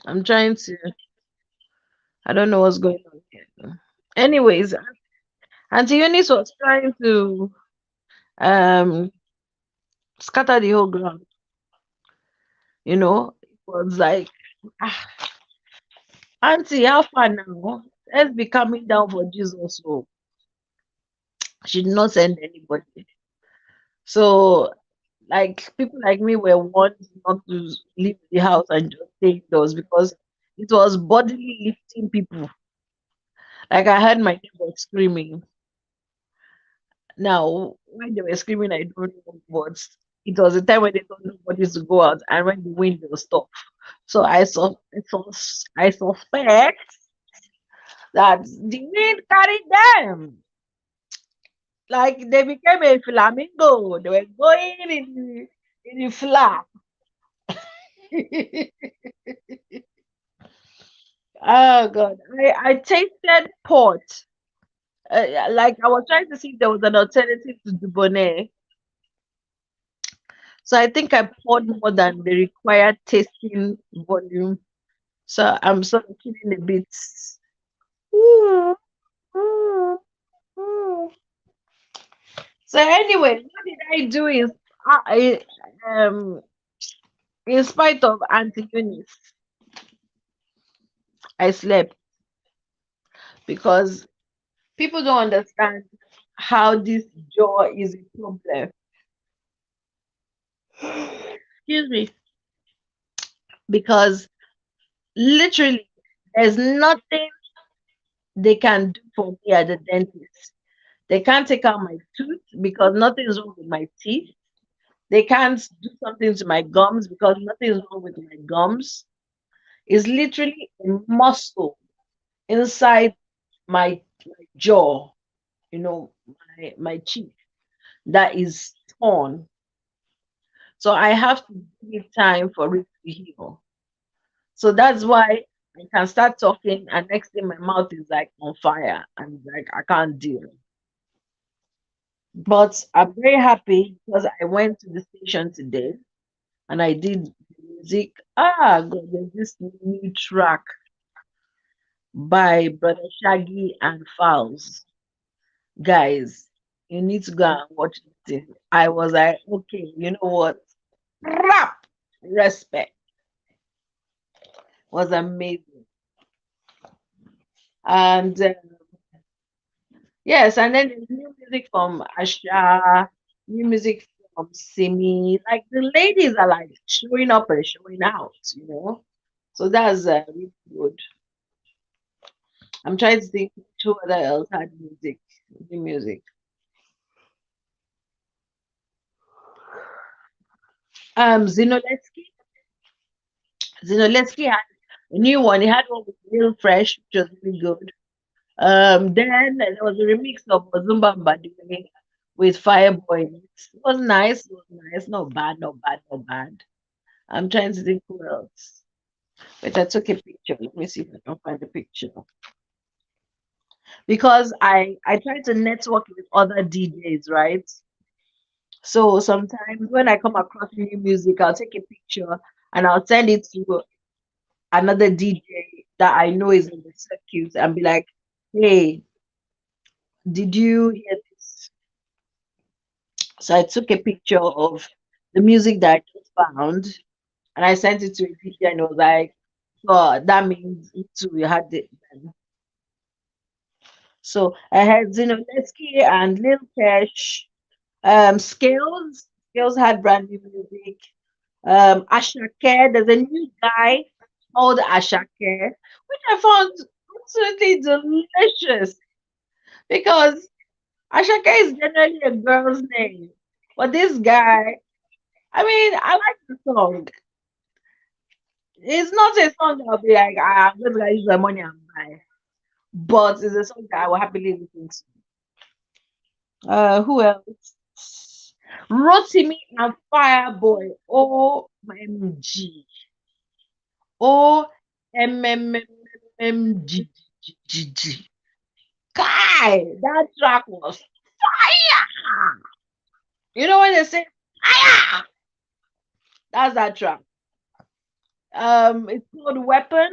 I'm trying to. I don't know what's going on here. Anyways, Auntie Eunice was trying to um scatter the whole ground. It was like, ah, Auntie, how far now? Let's be coming down for Jesus. So she did not send anybody. So, like, people like me were warned not to leave the house and just stay indoors because it was bodily lifting people. Like, I heard my neighbor screaming. Now, when they were screaming, I don't know, but it was a time when they told nobody to go out, and when the wind will stop. So I suspect that the wind carried them. Like they became a flamingo. They were going in the flap. Oh God. I tasted port. Like I was trying to see if there was an alternative to Dubonnet. So I think I poured more than the required tasting volume. So I'm sort of feeling a bit. So anyway, what did I do is um in spite of Auntie Eunice, I slept because people don't understand how this jaw is a problem. Excuse me. Because literally there's nothing they can do for me at the dentist. They can't take out my tooth because nothing's wrong with my teeth. They can't do something to my gums because nothing's wrong with my gums. It's literally a muscle inside my jaw, my cheek that is torn. So I have to give time for it to heal. So that's why I can start talking, and next thing my mouth is like on fire, and like I can't deal. But I'm very happy because I went to the station today and I did music. God, there's this new track by Brother Shaggy and Fowls. Guys, you need to go and watch it. I was like, okay, you know what? Rap! Respect was amazing. And yes, and then there's new music from Asha, new music from Simi. Like the ladies are like showing up and showing out. So that's really good. I'm trying to think who other else had new music. Zinoletsky. Zinoletsky had a new one. He had one with Real Fresh, which was really good. Then there was a remix of Zumba Mbadiwe with Fireboy. It was nice. It was nice. Not bad. Not bad. Not bad. I'm trying to think who else. But I took a picture. Let me see if I can find the picture. Because I try to network with other DJs, right? So sometimes when I come across new music, I'll take a picture and I'll send it to another DJ that I know is in the circuit and be like, hey, did you hear this? So I took a picture of the music that I just found and I sent it to a DJ and it was like, oh, that means you too, you had it. So I had Zinoletsky and Lil Cash, Scales had brand new music. Ashake, there's a new guy called Ashake, which I found absolutely delicious because Ashake is generally a girl's name. But this guy, I mean, I like the song. It's not a song that I'll be like, I'm going to use my money and buy. But it's a song that I will happily listen to. Who else? Rotimi and Fireboy. OMG. OMMMMGGG. Guy, that track was fire. You know when they say fire? That's that track. It's called Weapon,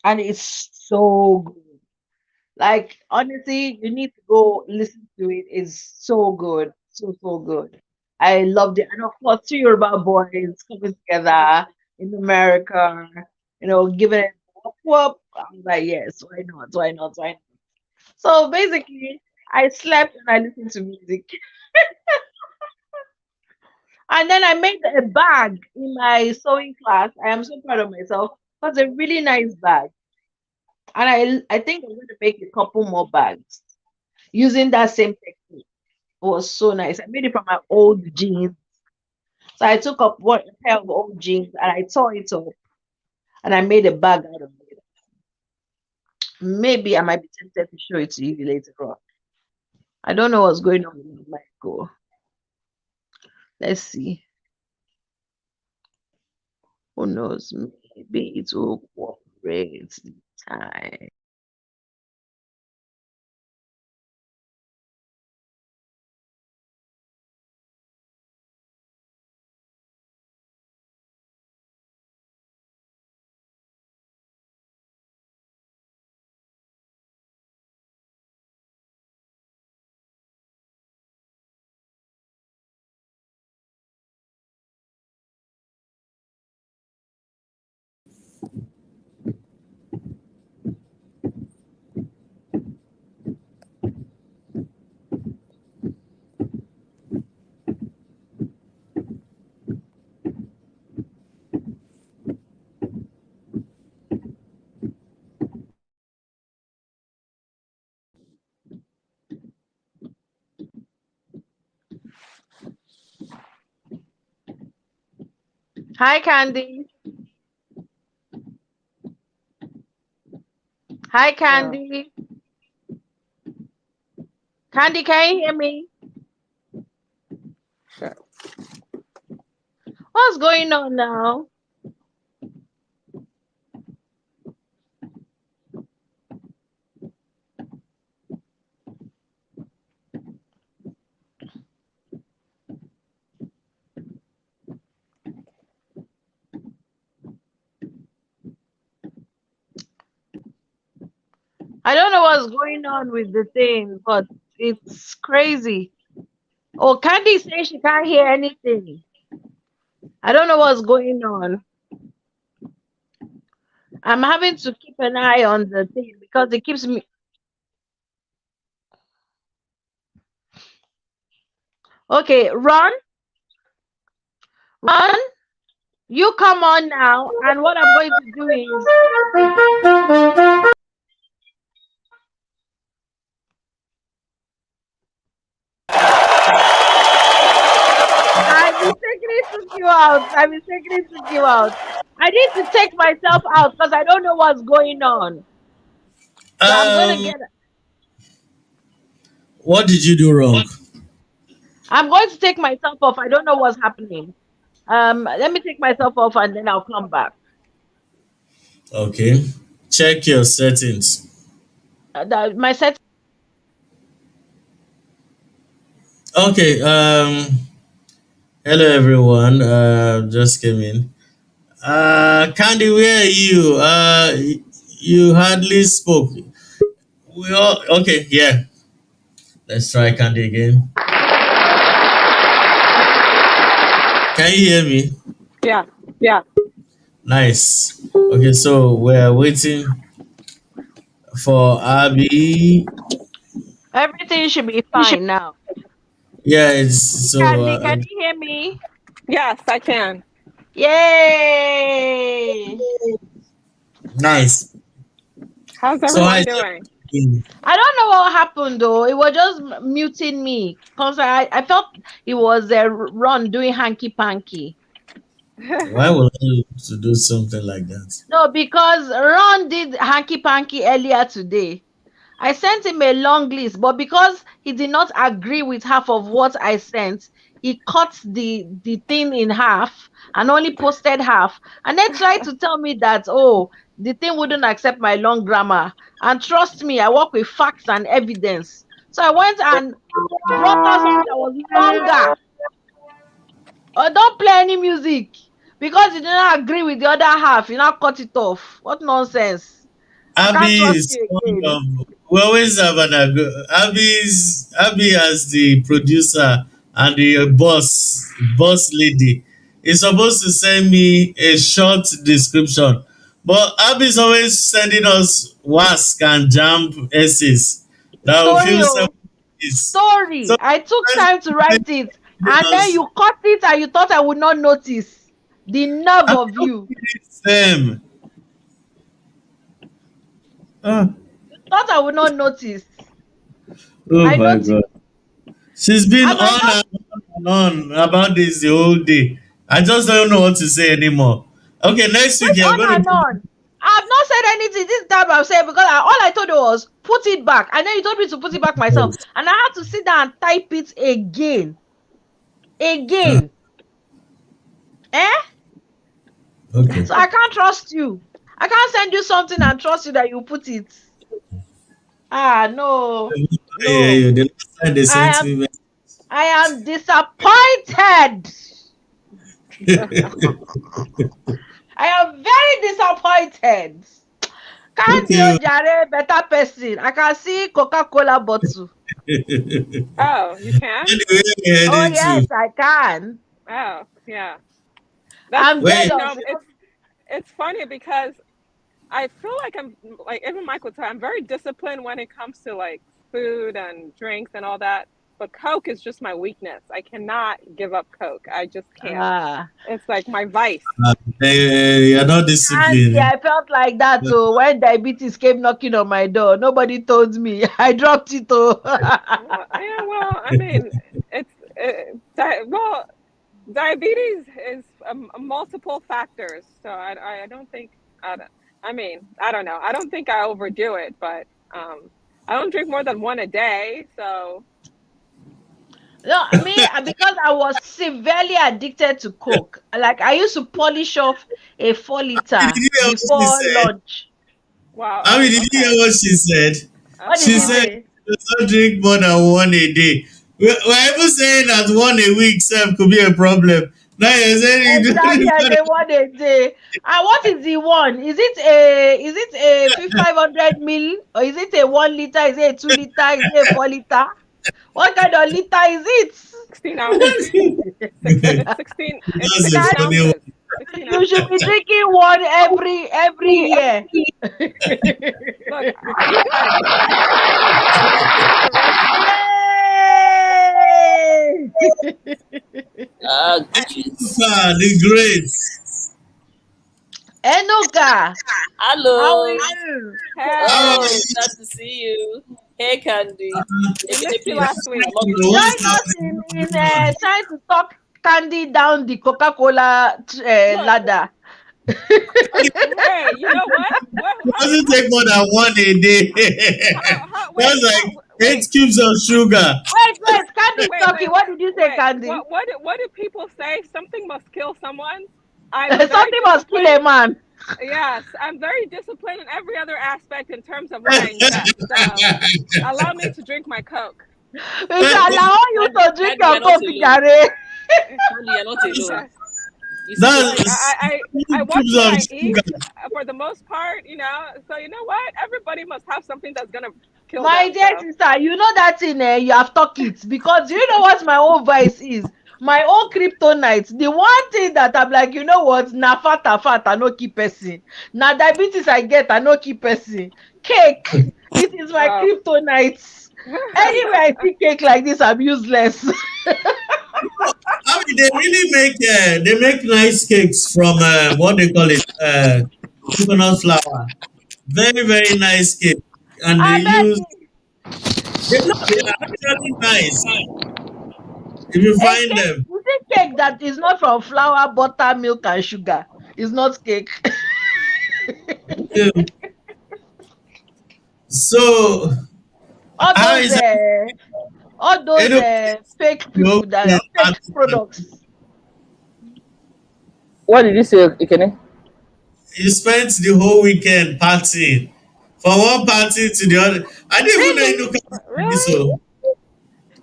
and it's so good. Like honestly, you need to go listen to it. It's so good, so good. I loved it, and of course, two Yoruba boys coming together in America, giving it whoop whoop. I was like, yes, why not? Why not? Why not? So basically, I slept and I listened to music, and then I made a bag in my sewing class. I am so proud of myself. It was a really nice bag, and I think I'm going to make a couple more bags using that same technique. It was so nice. I made it from my old jeans. So I took up one a pair of old jeans and I tore it up and I made a bag out of it. Maybe I might be tempted to show it to you later on. I don't know what's going on with my go. Let's see. Who knows? Maybe it will cooperate the time. Hi Candy. Hi Yeah, Candy. Candy, can you hear me? sure. What's going on now? I don't know what's going on with the thing, but it's crazy. Oh, Candy says she can't hear anything. I don't know what's going on. I'm having to keep an eye on the thing because it keeps me. Okay, Ron, you come on now. And what I'm going to do is I mistakenly took you out. I mistakenly took you out. I need to take myself out because I don't know what's going on. So I'm going to Um, get. what did you do wrong? I'm going to take myself off. I don't know what's happening. Let me take myself off and then I'll come back. Okay, check your settings. My set. Okay, hello everyone. Just came in. Candy, where are you? You hardly spoke. We all okay. Yeah, let's try Candy again. Can you hear me? Yeah. Nice. Okay, so we're waiting for Abby. Everything should be fine now. Yeah, it's so Candy, can you hear me? Yes, I can. Yay! nice. How's So how everyone is doing? everything? I don't know what happened though. It was just muting me because I felt it was a run doing hanky panky. Why would I to do something like that? No, because Ron did hanky panky earlier today. I sent him a long list, but because he did not agree with half of what I sent, he cut the thing in half and only posted half, and then tried to tell me that the thing wouldn't accept my long grammar. And trust me, I work with facts and evidence. So I went and brought out something that was longer. Don't play any music. Because you didn't agree with the other half, you now cut it off. What nonsense! I can't Abby trust is you fond again. of. We always have an Abby as the producer and the boss lady is supposed to send me a short description, but Abby's always sending us wask and jump essays that will Story, fill oh, 7 minutes. So story. I took time to write it, and then us, you cut it, and you thought I would not notice. The nerve I of don't you! finish them. Ah, Thought I would not notice. oh I my noticed. god. She's been I might on not and on about this the whole day. I just don't know what to say anymore. Okay, next week wait you're going on to and give on. I've not said anything this time. I'm saying because all I told you was put it back, and then you told me to put it back myself, me. and I had to sit down and type it again, Ah, again. Eh? okay. So I can't trust you. I can't send you something and trust you that you put it. Ah, no, Yeah, no. yeah, the last time they I sent am, me. I am disappointed. I am very disappointed. Candy Okay. Ojare, better person. I can see Coca-Cola bottle. Oh, you can? Anyway, we're Oh heading yes, to I can. Oh, yeah. That's I'm where? you know, jealous. You know, it's funny because I feel like I'm like even Michael said, I'm very disciplined when it comes to like food and drinks and all that. But Coke is just my weakness. I cannot give up Coke. I just can't. ah, It's like my vice. You're not Candy, disciplined. I felt like that. Oh, when diabetes came knocking on my door, nobody told me. I dropped it. Oh, Yeah, well, I mean, it's well, diabetes is multiple factors. So I don't think I, don't- I mean I don't know. I don't think I overdo it, but I don't drink more than one a day. So no, me because I was severely addicted to Coke. Like I used to polish off a 4 liter Did you hear what she before said? lunch. wow. I mean, Oh, did you okay, hear what she said? What did She no, he said say? she does not drink more than one a day. We're even saying that one a week self could be a problem. Now you're saying you Exactly, don't and they want a day. And what is the one? Is it a 500 ml, or is it a 1 liter? Is it a 2 liter? Is it a 4 liter? What kind of liter is it? 16 ounce. It's 16. It's That's a 16 funny one. ounces. 16 You should ounces. be drinking one every year. Look, I rest. Yay! Ah, I jeez. Ah, the great. Enuka, how are Hello. you? How are hey, Oh, glad to see you. Hey, Candy. we Ekene, missed you please. last week. I'm not you? meeting What's you. Join us happening? in trying to talk Candy down the Coca-Cola Look, ladder. hey, you know what? What? It doesn't take more than one a day. That's like eight Wait, cubes of sugar. Wait, Candy is talking. wait, What did you say, wait. Candy? What do people say? Something must kill someone. I'm very Something must kill a disciplined. man. Yes, I'm very disciplined in every other aspect in terms of what I ingest. So allow me to drink my Coke. We shall allow you to drink Candy, your you're not coffee, alone. Jare. Candy, you're not alone. Okay. You see the Like truth. That's I eight watch cubes what of I eat sugar. for the most part, you know. So you know what? Everybody must have something that's gonna kill My them. dear So sister, you know that thing, you have talked it because you know what my own vice is. My own kryptonite. The one thing that I'm like, you know what? Na fat, I no keep person. Na diabetes I get, I no keep person. Cake. It is my oh. kryptonite. Anyway, I see cake like this, I'm useless. I mean, they really make nice cakes from what they call it coconut flour. Very very nice cake, and they I use beg they are actually nice if you a find cake. them. You see cake that is not from flour, butter, milk, and sugar. It's not cake. Okay. So all how those is that? uh, all those Anyway, fake you people that okay, fake products. What did you say, Ikene? you spent the whole weekend partying from one party to the other. I didn't even know Really? Inuka did this. Really? So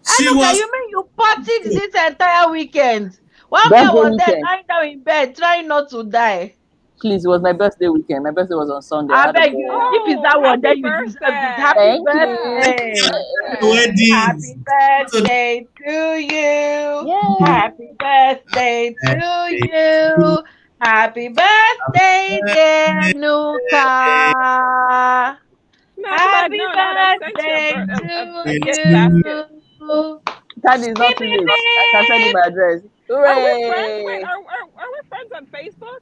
she Anuka, was you mean you partied this entire weekend? While me, I Birthday was there weekend. lying down in bed, trying not to die. Please, it was my birthday weekend. My birthday was on Sunday. I I had a beg you, ball. if it's Oh, that one, happy then you deserve it. Happy birthday! Thank Yeah, you. birthday. Weddings. Happy So birthday to you. Yay. Happy birthday to you. Happy birthday, dear Nuka. not bad. Happy No, no, that's sent you birthday to a gift basket. you. Candy is not Beep, too beep, late. I can send you beep. my address. Are we friends? Wait, Hooray! are we friends on Facebook?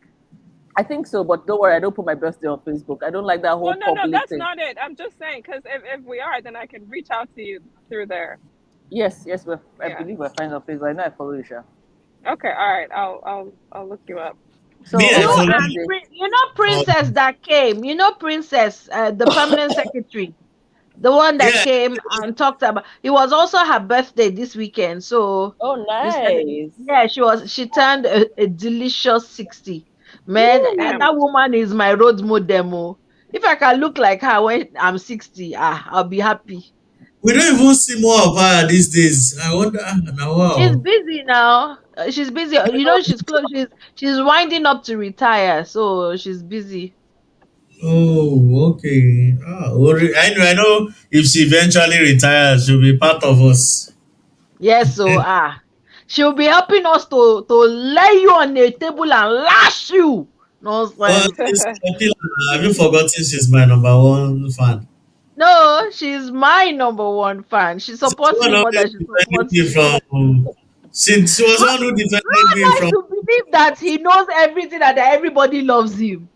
I think so, but don't worry, I don't put my birthday on Facebook. I don't like that whole Well, no, no, public that's thing. not it. I'm just saying because if we are, then I can reach out to you through there. Yes, yes, I Yeah. believe we're friends on Facebook. I know I follow you, Sha. Okay. All right. I'll look you up. So me, on I You my follow and birthday, Princess you. that came. Princess, the permanent secretary, the one that Yeah, came and talked about. It was also her birthday this weekend, so oh we said, nice. yeah, she turned a delicious 60. Man, Woo! Damn. that woman is my road model. Oh. If I can look like her when I'm 60, I'll be happy. we don't even see more of her these days. I wonder. Now, She's wow. busy now. She's busy. She's close. She's winding up to retire, so she's busy. Oh, okay. Anyway, I know if she eventually retires, she'll be part of us. Yes, so she'll be helping us to lay you on the table and lash you. Oh, Nonsense. this Pillar, have you forgotten she's my number one fan? No, she's my number one fan. She She's the supports one me more always than she defending supports me you. from. She was the How, one who defended how am me I from. to believe that he knows everything and that everybody loves him?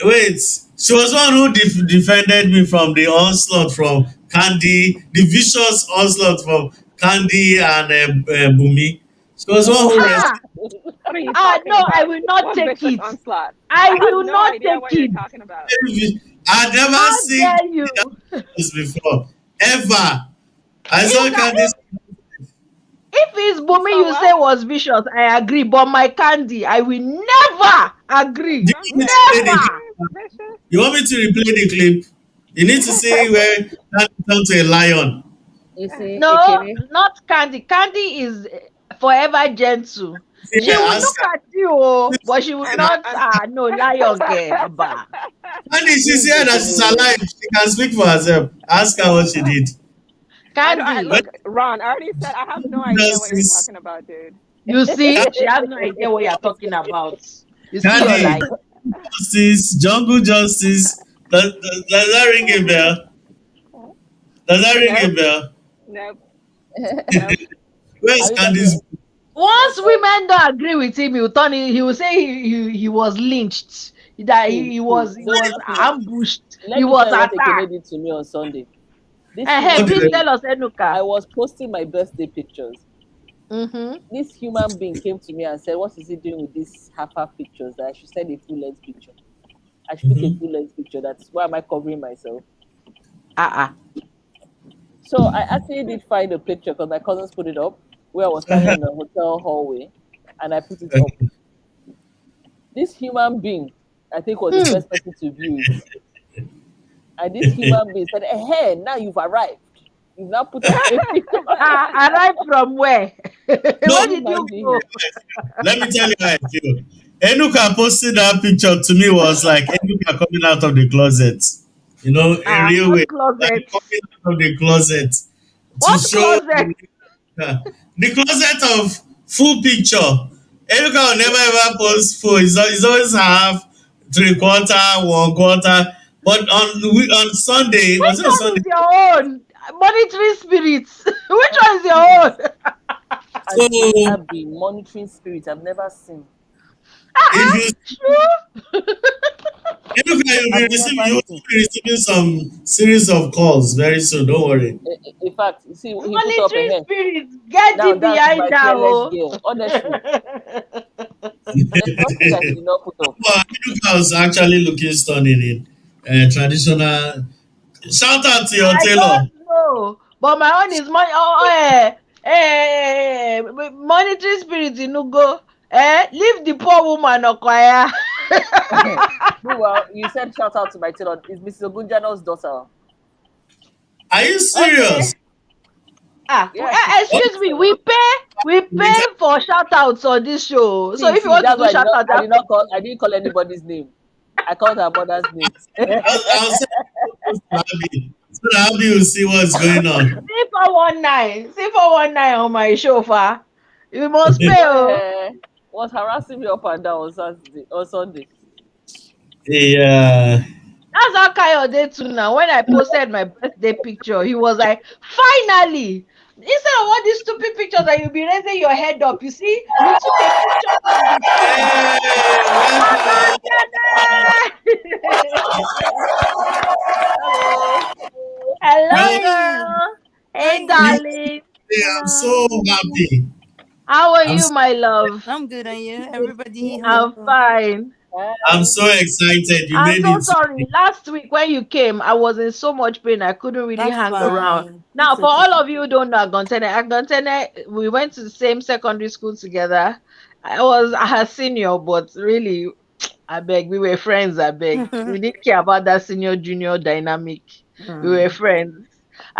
Wait, she was the one who defended me from the onslaught from Candy, the vicious onslaught from Candy and Bumi. She was the one who Ah, rescued. What are you talking no, I about? will not What take vicious it. onslaught? I I have will no not idea take what you're it. talking about. I've never How seen dare Candy that you? vicious before. Ever. I If saw that Candy. if it's You Bumi saw you say what? was vicious, I agree. But my Candy, I will never Do agree. you want me to play the Never. clip? You want me to replay the clip? You need to see where Candy turned to a lion. You see, No, Ekene, not Candy. Candy is forever gentle. See, She will ask look her. at you, but she will and not. and No lion care. Abba. Candy, she's this here that she's Ekene, alive. She can speak for herself. Ask her what she did. Candy, When look, Ron. I already said I have no idea what you're justice, talking about, dude. you see, she has no idea what you're talking about. You see your Candy, life. justice, jungle justice. Does that ring a bell? Does that ring a Nope, bell? nope, nope. Where's are you Candy's? talking? Once women don't agree with him, he will say he was lynched. That he was See, ambushed. He let me was tell you what Ekene attacked. did to me on Sunday. This Hey, What human did please I being, tell us, Enuka. I was posting my birthday pictures. Mm-hmm. This human being came to me and said, "What is he doing with these half-half pictures? That I should send a full-length picture. I should pick a Mhm. full-length picture. That's why am I covering myself?" Uh-uh. So I actually did find a picture because my cousins put it up where I was standing in a hotel hallway, and I put it up. This human being, I think, was the Hmm. first person to view it. And this human being said, hey, now you've arrived. You've now put up a picture. Arrived from where? No, Where Can you did you imagine? go? let me tell you how I feel. Enuka posting that picture to me was like Enuka coming out of the closet. You know, in real What way. Like closet? coming out of the closet to What show closet? the closet of full picture. Enuka will never ever post full. It's always half, three quarter, one quarter. But on Sunday, was Which it on one Sunday? is your own? Monitoring spirits. Which one is your own? So Auntie Abby, monitoring spirit, I've never seen. if you Sure. Enuka, I've never you'll seen. be receiving some series of calls very soon. Don't worry. In fact, you see, he put up a Monitoring hair. spirits. Get Now it that's behind my that. fearless Oh. girl. Honestly, there's nothing that he did not put up. Well, Enuka was actually looking stunning in traditional. Shout out to your I tailor. don't know. But my own is monitoring spirit in Ugo. Leave the poor woman Okwaya. Meanwhile, you said shout out to my tailor. It's Mrs. Ogunjano's daughter. Are you Okay. serious? Yeah, she's What? Excuse me. We excellent. pay We Later, pay for shout outs on this show. So See, if you see, want to that's do why shout out, I did not call. I didn't call anybody's name. I called her mother's name. I'll send photos to Abby so that Abby will see what's going on. C419 on my chauffeur. You must pay. Oh. Yeah, was harassing me up and down on Saturday or Sunday. Yeah. That's how Kayode too now. When I posted my birthday picture, he was like, finally! Instead of all these stupid pictures that you'll be raising your head up, you see, we took a picture from the phone. Hey, well done. Hello. Hello, Well, Hi. girl. Hey, Hi. you darling. I'm Hello. so happy. How are I'm you, so, my love? I'm good, and you? Everybody, I'm hello. fine. I'm Hi. so excited. You I'm made so it. sorry. Last week when you came, I was in so much pain. I couldn't really That's hang around. fine. Now, It's for okay. all of you who don't know Agontene, we went to the same secondary school together. I was her senior, but really, I beg, we were friends. I beg, we didn't care about that senior junior dynamic. We were Hmm. friends,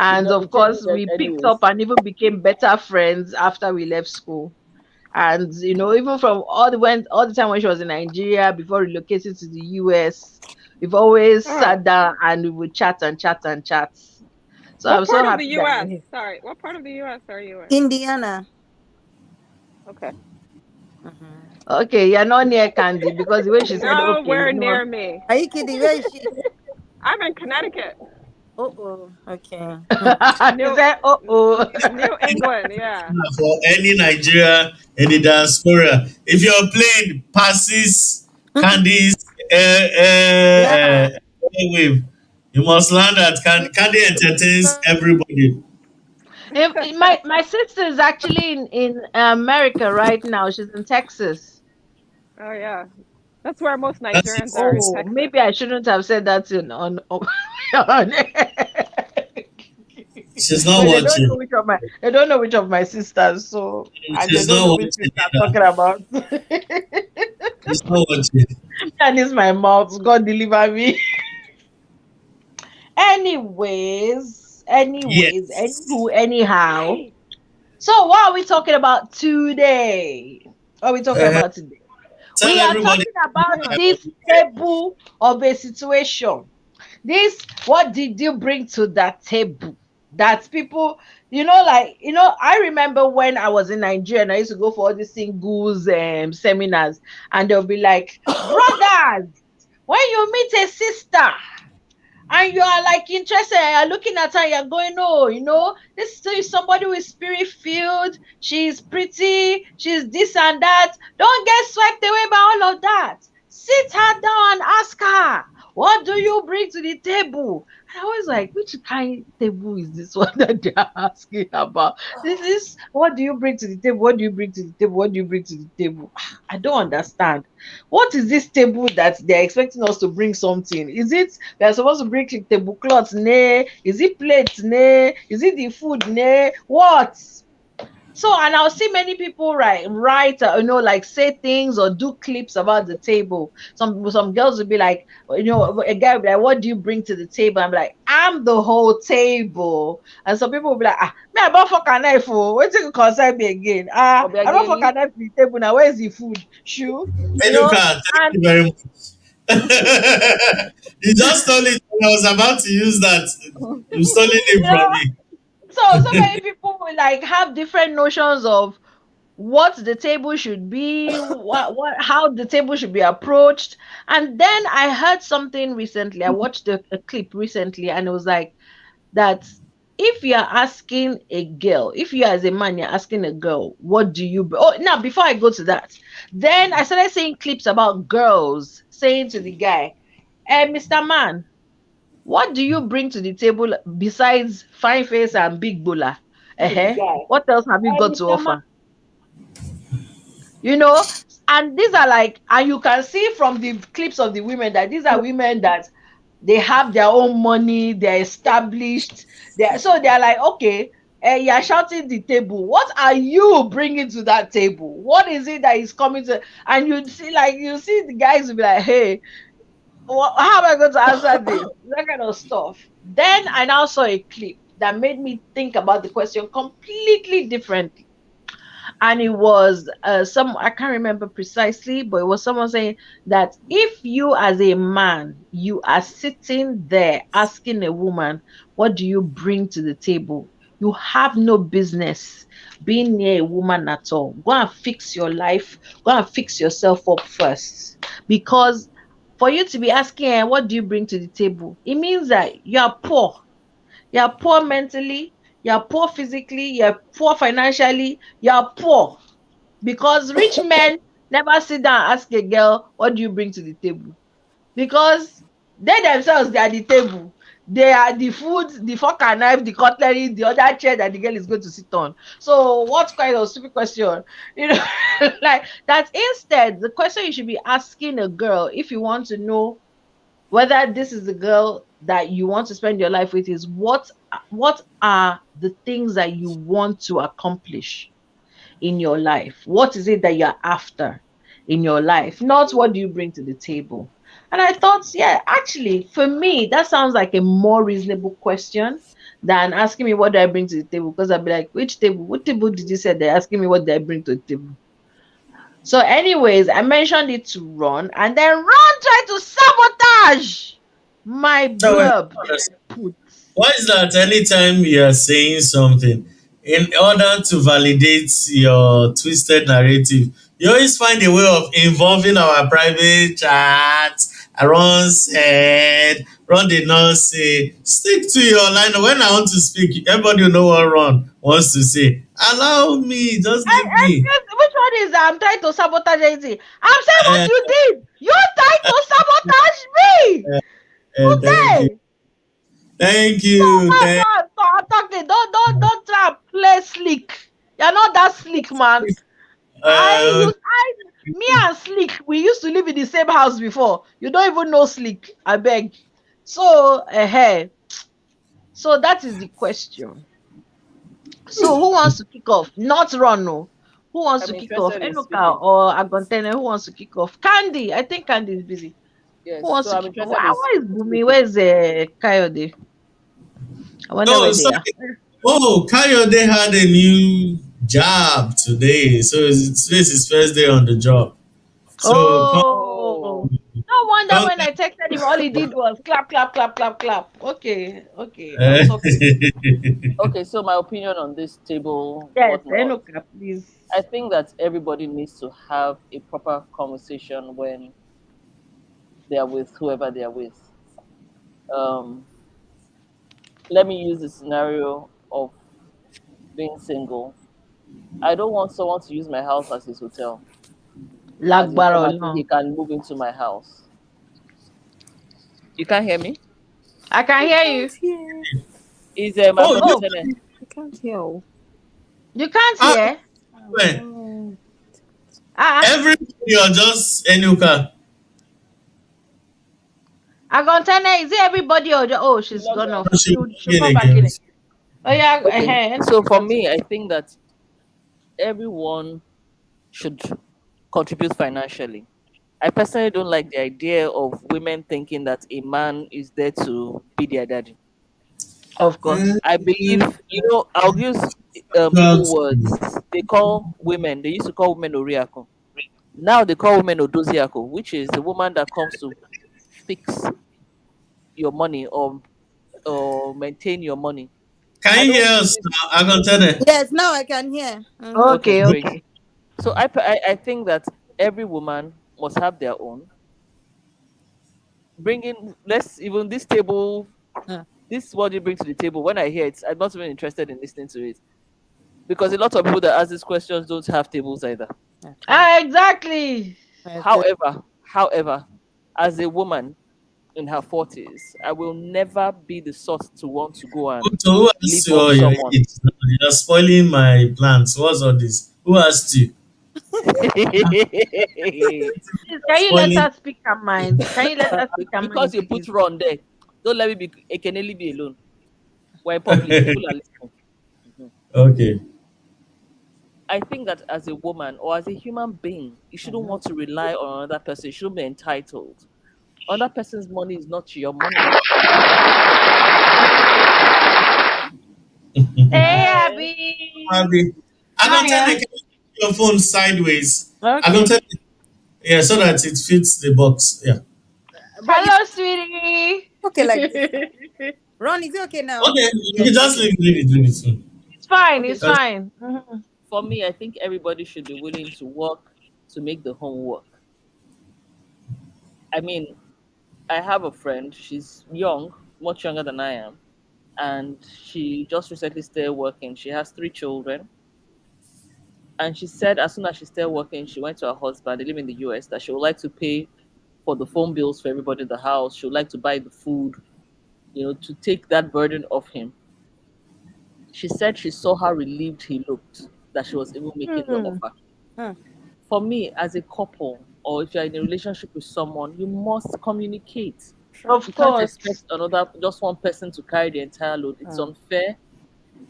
You've and not been of changing course, it we picked up anyways. and even became better friends after we left school. And even from all the time when she was in Nigeria before relocating to the US, we've always Oh, sat down and we would chat and chat and chat. So what I'm so part of the happy that you're U.S.? here. Sorry, what part of the U.S. are you in? Indiana. Okay. Hmm. Okay, you're not near Candy because the way she said okay, Nowhere near me. Are you kidding? Where is she? I'm in Connecticut, Oh. Okay. she New said, oh. New England. Yeah. For any Nigeria in the diaspora. If your plane passes Candy's Yeah. airwave, you must land at Candy. Candy entertains everybody. My sister is actually in America right now. She's in Texas. Oh yeah. That's where most That's Nigerians are in it. Oh, Texas. maybe I shouldn't have said that on She's not but they don't know watching. which of my sisters, so and they She's don't not know which watching sister I'm either. talking about. She's not watching. And it's my mouth. God deliver me. Yes. Anyhow. So what are we talking about today? What are we talking Uh, about today? tell We are everybody. talking about this table of a situation. This, what did you bring to that table? That people, I remember when I was in Nigeria and I used to go for all these singles seminars, and they'll be like, brothers, when you meet a sister and you are like interested and you're looking at her, you're going, oh, this is somebody with spirit filled, she's pretty, she's this and that. Don't get swept away by all of that. Sit her down and ask her, what do you bring to the table? And I was like, which kind of table is this one that they're asking about? This is, what do you bring to the table? What do you bring to the table? What do you bring to the table? I don't understand. What is this table that they're expecting us to bring something? Is it they're supposed to bring tablecloths? Nay. Is it plates? Nay. Is it the food? Nay. What? So, and I'll see many people write, like say things or do clips about the table. Some girls will be like, a guy will be like, "What do you bring to the table?" I'm like, "I'm the whole table." And some people will be like, "Ah, me I bought for knife for what you concern me again? Ah, I bought for Obiageli. knife to the table now. Where's the food? Shoe, Eduka, thank and you very much. You just stole it when I was about to use that. You stole you it know, from me. so many people will like have different notions of what the table should be, what how the table should be approached. And then I heard something recently. I watched a clip recently, and it was like that if you are asking a girl, if you as a man, you're asking a girl, what do you oh now before I go to that, then I started seeing clips about girls saying to the guy, Mr. Man, what do you bring to the table besides fine face and big bula? What else have you got to offer? you know and these are like, and you can see from the clips of the women that these are women that they have their own money, they're established, they're like, okay, you're shouting the table, what are you bringing to that table? What is it that is coming to? And you see the guys will be like, hey, how am I going to answer this, that kind of stuff. Then I now saw a clip that made me think about the question completely differently. and it was some, I can't remember precisely, but it was someone saying that if you as a man, you are sitting there asking a woman, what do you bring to the table, you have no business being near a woman at all. Go and fix your life, go and fix yourself up first, because for you to be asking her, what do you bring to the table, it means that you are poor. You're poor mentally, you're poor physically, you're poor financially, you're poor. Because rich men never sit down and ask a girl, what do you bring to the table? Because they themselves, they are the table. They are the food, the fork and knife, the cutlery, the other chair that the girl is going to sit on. So, what kind of stupid question? You know, like that. Instead, the question you should be asking a girl if you want to know whether this is the girl that you want to spend your life with is what are the things that you want to accomplish in your life? What is it that you're after in your life? Not what do you bring to the table. And I thought, yeah, actually, for me, that sounds like a more reasonable question than asking me what do I bring to the table. Because I'd be like, which table? What table did you say? They're asking me what did I bring to the table. So, anyways, I mentioned it to Ron, and then Ron tried to sabotage my No, wait, blurb that I put. why is that anytime you are saying something, in order to validate your twisted narrative, you always find a way of involving our private chat? Ron said, Ron did not say, stick to your line. When I want to speak, everybody will know what Ron wants to say. Allow me, just leave me. Excuse, which one is that? I'm trying to sabotage anything. I'm saying what Uh, you did. You tried to sabotage me thank you. today. Thank So you. that's why I'm talking. Don't try and play slick. You're not that slick, man. Uh, Me and Slick, we used to live in the same house before. You don't even know Slick. I beg. So, so that is the question. So who wants to kick off? Not Rono. Who wants I'm to kick off? interested in Enoka speaking. or Agontene? Who wants to kick off? Candy. I think Candy is busy. Who Yes, wants so to I'm kick off? interested in Where is Bumi? speaking. Where's Coyote? I wonder where no, they are. sorry. Oh, Kayode had a new job today. So today's his first day on the job. So, Oh, Oh, no wonder con- when I texted him, all he did was clap, clap, clap, clap, clap. Okay, okay, I'll eh, talk to him. okay. So my opinion on this table, Yes, whatnot. Enoka, please. I think that everybody needs to have a proper conversation when they are with whoever they are with. Um, Let me use the scenario of being single. I don't want someone to use my house as his hotel. As in, Lagbaro, probably he no. can move into my house. You can't hear me? I can I hear can't you. hear. Is oh, Marco Oh, Tene? I can't hear. you can't ah, hear? well, Oh, Ah, everybody are just Enuka. Agontene, is it everybody or oh, He she's logged gone off. off. She She'll begin come back again. in. Oh yeah, Okay. So for Continue. me, I think that everyone should contribute financially. I personally don't like the idea of women thinking that a man is there to be their daddy. Of Eh, course. I believe, I'll use got Igbo words. They call women, they used to call women Oriako. Now they call women Odoziako, which is the woman that comes to fix your money or maintain your money. Can I you hear don't us believe, now? I can tell them. Yes, now I can hear. okay, Okay, great. okay. So I think that every woman must have their own. Bring in, let's even this table, Mm. this is what you bring to the table. When I hear it, I'm not even interested in listening to it because a lot of people that ask these questions don't have tables either. Okay. Ah, exactly. Okay. However, as a woman in her 40s, I will never be the sort to want to go and So who live asked you off all your someone. age? You're spoiling my plans. What's all this? Who asked you? Please, can you let Spoiling. her speak her mind? Can you let her speak her Because mind, you put please? Ron there, don't let me be. It can only be alone. We're in public. People are listening. Mhm. Okay. I think that as a woman or as a human being, you shouldn't Mhm. want to rely on another person. You shouldn't be entitled. Another person's money is not your money. Hey, Abby, Abby. I can tell Hiya. them. your phone sideways. I'm Okay. going to yeah, so that it fits the box. Yeah. But you Hello, sweetie. okay like this. Ron, is it okay now? Okay, Yeah, you it's just okay. leave it soon. It's fine. Okay, It's so Because fine. Mhm. for me, I think everybody should be willing to work to make the home work. I mean, I have a friend, she's young, much younger than I am, and she just recently started working. She has 3 children. And she said as soon as she started working, she went to her husband, they live in the US, that she would like to pay for the phone bills for everybody in the house. She would like to buy the food, to take that burden off him. She said she saw how relieved he looked that she was even making the Hmm. offer. Hmm. For me, as a couple, or if you're in a relationship with someone, you must communicate. Sure. You Of can't course. expect just one person to carry the entire load. It's Hmm. unfair.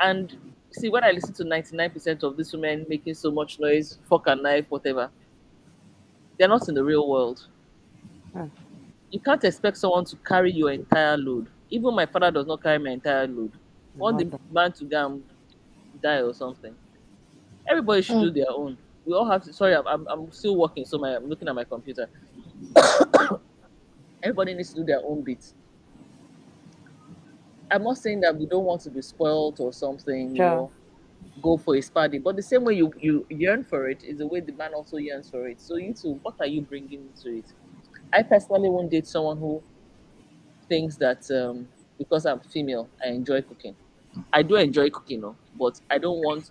And see, when I listen to 99% of these women making so much noise, fork and knife, whatever, they're not in the real world. Hmm. You can't expect someone to carry your entire load. Even my father does not carry my entire load. Want the Mother. man to go and die or something. Everybody should Hmm. do their own. We all have to. Sorry, I'm still working, so I'm looking at my computer. Everybody needs to do their own bit. I'm not saying that we don't want to be spoiled or something, Sure. go for a spa day. But the same way you yearn for it is the way the man also yearns for it. So you too, what are you bringing into it? I personally won't date someone who thinks that because I'm female, I enjoy cooking. I do enjoy cooking, no, but I don't want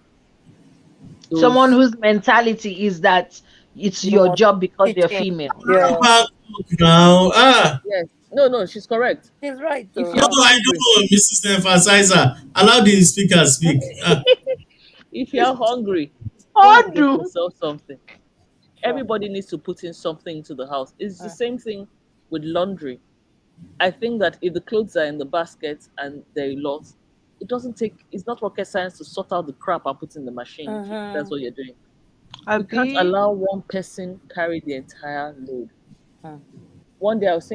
Someone those. whose mentality is that it's You your must job because you're teaching. female. Yeah. back now. Ah, Yes, no, no, she's correct. She's right If no, though. you're I hungry, know, Mrs. Emphasizer. Allow the speaker speak. Ah, if you're hungry, go and get Odu. yourself something. Sure. Everybody needs to put in something into the house. It's the Hmm. same thing with laundry. I think that if the clothes are in the basket and they're a lot, it's not rocket science to sort out the crap and put in the machine if that's Mm-hmm. what you're doing. We can't Abi. allow one person carry the entire load. Hmm. One day I was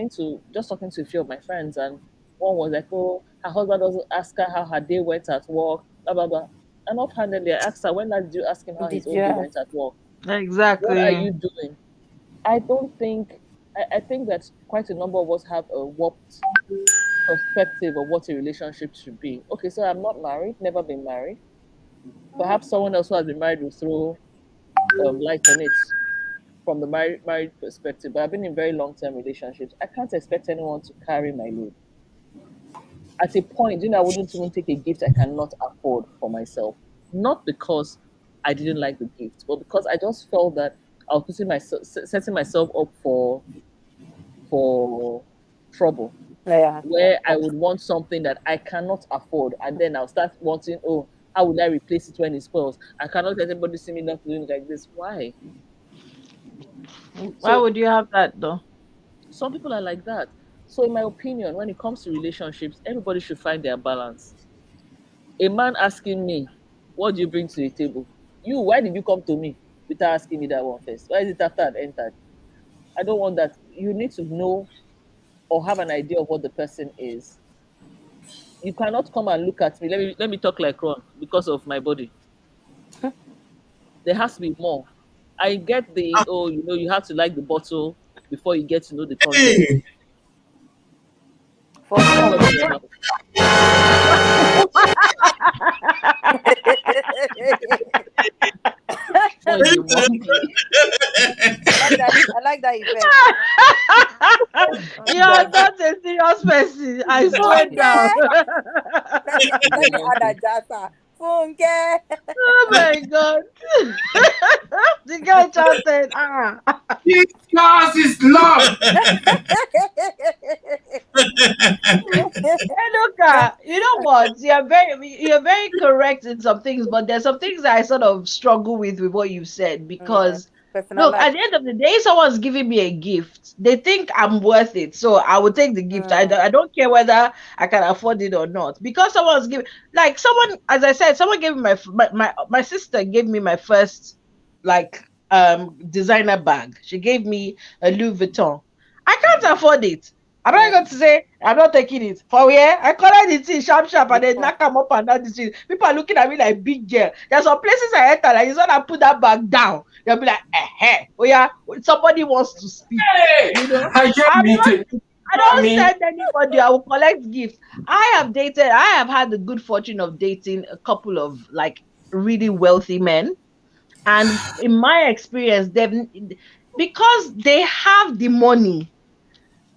just talking to a few of my friends, and one was like, oh, her husband doesn't ask her how her day went at work, blah, blah, blah. And offhandedly, I asked her, when last did you ask him how his Did own day you? went at work? What are Exactly. you doing? I don't think, I think that quite a number of us have a warped perspective of what a relationship should be. Okay, so I'm not married, never been married. Perhaps someone else who has been married will throw light on it from the married perspective. But I've been in very long term relationships. I can't expect anyone to carry my load. At a point, I wouldn't even take a gift I cannot afford for myself. Not because I didn't like the gift, but because I just felt that I was setting myself up for trouble, Yeah. Yeah. where I would want something that I cannot afford, and then I'll start wanting, oh, how will I replace it when it spoils? I cannot let anybody see me not doing it like this. Why? Why So would you have that though? some people are like that. So in my opinion, when it comes to relationships, everybody should find their balance. A man asking me, what do you bring to the table? You, why did you come to me without asking me that one first? Why is it after I'd entered? I don't want that. You need to know or have an idea of what the person is. You cannot come and look at me. Let me talk like Ron because of my body. There has to be more. I get the, oh, you have to like the bottle before you get to know the content. hey, For That's sure. not fair enough. More is the monkey. I like that effect. You're not a serious person. I swear Funke. down. Let me add a Mhm. jasa. Funke. Oh my god. The girl chanted, ah. This class is love. Edoka, you know what? You're very correct in some things, but there's some things I sort of struggle with what you said Yeah. because look, Personalized. at the end of the day, someone's giving me a gift. They think I'm worth it, so I will take the gift. I Mm. don't, I don't care whether I can afford it or not because someone's giving. Like someone, as I said, someone gave me my sister gave me my first like designer bag. She gave me a Louis Vuitton. I can't afford it. I'm not going to say I'm not taking it. For where? I collect the thing sharp and then Before. knock them up and down the street. People are looking at me like big girl. There's some places I enter, like it's when I put that bag down. They'll be like, oh yeah, somebody wants to speak. Hey, You know, I just I'm not meeting. I don't send anybody. I will collect gifts. I have had the good fortune of dating a couple of like really wealthy men. And in my experience, because they have the money.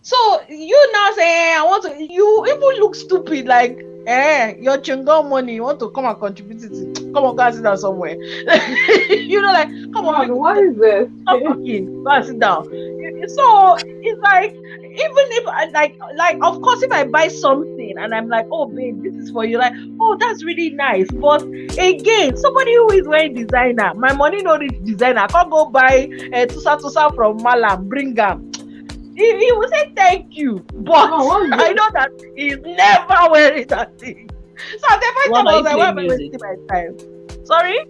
So you now say, I want to, you even look stupid, like, your chingom money, you want to come and contribute it. Come on, go and sit down somewhere. Like, come on, What is this? stop talking, go and sit down. So it's like, even if I like, of course, if I buy something and I'm like, oh babe, this is for you, like, oh, that's really nice. But again, somebody who is wearing designer, my money no reach designer. I can't go buy a tusa from Malam, bring them. He will say thank you, but I know that he's never wearing that thing. So at the first time I was like, why am I wasting my time? Sorry?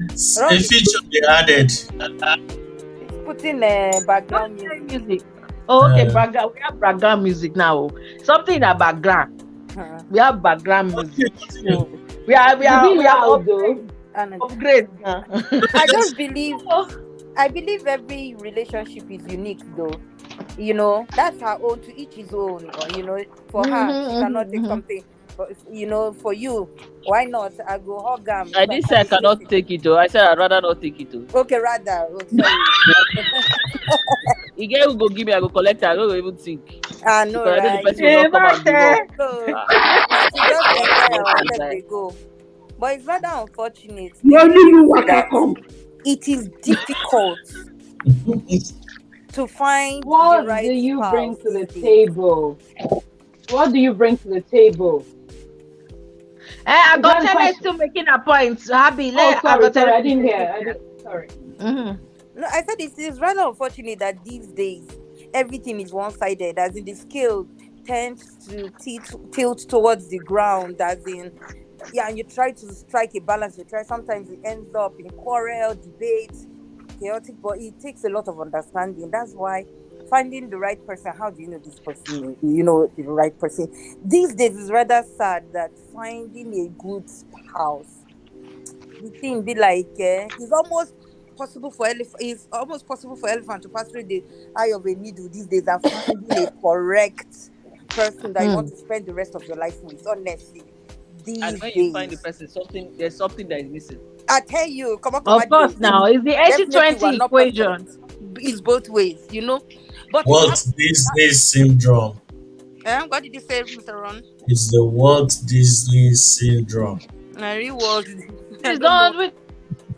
It's a feature they added. It's putting background music. Oh, okay, background. We have background music now. Something in the background. We have background music. So we are upgrade now. I believe every relationship is unique though. That's her own, to each his own. Or, for her, she cannot take something. But for you, why not? I go hug him. I didn't say I cannot take it though. I said I'd rather not take it though. Okay, rather. Oh, sorry. You get who go give me, I go collect it. I don't even think. I know, right? I know the person will not come and give up. So, now she just enjoy herself, they go. But it's rather unfortunate. It is difficult to find What the right do you spouse. bring to the table? What do you bring to the table? I got Tele still making a point. Happy. Sorry, I didn't hear. Sorry. No, I said it is rather unfortunate that these days everything is one-sided, as in the scale tends to tilt towards the ground, as in, and you try to strike a balance. Sometimes it ends up in quarrel, debate, chaotic, but it takes a lot of understanding. That's why finding the right person, how do you know this person? You know the right person. These days is rather sad that finding a good spouse, the thing be like, it's almost possible for elephant to pass through the eye of a needle these days and finding a correct person that you want to spend the rest of your life with. Honestly, and when you find the person, there's something that is missing. I tell you, come on. Of course, now it's the 80-20 equation. It's both ways, But What Disney syndrome? What did you say, Mr. Ron? It's the Walt Disney syndrome.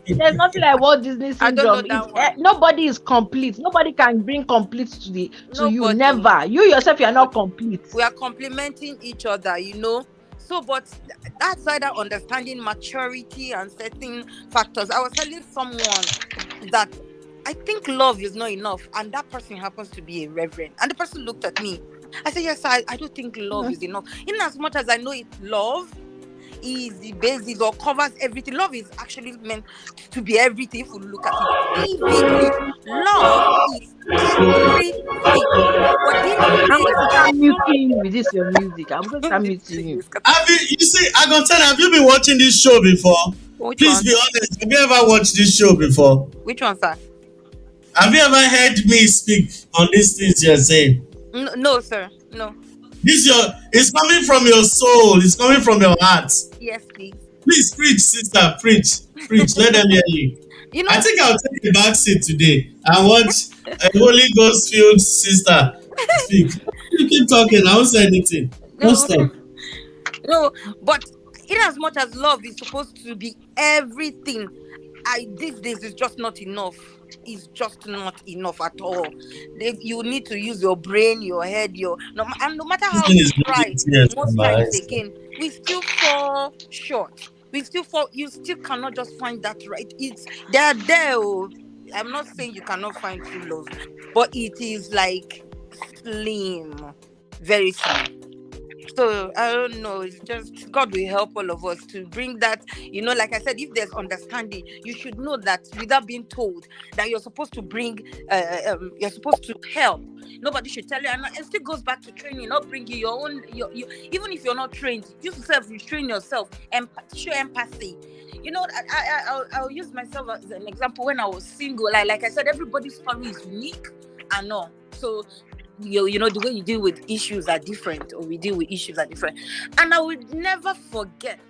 There's nothing like Walt Disney syndrome. Nobody is complete. Nobody can bring complete to you. Never. You yourself, you are not complete. We are complementing each other, So, but that's either understanding maturity and certain factors. I was telling someone that I think love is not enough, and that person happens to be a reverend. And the person looked at me. I said, yes, I don't think love is enough. In as much as I know love is the basis or covers everything. Love is actually meant to be everything. If we look at it vividly, love is everything. I'm going to start muting you with this your music. I'm going to start muting you. Have you been watching this show before? Please be honest. Have you ever watched this show before? Which one, sir? Have you ever heard me speak on these things you're saying? No, sir. No. It's coming from your soul. It's coming from your heart. Yes, please. Please preach, sister. Preach. Let them hear you. I think I'll take the back seat today and watch a Holy Ghost filled sister speak. You keep talking. I won't say anything. Don't stop. No, but in as much as love is supposed to be everything, these days is just not enough. It's just not enough at all. You need to use your brain, your head, no matter how you try, most times again, we still fall short. You still cannot just find that right. They're there. I'm not saying you cannot find true love, but it is like slim, very slim. So I don't know. It's just God will help all of us to bring that. Like I said, if there's understanding, you should know that without being told that you're supposed to bring, you're supposed to help. Nobody should tell you. And it still goes back to training, not bringing your own. Even if you're not trained, you yourself restrain yourself and show empathy. I'll use myself as an example. When I was single, like I said, everybody's story is unique. I know. So the way you deal with issues are different, or we deal with issues are different. And I would never forget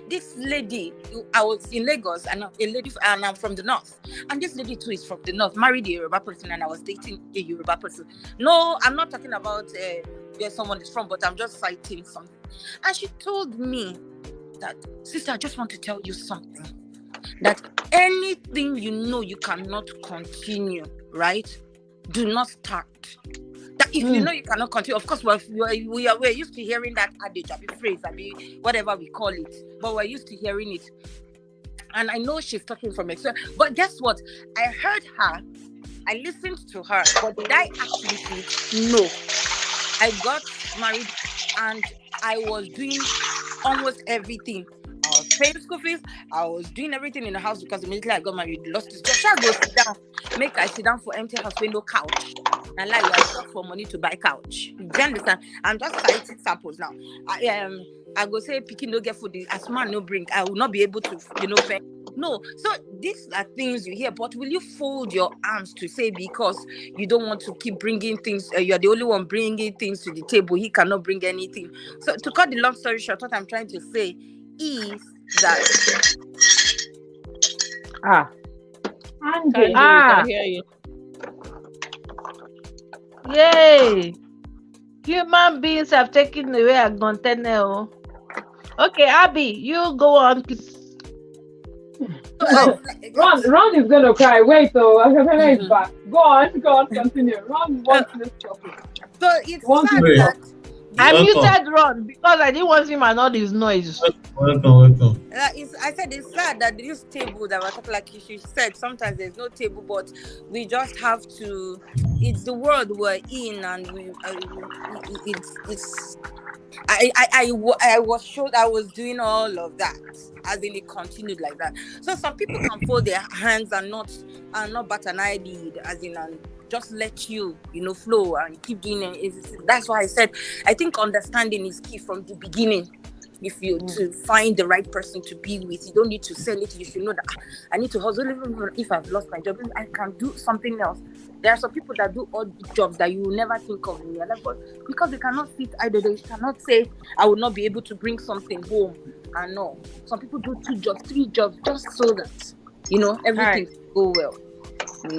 this lady. I was in Lagos, and and I'm from the north. And this lady too is from the north, married a Yoruba person, and I was dating a Yoruba person. No, I'm not talking about where someone is from, but I'm just citing something. And she told me that, sister, I just want to tell you something. That anything you cannot continue, right? Do not start. That if you know you cannot continue, of course, we're used to hearing that adage, phrase, whatever we call it, but we're used to hearing it. And I know she's talking from experience. But guess what? I heard her, I listened to her, but did I actually think? No. I got married and I was doing almost everything. I was paying school fees. I was doing everything in the house because immediately I got married, lost this job. Shall I go sit down? Make I sit down for empty house with no couch. And like I shop for money to buy couch. Do you understand? I'm just citing samples now. I go say picking no get food. As man no bring. I will not be able to pay. No. So these are things you hear, but will you fold your arms to say because you don't want to keep bringing things? You're the only one bringing things to the table. He cannot bring anything. So to cut the long story short, what I'm trying to say is that Candy, we can hear you. Yay! Human beings have taken away a container. Okay, Abby, you go on, please. Ron is gonna cry. Wait, though, Akapela is back. Go on, continue. Ron wants this topic. So it's sad that I muted Ron because I didn't want him and all his noise. Welcome. I said it's sad that this table that we're talking, like she said, sometimes there's no table, but we just have to. It's the world we're in, and it's. I was sure I was doing all of that, as in it continued like that. So some people can fold their hands and not bat an eyelid, as in and just let you flow and keep doing it. That's why I said I think understanding is key from the beginning. If you to find the right person to be with, you don't need to sell it. You should know that I need to hustle. Even if I've lost my job, I can do something else. There are some people that do odd jobs that you will never think of in your life, but because they cannot sit idle, they cannot say, I will not be able to bring something home. And no, some people do 2 jobs, 3 jobs, just so that, everything will go well.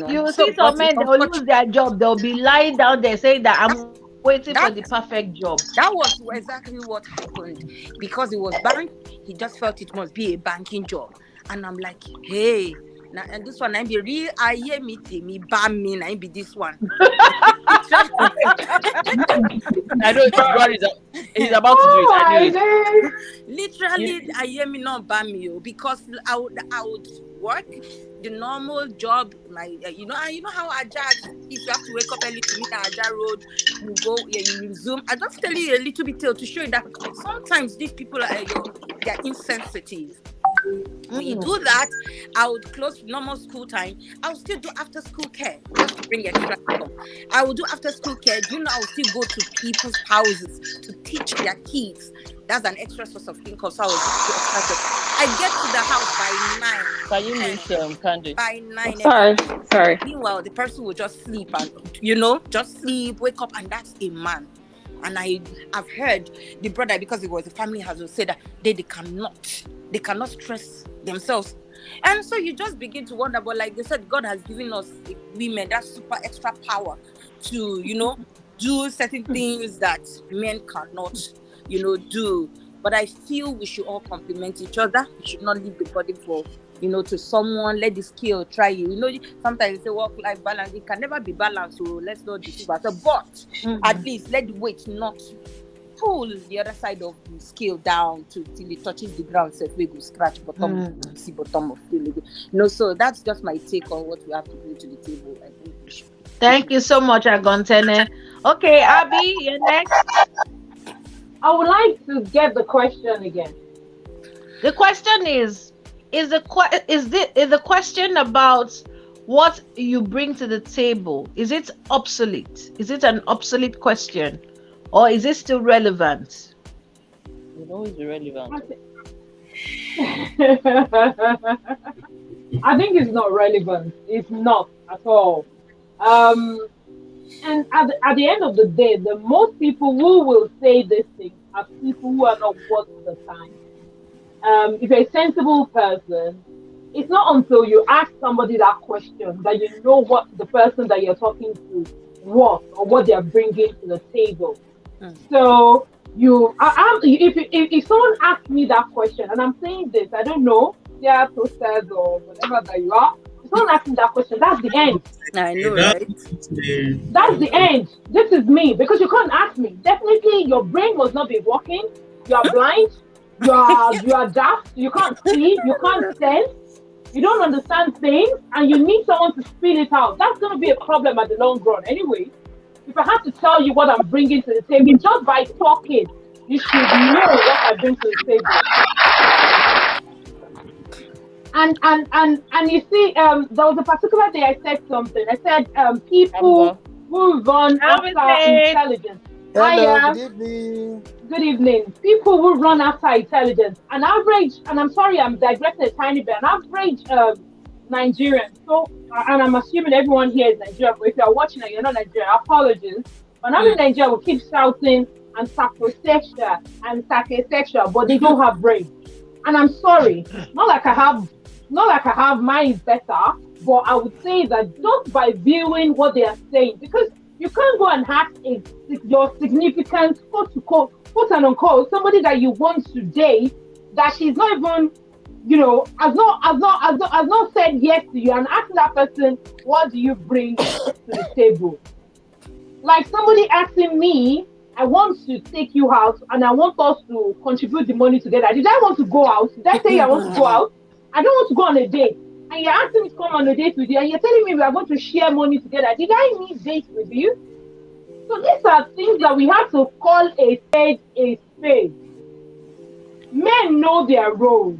You see some men, they'll lose their job. They'll be lying down there saying that I'm waiting for the perfect job. That was exactly what happened. Because it was bank, he just felt it must be a banking job. And I'm like, hey, now, and this one, I be real. I hear me, bam me, I be this one. I know he's about to do it. Literally, I hear me not bam me, because I would work the normal job. You know how Ajah, if you have to wake up early to meet Ajah Road, you go, you resume. I just tell you a little bit to show you that sometimes these people they're insensitive. When you do that, I would close normal school time. I would still do after school care just to bring extra income. I would do after school care. I would still go to people's houses to teach their kids. That's an extra source of income. So I get to the house by 9. Can you miss Candy? By 9. Sorry. Meanwhile, the person will just sleep and just sleep, wake up, and that's a man. And I've heard the brother, because it was a family house, will say that they cannot stress themselves. And so you just begin to wonder, but like they said, God has given us women that super extra power to, do certain things that men cannot, do. But I feel we should all complement each other. We should not leave the body for, to someone. Let the skill try you. Sometimes you say work-life balance. It can never be balanced, so let's not deceive ourselves. But at least let the weight not pull the other side of the scale down till it touches the ground, so we go scratch bottom, see bottom of the so that's just my take on what we have to bring to the table. I think we should. Thank you so much, Agontene. Okay, Abby, you're next. I would like to get the question again. The question is the question about what you bring to the table? Is it obsolete? Is it an obsolete question, or is it still relevant? It's always irrelevant. I think it's not relevant. It's not at all. And at the end of the day, the most people who will say these things are people who are not worth the time. If you're a sensible person, it's not until you ask somebody that question that you know what the person that you're talking to wants or what they're bringing to the table. So if someone asks me that question, and I'm saying this, I don't know, yeah, toasters or whatever that you are. If someone asks me that question, that's the end. I know, right? That's the end. This is me because you can't ask me. Definitely, your brain must not be working. You are blind. You are daft. You can't see. You can't sense. You don't understand things, and you need someone to spit it out. That's going to be a problem at the long run. Anyway, if I have to tell you what I'm bringing to the table just by talking, you should know what I bring to the table. And you see, there was a particular day I said something. I said people who run after intelligence. Hello, good evening. Good evening. People who run after intelligence. An average, and I'm sorry, I'm digressing a tiny bit. An average Nigerian. So, and I'm assuming everyone here is Nigerian. But if you're watching and you're not Nigerian, apologies. But now in Nigeria, we keep shouting and sacrificial and sacrificial, but they don't have brains. And I'm sorry, not like I have mine is better, but I would say that just by viewing what they are saying, because you can't go and ask your significant, quote and unquote, somebody that you want to date, that she's not even, has not said yes to you, and ask that person, what do you bring to the table? Like somebody asking me, I want to take you out and I want us to contribute the money together. Did I want to go out? Did I say I want to go out? I don't want to go on a date. And you're asking me to come on a date with you, and you're telling me we are going to share money together. Did I need date with you? So these are things that we have to call a spade a spade. Men know their roles.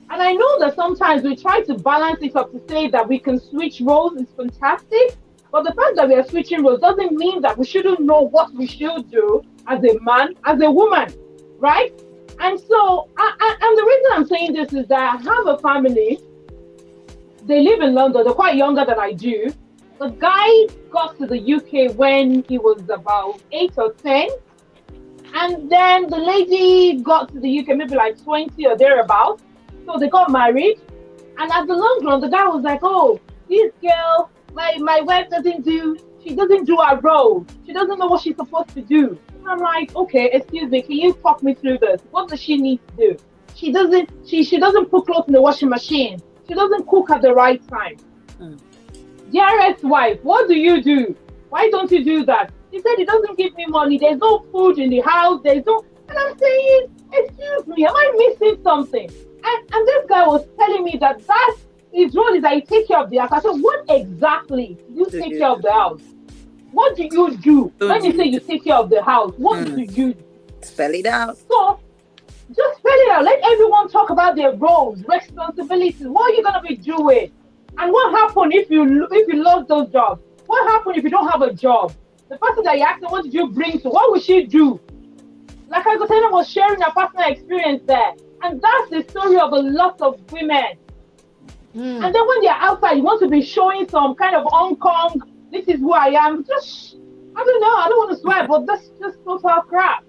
And I know that sometimes we try to balance it up to say that we can switch roles is fantastic. But the fact that we are switching roles doesn't mean that we shouldn't know what we should do as a man, as a woman, right? And so, and the reason I'm saying this is that I have a family. They live in London. They're quite younger than I do. The guy got to the UK when he was about 8 or 10. And then the lady got to the UK maybe like 20 or thereabouts. So they got married. And at the long run, the guy was like, oh, this girl, my wife doesn't do her role. She doesn't know what she's supposed to do. And I'm like, okay, excuse me, can you talk me through this? What does she need to do? She doesn't put clothes in the washing machine. She doesn't cook at the right time. Dearest wife, what do you do? Why don't you do that? He said, he doesn't give me money. There's no food in the house. And I'm saying, excuse me, am I missing something? And this guy was telling me that his role is that he take care of the house. I said, what exactly do you take care of the house? What do you do? When you say you take care of the house, what do you do? Spell it out. So, just spell it out. Let everyone talk about their roles, responsibilities. What are you going to be doing? And what happened if you lost those jobs? What happened if you don't have a job? The person that you asked, what did you bring to? What would she do? Like Agotena was sharing her personal experience there. And that's the story of a lot of women. And then when they're outside, you want to be showing some kind of Hong Kong, this is who I am. Just, I don't know, I don't want to swear, but that's just total crap.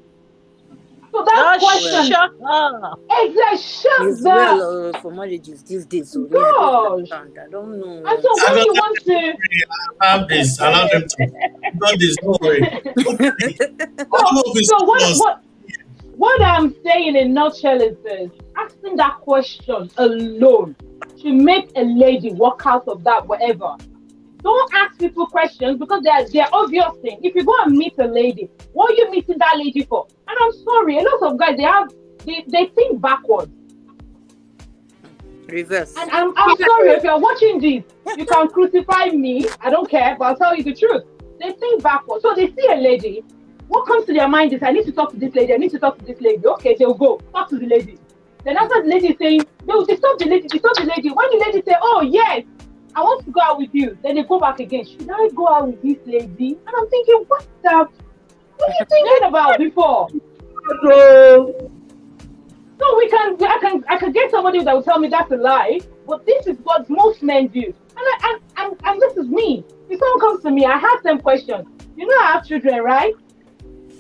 So that question. Shut up. Exactly, shut It's up. well for marriages these days. So Gosh. I don't know. And so when you want to have this, allow them to. Not this, don't worry. so what I'm saying in a nutshell is this: asking that question alone should make a lady walk out of that whatever. Don't ask people questions because they're obvious things. If you go and meet a lady, what are you meeting that lady for? And I'm sorry, a lot of guys they think backwards. Reverse. And I'm sorry, if you're watching this, you can crucify me. I don't care, but I'll tell you the truth. They think backwards. So they see a lady, what comes to their mind is, I need to talk to this lady, I need to talk to this lady. Okay, they'll go, talk to the lady. Then after the lady is saying, they'll disturb the lady. When the lady say, oh yes, I want to go out with you, then they go back again. Should I go out with this lady? And I'm thinking, what are you thinking about before? So I can get somebody that will tell me that's a lie, but this is what most men do. And this is me. If someone comes to me, I ask them questions. You know, I have children, right?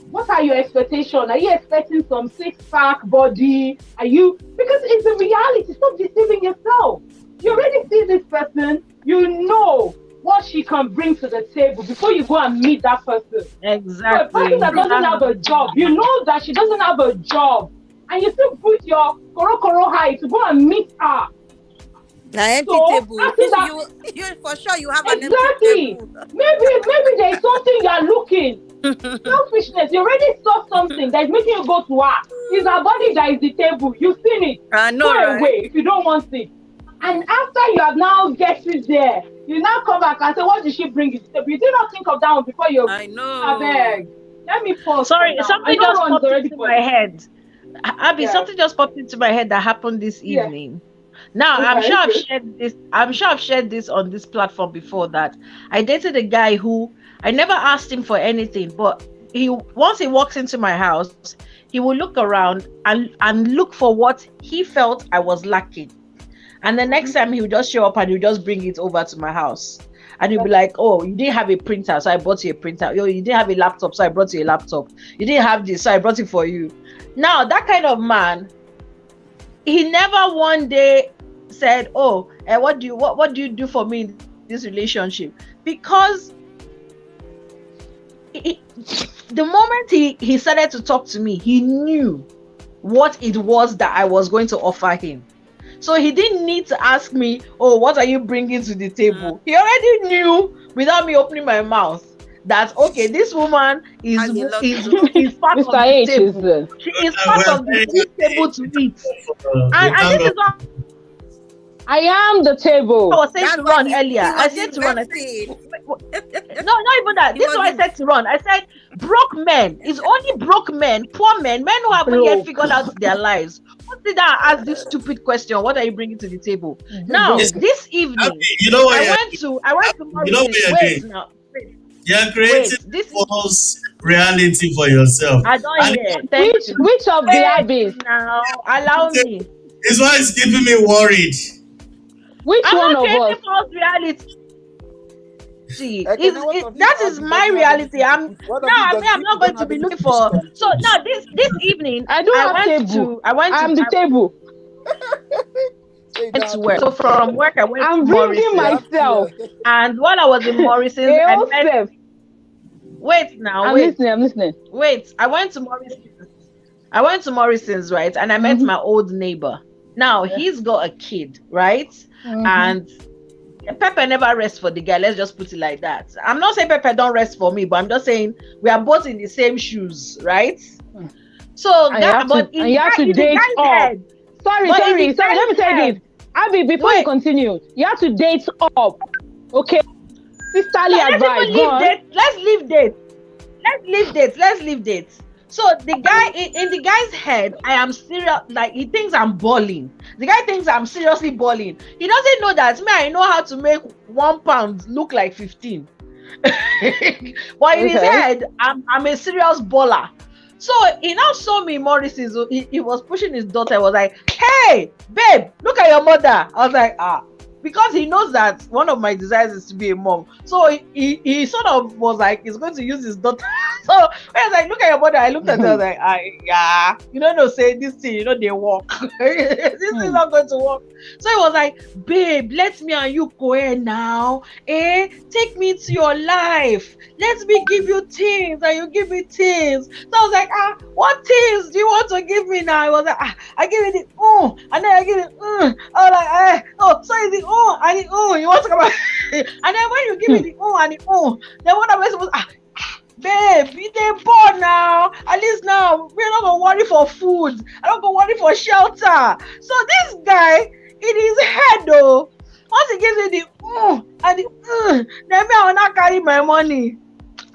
What are your expectations? Are you expecting some six-pack body? Because it's the reality. Stop deceiving yourself. You already see this person. You know what she can bring to the table before you go and meet that person. Exactly. For a person that doesn't have a job, you know that she doesn't have a job, and you still put your koro high to go and meet her. Now empty table. You for sure you have an empty table. Maybe there's something you are looking. Selfishness. You already saw something that is making you go to her. It's her body that is the table. You've seen it. I know, go right? Away if you don't want it. And after you have now get it there, you now come back and say, what did she bring to the table? You did not think of that one before you. I know. I beg. Let me pause. Sorry, something just popped into my head. Abby, Yeah. something just popped into my head that happened this evening. Now, Okay. I'm sure I've shared this on this platform before, that I dated a guy who I never asked him for anything, but once he walks into my house, he will look around and look for what he felt I was lacking. And the next time he will just show up and he'll just bring it over to my house. And he'll be like, oh, you didn't have a printer, so I bought you a printer. Yo, you didn't have a laptop, so I brought you a laptop. You didn't have this, so I brought it for you. Now, that kind of man, he never one day said, oh, what do you do for me in this relationship? Because the moment he started to talk to me, he knew what it was that I was going to offer him. So he didn't need to ask me, oh, what are you bringing to the table? He already knew without me opening my mouth that, okay, this woman is part of the table. She is part of the table to eat. And this is what I am the table. I was saying to Ron earlier. I said to Ron, no, not even that. This is what I said to Ron. I said, broke men. It's only broke men, poor men who haven't yet figured out their lives. What did I ask this stupid question? What are you bringing to the table? Now, this evening, I went to Wait now. You're creating false reality for yourself. I don't hear. Which of the habits? Now, allow me. It's why it's keeping me worried. Which one of us? False reality. That is my reality. I'm not going to be looking for. So now this evening, I'm the table. To work. So from work, I went. I'm bringing myself. And while I was in Morrison's, I'm listening. Wait, I went to Morrison's, right? And I met my old neighbor. Now he's got a kid, right? And Pepper never rests for the guy. Let's just put it like that. I'm not saying Pepper don't rest for me, but I'm just saying we are both in the same shoes, right? So you have to date up. Sorry. Let me tell you this. Abby, before you continue, you have to date up. Okay. Sisterly advice. Let's leave dates. So the guy in the guy's head, I am serious. Like, he thinks I'm balling. The guy thinks I'm seriously balling. He doesn't know that I know how to make £1 look like 15. But in his head, I'm a serious baller. So he now saw me in Morrison's. He was pushing his daughter. I was like, hey, babe, look at your mother. I was like, because he knows that one of my desires is to be a mom. So he sort of was like, he's going to use his daughter. So I was like, look at your mother. I looked at her, I was like, you know, say this thing, they walk. This is not going to work. So he was like, babe, let me and you go here now. Take me to your life. Let me give you things and you give me things. So I was like, what things do you want to give me now? I was like, I give you the and then I give it I was like, so is the and the you want to come back? And then when you give me the and the then what am I supposed to babe, they're born now. At least now we're not gonna worry for food. I don't go worry for shelter. So this guy in his head though, once he gives me the and the then me I will not carry my money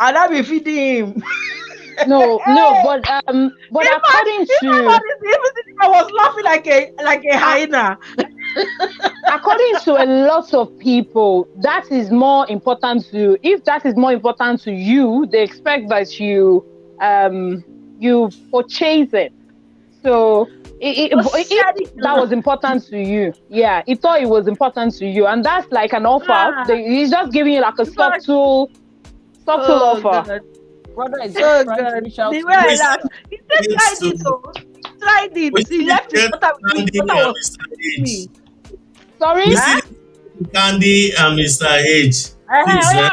and I'll be feeding him. No, Hey, but if I according if to somebody even if I was laughing like a uh, hyena. according to a lot of people, that is more important to. If that is more important to you, they expect that you purchase it. So But if said it that was important to you, yeah, he thought it was important to you, and that's like an offer. ah, He's just giving you like a but subtle oh offer. god, Brother is just oh trying to god. reach out The to way I you. We laughed. still He said need tried it to oh. He tried it. we He still need left to his get daughter with me. Candy His daughter and was Mr. with H. me. We Sorry, still Huh? need to get Candy and Mr. H. Oh Please, yeah,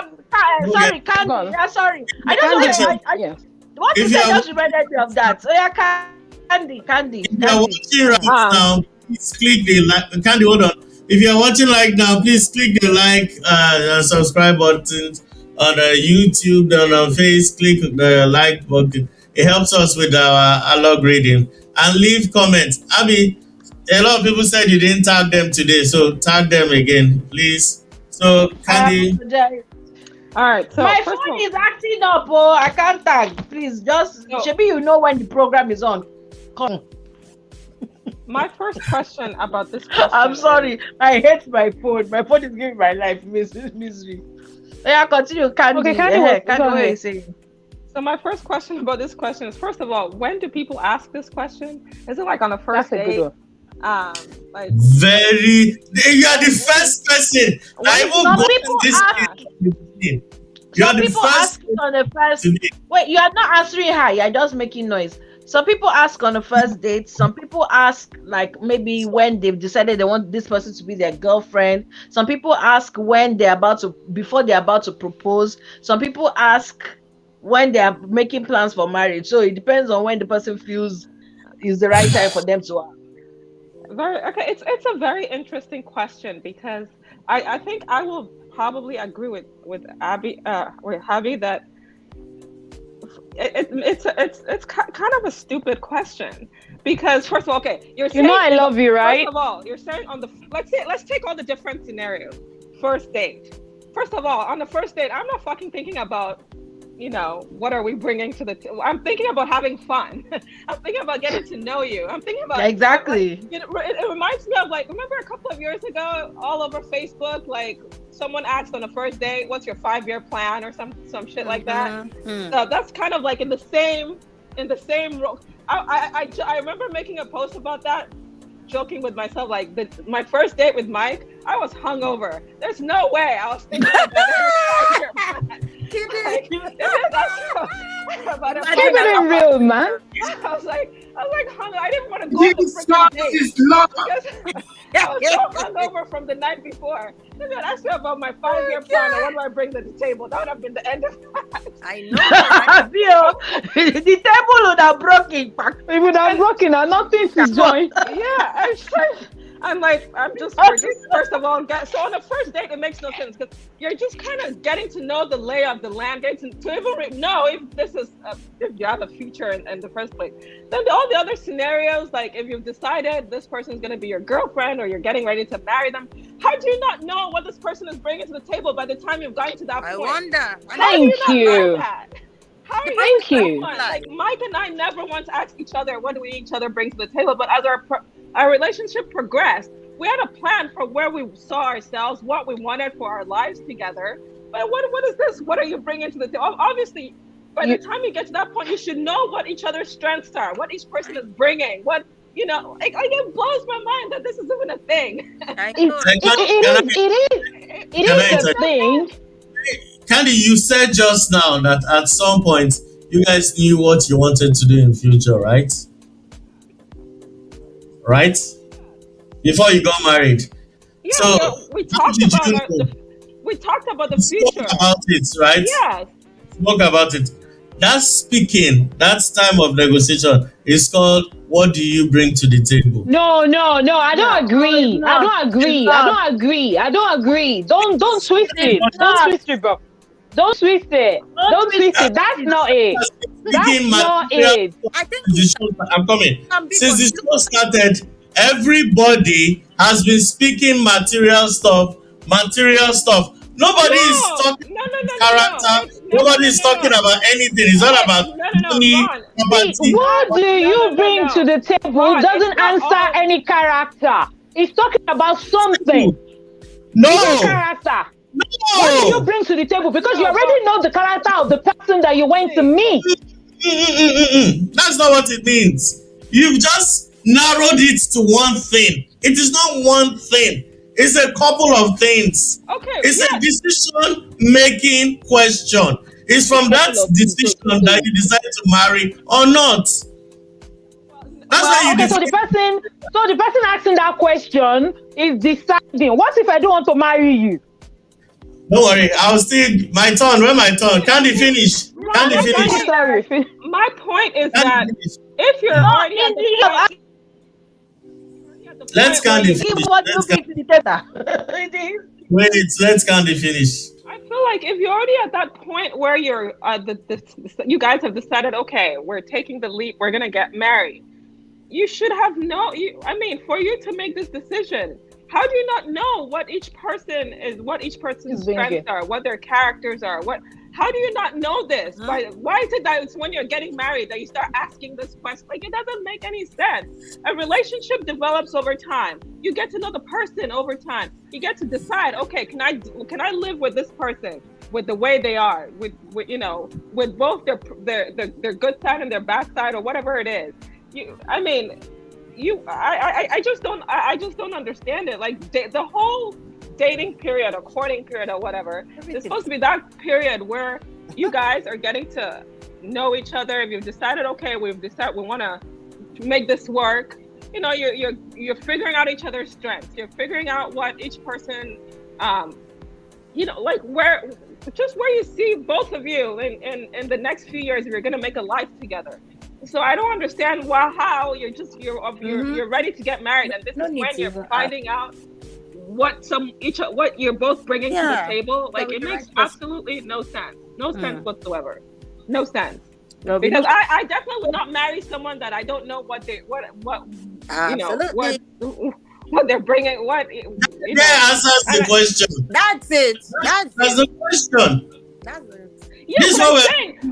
go get sorry, go Candy. on. Yeah, sorry. I just Candy, wanted. watching. I yeah. what you If you said are just reminded me of that. Oh yeah, if you are Candy. watching right Um, now, please click the like. Candy, hold on. If you are watching right now, please click the like and subscribe button on YouTube, then on Face. Click the like button. It helps us with our algorithm and leave comments. Abby, a lot of people said you didn't tag them today, so tag them again, please. So, I Candy, apologize. all right. So My first of phone all, is acting up. Oh, I can't tag. Please, just so maybe you know when the program is on. my first question about this I'm question is sorry. I hate my phone. My phone is giving my life misery. Yeah, continue, Okay, Candy. Candy was Candy, go what are you ahead. saying? so my first question about this question is first of all, when do people ask this question? Is it like on a That's first a good date? one. Like very. You are the when first person. I when is this even Some got question people this ask. thing asked? from the beginning. You are Some the people first ask it on the first. today. Wait, you are not answering her. You're just making noise. Some people ask on the first date. Some people ask like maybe when they've decided they want this person to be their girlfriend. Some people ask when they're about to before they're about to propose. Some people ask when they are making plans for marriage. So it depends on when the person feels is the right time for them to ask. Very okay. It's a very interesting question because I think I will probably agree with Abby with Abby that kind of a stupid question because first of all, okay, you're You know saying I love you, first right? of all, you're saying on the let's take all the different scenarios. First date. First of all, on the first date, I'm not fucking thinking about what are we bringing to the I'm thinking about having fun. I'm thinking about getting to know you. I'm thinking Yeah, about exactly. it reminds me of like remember a couple of years ago all over Facebook like someone asked on a first date what's your 5-year plan or some shit like that. Mm-hmm. So that's kind of like in the same role. I remember making a post about that joking with myself like my first date with Mike I was hungover. There's no way I was thinking about a 5-year plan. Like, about a Keep Imagine it that. in real, man. I was like, hung. I didn't want to go on the Jesus freaking date is Lord. because I was so hungover from the night before. Then I asked me about my 5-year plan and what do I bring to the table. That would have been the end of that. I know, right? The table would have broken. If would have broken and nothing to join. Yeah, I'm like, we're just first of all, so on the first date, it makes no sense because you're just kind of getting to know the lay of the land, getting to even know if this is, if you have a future in the first place. Then all the other scenarios, like if you've decided this person is going to be your girlfriend or you're getting ready to marry them, how do you not know what this person is bringing to the table by the time you've gotten to that I point? wonder. How do you Thank not learn you. that? How are you Thank not you. one? Like Mike and I never once asked each other what do we each other bring to the table, but as our relationship progressed, we had a plan for where we saw ourselves, what we wanted for our lives together. But what is this? What are you bringing to the table? Obviously, by the time you get to that point, you should know what each other's strengths are, what each person is bringing, what like it blows my mind that this is even a thing. I It, know. it Can I is a interject? thing. Candy, you said just now that at some point you guys knew what you wanted to do in future, right? Right? Before you got married. Yeah, So we how talked did about you know? we talked about the You spoke future. about it, right? Yes. Spoke about it. That speaking, that time of negotiation is called what do you bring to the table? No, I Yeah. don't agree. No, I it's don't not. It's agree. I not. don't agree. I don't agree. Don't twist It's it. Don't not. twist it, bro. Don't twist it. Don't Don't twist twist Uh, it. That's it. not it. Speaking That's not material it. I think since the it's show, I'm coming. can be Since the confused. show started, everybody has been speaking material stuff. Nobody is No, talking no, no, about no, no, no. character Nobody is talking about anything. It's all about money, Ron. See, property. what do you bring to the table Ron, it's doesn't not answer all. any character. It's talking about something. No, It's not character. What do you no. bring to the table? Because you No, already know the character of the person that you went to meet. That's not what it means. You've just narrowed it to one thing. It is not one thing. It's a couple of things. Okay, It's a yes. decision making question. It's from that Couple of things, decision okay. that you decide to marry or not. That's why you Okay, so decide. the person asking that question is deciding. What if I don't want to marry you? Don't worry, I'll still my turn. When my turn, Candy finish. Candy finish. Sorry. My point is Candy that finish. if you're already at the point, Let's Candy Give finish. what you Let's bring to the table. wait. Let's Candy finish. I feel like if you're already at that point where you're you guys have decided, okay, we're taking the leap, we're gonna get married. You should have for you to make this decision, how do you not know what each person's strengths are, what their characters are, how do you not know this? Why is it that it's when you're getting married that you start asking this question? Like, it doesn't make any sense. A relationship develops over time. You get to know the person over time. You get to decide, okay, can I live with this person with the way they are, with both their good side and their bad side, or whatever it is. I just don't understand it. Like, the whole dating period or courting period or whatever, it's supposed to be that period where you guys are getting to know each other. If you've decided, okay, we want to make this work, you're figuring out each other's strengths. You're figuring out what each person, like where you see both of you in the next few years, if you're going to make a life together. So I don't understand how you're ready to get married, and this is when you're finding out what you're both bringing to the table. Like, it makes absolutely no sense. No sense whatsoever. No sense. Because I definitely would not marry someone that I don't know what they're bringing. Answers the question. That's it. That's the question. That's it. Yeah,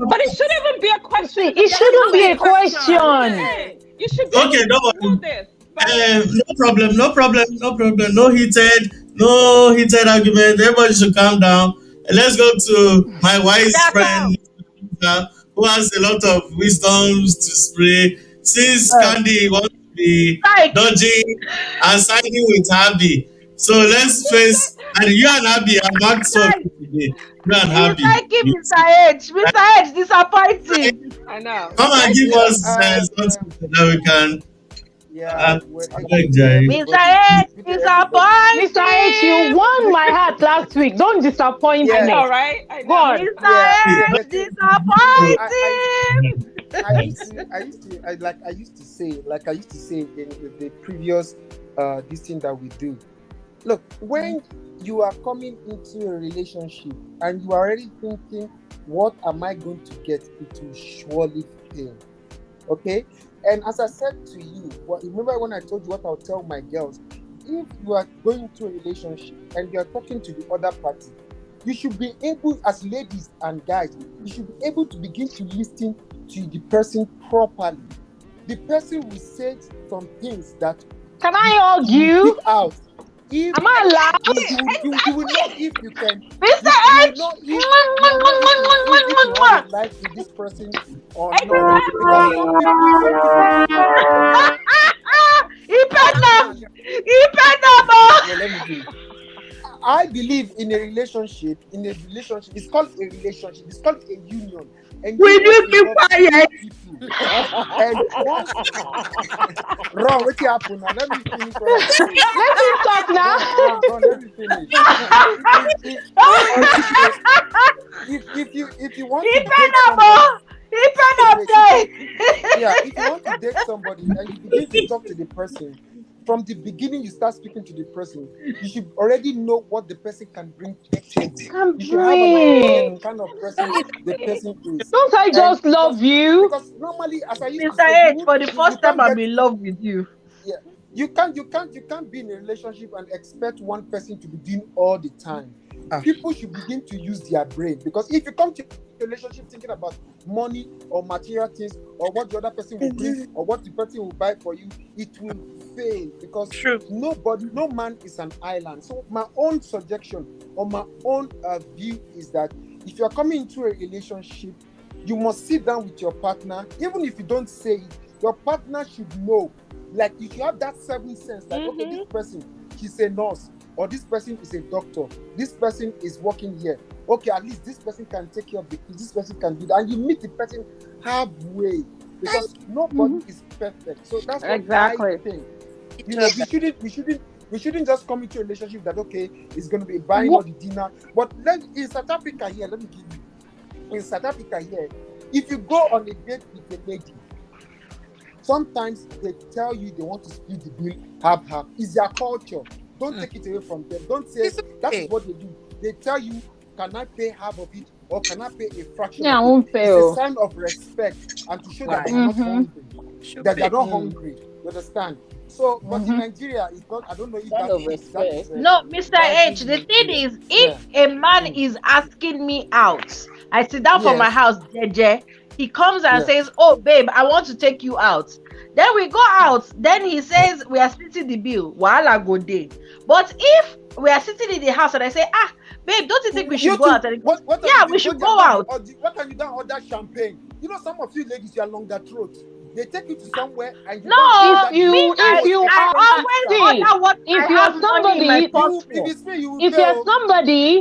but it shouldn't even be a question. It shouldn't be a question. You should Okay, don't know worry. this. No problem. No heated argument. Everybody should calm down. Let's go to my wise friend who has a lot of wisdoms to spray. Since Candy wants to be dodging and siding with Abby, so let's face. And you and Abby are marked so today. You and Abby. Mr. H, disappointing. I know. Come and give us something that we can. Mr. H, disappointing. Mr. H, you won my heart last week. Don't disappoint me. I know, right? I know. Mr. H, disappointing. I used to say in the previous this thing that we do. Look, when you are coming into a relationship and you are already thinking, what am I going to get? It will surely fail. Okay? And as I said to you, remember when I told you what I'll tell my girls? If you are going into a relationship and you are talking to the other party, you should be able, as ladies and guys, you should be able to begin to listen to the person properly. The person will say some things that can I argue? Out. Am I allowed? You will know if you can. Mr. H! You have life with this person or not. I believe in a relationship. It's called a relationship. It's called a union. And will you keep quiet? And once wrong, what happened? Now let me finish. Let me talk now. Let me finish. If you want to date somebody, if you want to date somebody and you begin to talk to the person, from the beginning you start speaking to the person, you should already know what the person can bring to the table. You should have an idea what kind of person the person is. Don't I just love you? Because normally, as I used Mr. to say, H, for the first time I'm in love with you. Yeah, you can't be in a relationship and expect one person to be doing all the time. People should begin to use their brain, because if you come to into a relationship thinking about money or material things or what the other person will bring or what the person will buy for you, it will fail because no man is an island. So my own suggestion or my own view is that if you're coming into a relationship, you must sit down with your partner, even if you don't say it. Your partner should know. Like if you have that seventh sense, like okay, this person, she's a nurse, or this person is a doctor, this person is working here. Okay, at least this person can take care of the kids, this person can do that, and you meet the person halfway because nobody is perfect. So that's what Exactly. I think. You know, we shouldn't just come into a relationship that okay, it's going to be buying all the dinner. But in South Africa here, let me give you. In South Africa here, if you go on a date with a lady, sometimes they tell you they want to split the bill half. It's their culture. Don't take it away from them. Don't say that is what they do. They tell you, can I pay half of it or can I pay a fraction Yeah, I of won't it? pay. It's a sign of respect and to show that they're not hungry. That they're not hungry. You understand? So, but in Nigeria, it's not. I don't know if Sign of respect. No, Mr. H, the thing is, if a man is asking me out, I sit down for my house, JJ. He comes and says, "Oh, babe, I want to take you out." Then we go out. Then he says, "We are splitting the bill." Wahala go day. But if we are sitting in the house and I say, "Ah, babe, don't you think we should go out?" And we should go out. What can you do? Order champagne. You know, some of you ladies, you are long that throat. They take you to somewhere and you if you are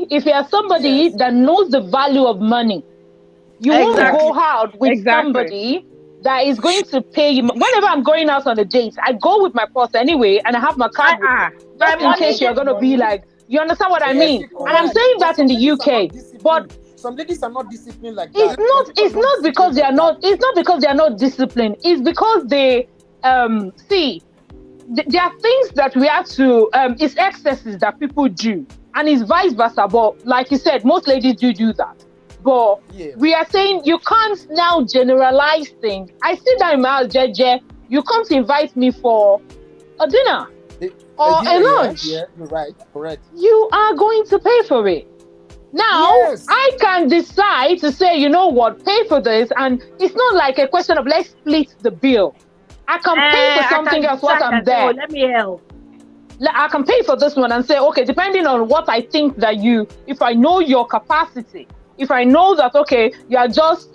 if you're somebody that knows the value of money, you won't go out with somebody that is going to pay you. Whenever I'm going out on a date, I go with my purse anyway, and I have my card with me, just in case you're going to be like, you understand what I mean? And I'm saying that in the UK, but some ladies are not disciplined like that. It's not because they are not. It's not because they are not disciplined. It's because they see. There are things that we have to. It's excesses that people do, and it's vice versa. But like you said, most ladies do that. But we are saying you can't now generalize things. I sit down in my house, JJ. You come to invite me for a dinner or a lunch. Yeah, you're right. Correct. You are going to pay for it. Now, I can decide to say, you know what, pay for this. And it's not like a question of let's split the bill. I can pay for something else while I'm there. Oh, let me help. I can pay for this one and say, okay, depending on what I think that if I know your capacity, if I know that, okay, you're just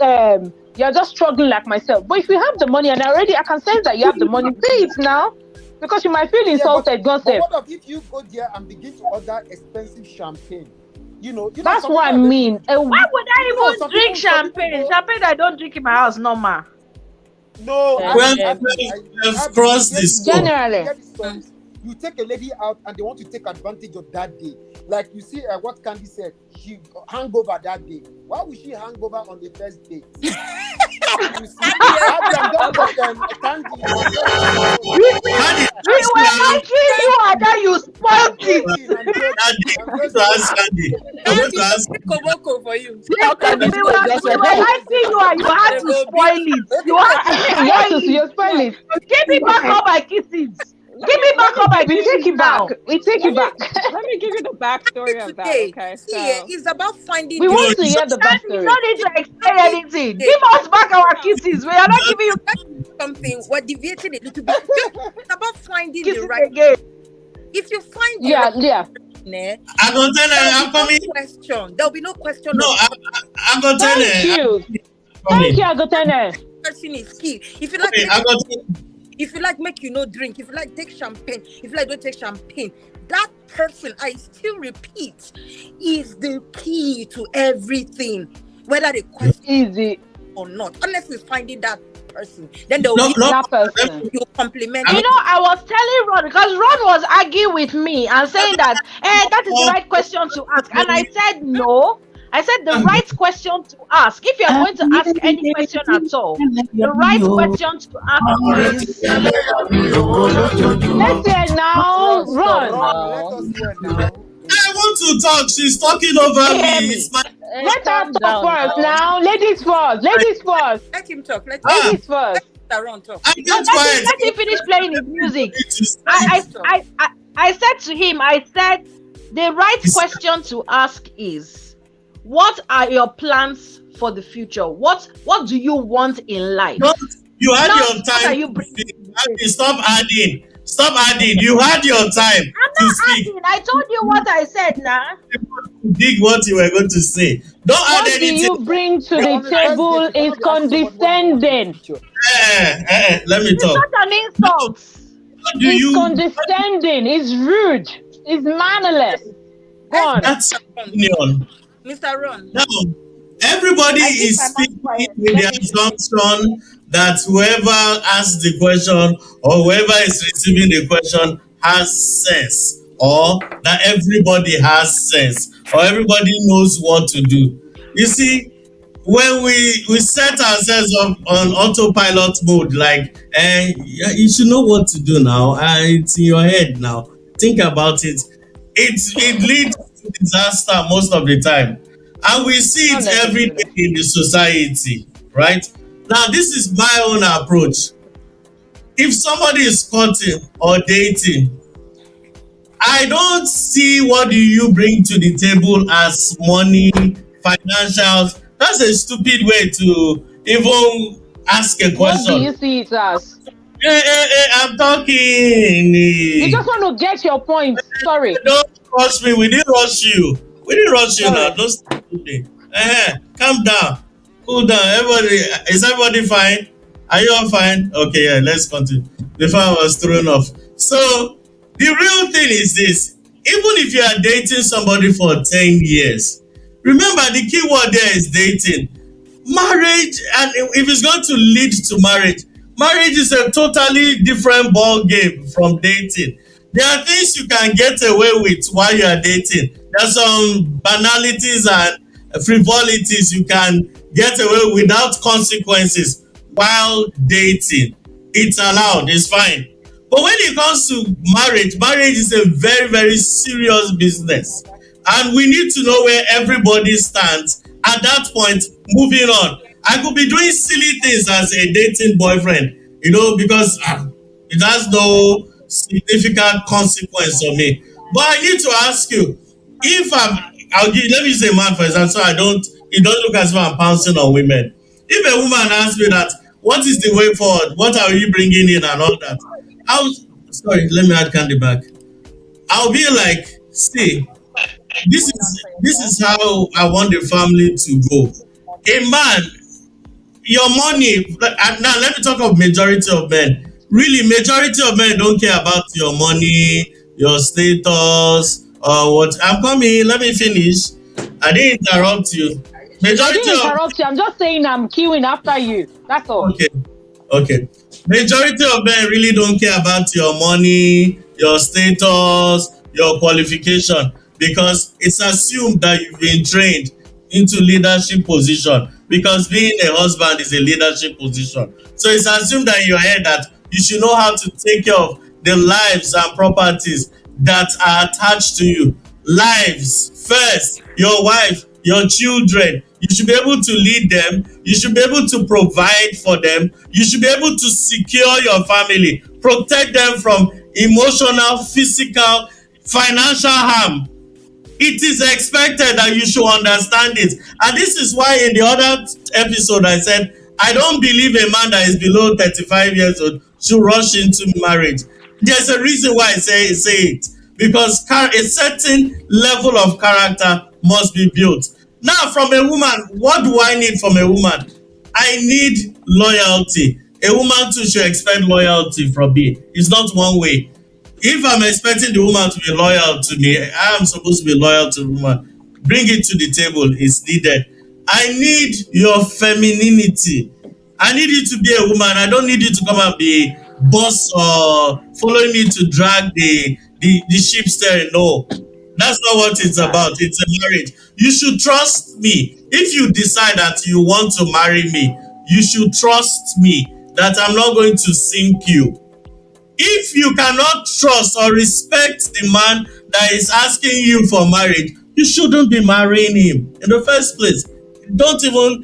struggling like myself. But if you have the money and I can sense that you have the money, pay it now. Because you might feel insulted, but what if you go there and begin to order expensive champagne? You know that's what I mean. Why would I even drink champagne? Champagne I don't drink in my house, no ma. No, generally. You take a lady out and they want to take advantage of that day. Like you see what Candy said, she hangover that day. Why would she hangover on the first date? You see, Candy. We were liking you and then you spoiled it. I'm going to ask Koboko for you. We were liking you and you had to spoil it. You spoil it. Give me back all my kisses. Give me back all my kisses. Take it back. We take it back. Let me give you the backstory of that. Okay, so it's about finding. We want to hear the backstory. You don't need to explain anything. Give us back our kisses. We are not giving you something. We're deviating a little bit. It's about finding kisses the right. Again. If you find I'm gonna tell her. I'm coming. Question. There'll be no question. No, I'm gonna tell her. Thank you, Agotene. Person is key. If you like. If you like, make drink. If you like, take champagne. If you like, don't take champagne. That person, I still repeat, is the key to everything. Whether the question easy or not. Unless we're finding that person, then they'll be that person. You compliment. You know, I was telling Ron because Ron was arguing with me and saying that, that is the right question to ask, and I said no. I said the right question to ask, if you are going to ask any question at all, the right question to ask is... Let's hear now, Ron. I want to talk. She's talking over me. Let her talk first now. Ladies first. Let him talk. Let ladies first. Let talk. Let him finish playing his music. I said to him, the right question to ask is, What are your plans for the future? What do you want in life? Don't, you had Not your what are time you to bringing speak. to the Abi, table. stop adding. Stop adding. You had your time I'm to not speak. adding. I told you what I said now. Dig what you were going to say. Don't add What do anything. you bring to But the on a first date, table you is cannot be asking somebody what do you want in the condescending. future. Let me It's talk. not an insult. What do It's you? condescending. It's rude. It's mannerless. Go Let's on. That's Ron. an opinion. Mr. Ron. Now, everybody I keep my is mouth speaking quiet. with Let the me finish. assumption that whoever asks the question or whoever is receiving the question has sense, or that everybody has sense, or everybody knows what to do. You see, when we set ourselves up on autopilot mode, like, yeah, you should know what to do now. It's in your head now. Think about it. It leads to disaster most of the time, and we see Not it every necessarily. day in the society, right? Now, this is my own approach. If somebody is courting or dating, I don't see what do you bring to the table as money, financials. That's a stupid way to even ask a What do you question. see it as? I'm talking. You just want to get your point. Sorry. Don't rush me. We didn't rush you. We didn't rush you now. Sorry. Don't stop me. Calm down. Cool down. Everybody, is everybody fine? Are you all fine? Okay, yeah, let's continue. Before I was thrown off. So, the real thing is this. Even if you are dating somebody for 10 years, remember the key word there is dating. Marriage, and if it's going to lead to marriage is a totally different ball game from dating. There are things you can get away with while you are dating. There are some banalities and frivolities you can get away without consequences while dating. It's allowed, it's fine. But when it comes to marriage is a very, very serious business. And we need to know where everybody stands at that point, moving on. I could be doing silly things as a dating boyfriend, because it has no significant consequence on me. But I need to ask you, if let me say man for example, so it don't look as if I'm pouncing on women. If a woman asks me that, what is the way forward? What are you bringing in and all that? I'll, sorry, let me add candy back. I'll be like, see, this is how I want the family to go. A man, your money, and now let me talk of majority of men. Really, majority of men don't care about your money, your status, or what. I'm coming, let me finish. I didn't interrupt you. I Majority didn't of interrupt you. I'm just saying I'm queuing after you. That's all. Okay. Okay. Majority of men really don't care about your money, your status, your qualification, because it's assumed that you've been trained into leadership position, because being a husband is a leadership position. So it's assumed that in your head that you should know how to take care of the lives and properties that are attached to you. Lives first, your wife, your children. You should be able to lead them. You should be able to provide for them. You should be able to secure your family, protect them from emotional, physical, financial harm. It is expected that you should understand it. And this is why in the other episode I said, I don't believe a man that is below 35 years old should rush into marriage. There's a reason why I say it. Because a certain level of character must be built. Now, from a woman, what do I need from a woman? I need loyalty. A woman too should expect loyalty from me. It's not one way. If I'm expecting the woman to be loyal to me, I am supposed to be loyal to the woman. Bring it to the table. It's needed. I need your femininity. I need you to be a woman. I don't need you to come and be boss or following me to drag the ship steering. No, that's not what it's about. It's a marriage. You should trust me. If you decide that you want to marry me, you should trust me that I'm not going to sink you. If you cannot trust or respect the man that is asking you for marriage, you shouldn't be marrying him in the first place. Don't even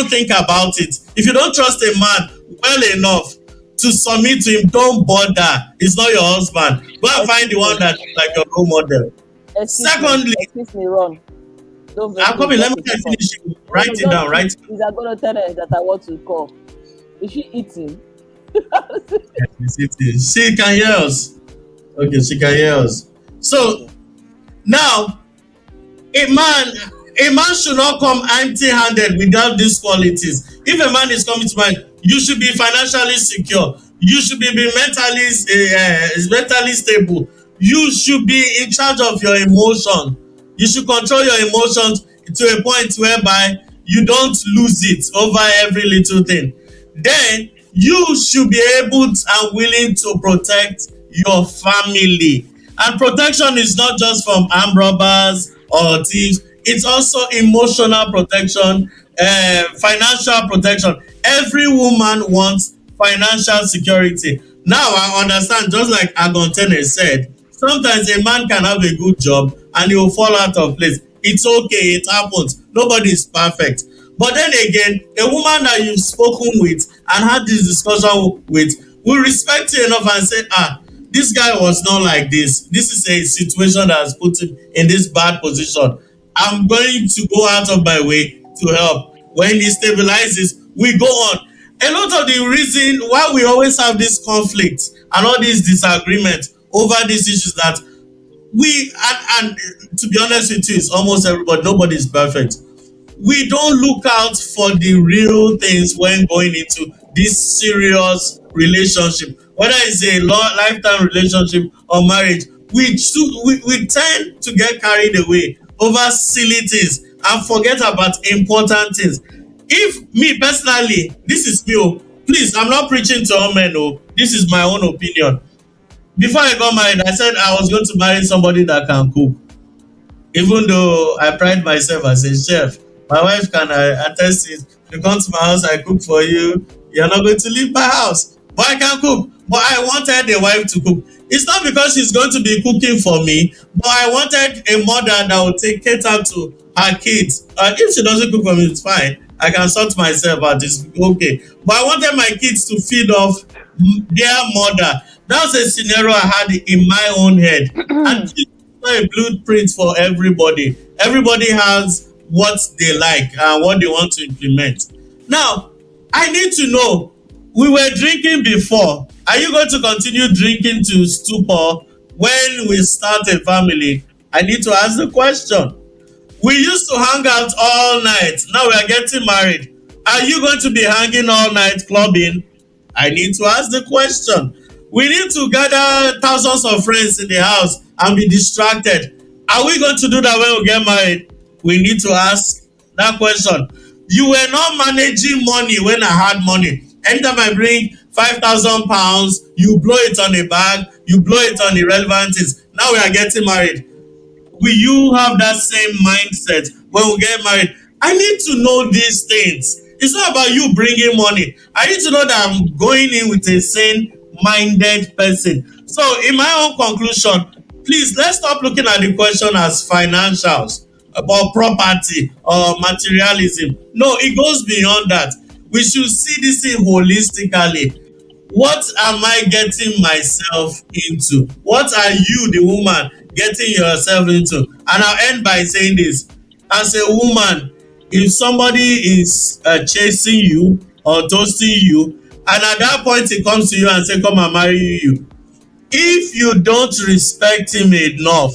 think about it. If you don't trust a man well enough to submit to him, don't bother. He's not your husband. Go and find the one that is like your role model. Excuse me, Secondly, excuse me, Ron. Don't vex I'm me, coming. just Let me a get second. finish. No, Write no, it just down. speak. Write it down. Is I gonna tell her that I want to call? Is she eating? She can hear us. Okay, she can hear us. So Okay. now a man should not come empty-handed without these qualities. If a man is coming to mind, you should be financially secure. You should be mentally stable. You should be in charge of your emotion. You should control your emotions to a point whereby you don't lose it over every little thing. Then you should be able and willing to protect your family. And protection is not just from armed robbers or thieves, it's also emotional protection, financial protection. Every woman wants financial security. Now I understand, just like Agontene said, sometimes a man can have a good job and he will fall out of place. It's okay, it happens. Nobody is perfect. But then again, a woman that you've spoken with and had this discussion with will respect you enough and say, this guy was not like this. This is a situation that has put him in this bad position. I'm going to go out of my way to help. When he stabilizes, we go on. A lot of the reason why we always have this conflict and all these disagreements over these issues that and to be honest with you, it's almost everybody, nobody is perfect. We don't look out for the real things when going into this serious relationship, whether it's a lifetime relationship or marriage. We tend to get carried away over silly things and forget about important things. If me personally, this is me, please, I'm not preaching to all men, this is my own opinion. Before I got married, I said I was going to marry somebody that can cook. Even though I pride myself as a chef, my wife can attest it. You come to my house, I cook for you. You're not going to leave my house, but I can cook. But I wanted a wife to cook. It's not because she's going to be cooking for me, but I wanted a mother that would take care to her kids. If she doesn't cook for me, it's fine. I can sort myself out. It's okay. But I wanted my kids to feed off their mother. That's a scenario I had in my own head. And a blueprint for everybody. Everybody has what they like and what they want to implement. Now, I need to know, we were drinking before. Are you going to continue drinking to stupor when we start a family? I need to ask the question. We used to hang out all night. Now we are getting married. Are you going to be hanging all night clubbing? I need to ask the question. We need to gather thousands of friends in the house and be distracted. Are we going to do that when we get married? We need to ask that question. You were not managing money when I had money. Anytime I bring £5,000, you blow it on a bag, you blow it on irrelevant things. Now we are getting married. Will you have that same mindset when we get married? I need to know these things. It's not about you bringing money. I need to know that I'm going in with a sane-minded person. So, in my own conclusion, please let's stop looking at the question as financials, about property or materialism. No, it goes beyond that. We should see this thing holistically. What am I getting myself into? What are you, the woman, getting yourself into? And I'll end by saying this. As a woman, if somebody is chasing you or toasting you, and at that point he comes to you and say, come and marry you, if you don't respect him enough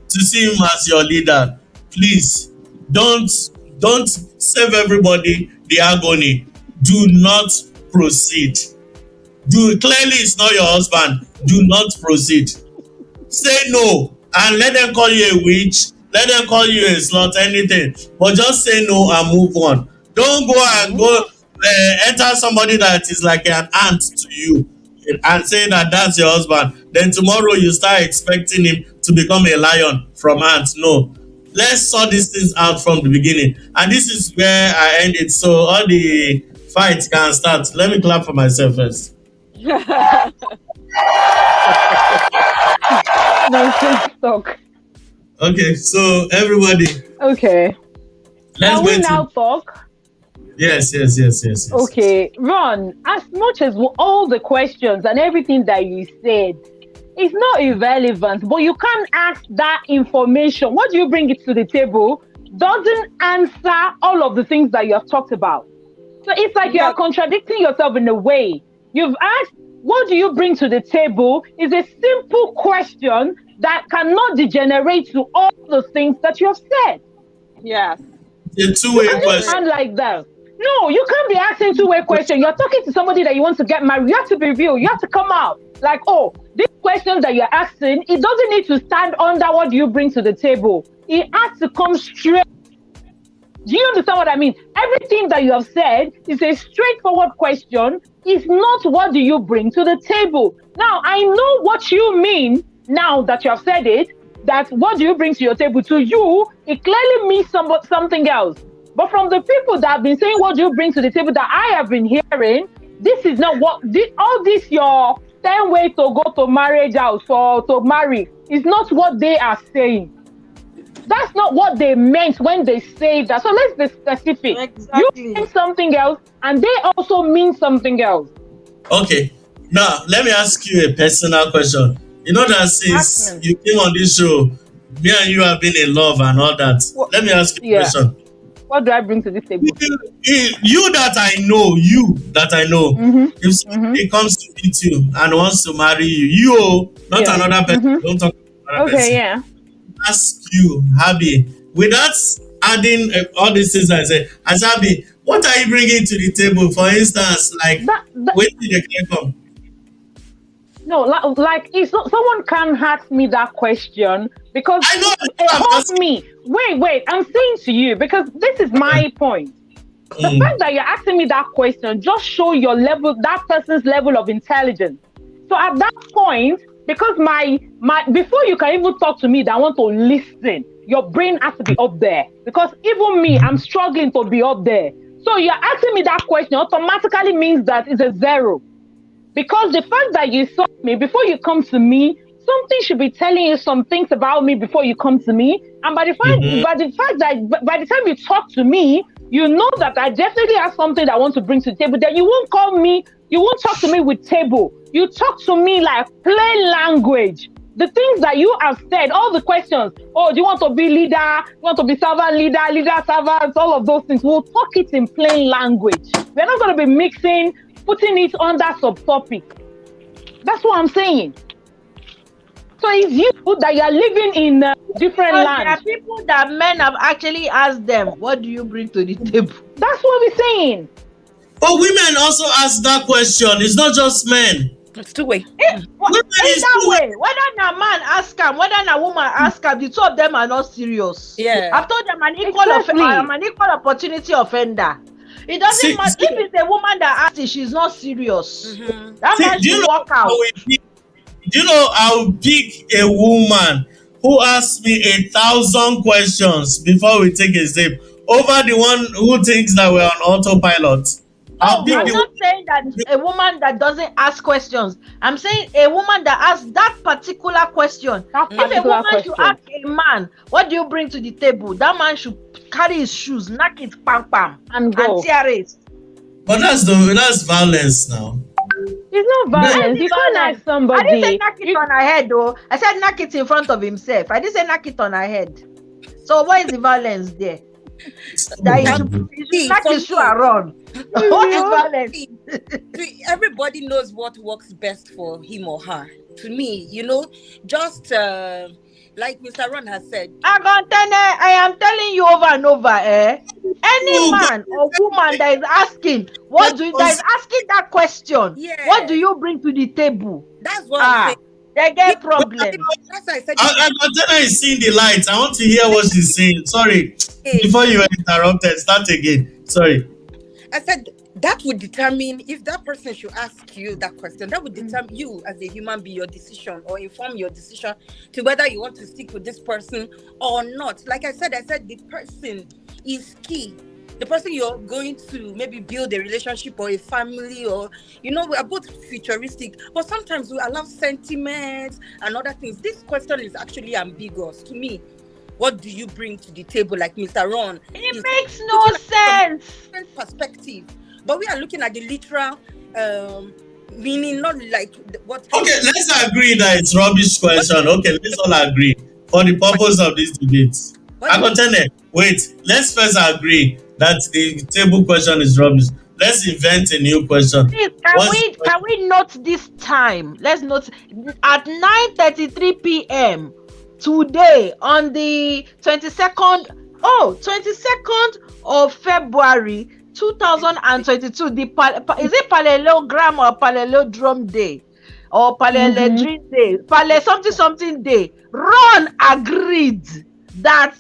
to see him as your leader, please don't save everybody the agony. Do not proceed. Clearly it's not your husband. Do not proceed. Say no and let them call you a witch, let them call you a slut, anything, but just say no and move on. Don't go and go enter somebody that is like an aunt to you and say that that's your husband, then tomorrow you start expecting him to become a lion from ant. No, let's sort these things out from the beginning, and this is where I end it so all the fights can start. Let me clap for myself first. Nonsense talk. Okay, so everybody, Okay. let's Can go we now into talk? yes. Okay, Ron, as much as all the questions and everything that you said, it's not irrelevant, but you can't ask that information. What do you bring it to the table? doesn't answer all of the things that you have talked about. So it's like you are Yeah. contradicting yourself in a way. You've asked, what do you bring to the table? Is a simple question that cannot degenerate to all the things that you have said. Yes. It's a You two-way I cannot agree. question. stand like that. No, you can't be asking two-way question. You're talking to somebody that you want to get married. You have to be real. You have to come out like, oh, these questions that you're asking, it doesn't need to stand under what do you bring to the table. It has to come straight. Do you understand what I mean? Everything that you have said is a straightforward question. It's not what do you bring to the table. Now, I know what you mean now that you have said it, that what do you bring to your table? To you, it clearly means something else. But from the people that have been saying what do you bring to the table that I have been hearing, this is not what, all this your 10 ways to go to marriage house or to marry is not what they are saying. That's not what they meant when they say that. So let's be specific. You Exactly. mean something else, and they also mean something else. Okay. Now, let me ask you a personal question. You know that Ask since me. you came on this show, me and you have been in love and all that. What? Let me ask you a Yeah. question. What do I bring to this table? You that I know, Mm-hmm. if Mm-hmm. somebody comes to meet you and wants to marry you, not Yeah. another person, Mm-hmm. don't talk about another Okay. person, Yeah. ask you, Habi, without adding all these things I say, as Habi, what are you bringing to the table? For instance, like, That wait till they can come. no, like it's not, someone can ask me that question because I know I'm hold asking. me. Wait. I'm saying to you because this is my point. The fact Mm, that you're asking me that question just show your level, that person's level of intelligence. So at that point, because my before you can even talk to me that I want to listen, your brain has to be up there. Because even me, I'm struggling to be up there. So you're asking me that question automatically means that it's a zero. Because the fact that you saw me before you come to me, something should be telling you some things about me before you come to me. And mhm. by the fact that by the time you talk to me, you know that I definitely have something that I want to bring to the table. Then you won't call me, you won't talk to me with table. You talk to me like plain language. The things that you have said, all the questions, oh, do you want to be leader? You want to be servant leader, leader servant, all of those things. We'll talk it in plain language. We're not going to be mixing, putting it under subtopic. That's what I'm saying. So it's you that you're living in different Because there are lands. people that men have actually asked them, what do you bring to the table? That's what we're saying. But women also ask that question. It's not just men. It's two way. Women is Either too. way, whether a man ask him, whether a woman ask him, the two of them are not serious. Yeah. I've told them Exactly. I'm an equal opportunity offender. It doesn't See, matter see, if it's a woman that asks it, she's not serious. Mm-hmm. That see, man do you should know walk how out. we pick, do you know I'll pick a woman who asks me 1,000 questions before we take a step over the one who thinks that we're on autopilot. I'll No, pick I'm the No, not saying that a woman that doesn't ask questions. I'm saying a woman that asks that particular question. that If a particular woman should question. ask a man, what do you bring to the table? That man should carry his shoes, knock it, pam pam, And and go. tear it. but that's violence now. It's not That- That violence. is You can't violence. ask I didn't say somebody. knock it on her head though. I said knock it in front of himself. I didn't say knock it on her head. So what is the violence there? That he should knock his shoe and run. What is violence? Everybody knows what works best for him or her. To me, just like Mr. Ron has said. I am telling you over and over, any man or woman that is asking, that is asking that question, Yeah. what do you bring to the table? That's what I'm saying. They get problem. That's why I said. Antenna is seeing the light. I want to hear what she's saying. Sorry. Before you were interrupted, start again. Sorry. I said that would determine if that person should ask you that question. That would determine you as a human being, your decision, or inform your decision to whether you want to stick with this person or not. Like I said the person is key. The person you're going to maybe build a relationship or a family, or we are both futuristic, but sometimes we allow sentiments and other things. This question is actually ambiguous to me. What do you bring to the table? Like Mr. Ron, It makes no sense. different perspective, but we are looking at the literal meaning, not like what. Okay, let's agree that it's rubbish question. Okay, let's all agree for the purpose of this debate. What do you Akotene, wait, let's first agree that the table question is rubbish. Let's invent a new question. Please, What's the can question? we note this time? Let's note at 9:33 p.m. today on the 22nd. Oh, 22nd of February 2022. Is it parallelogram or parallelogram day? Or Mm-hmm. paralleledrim day? Something something day. Ron agreed that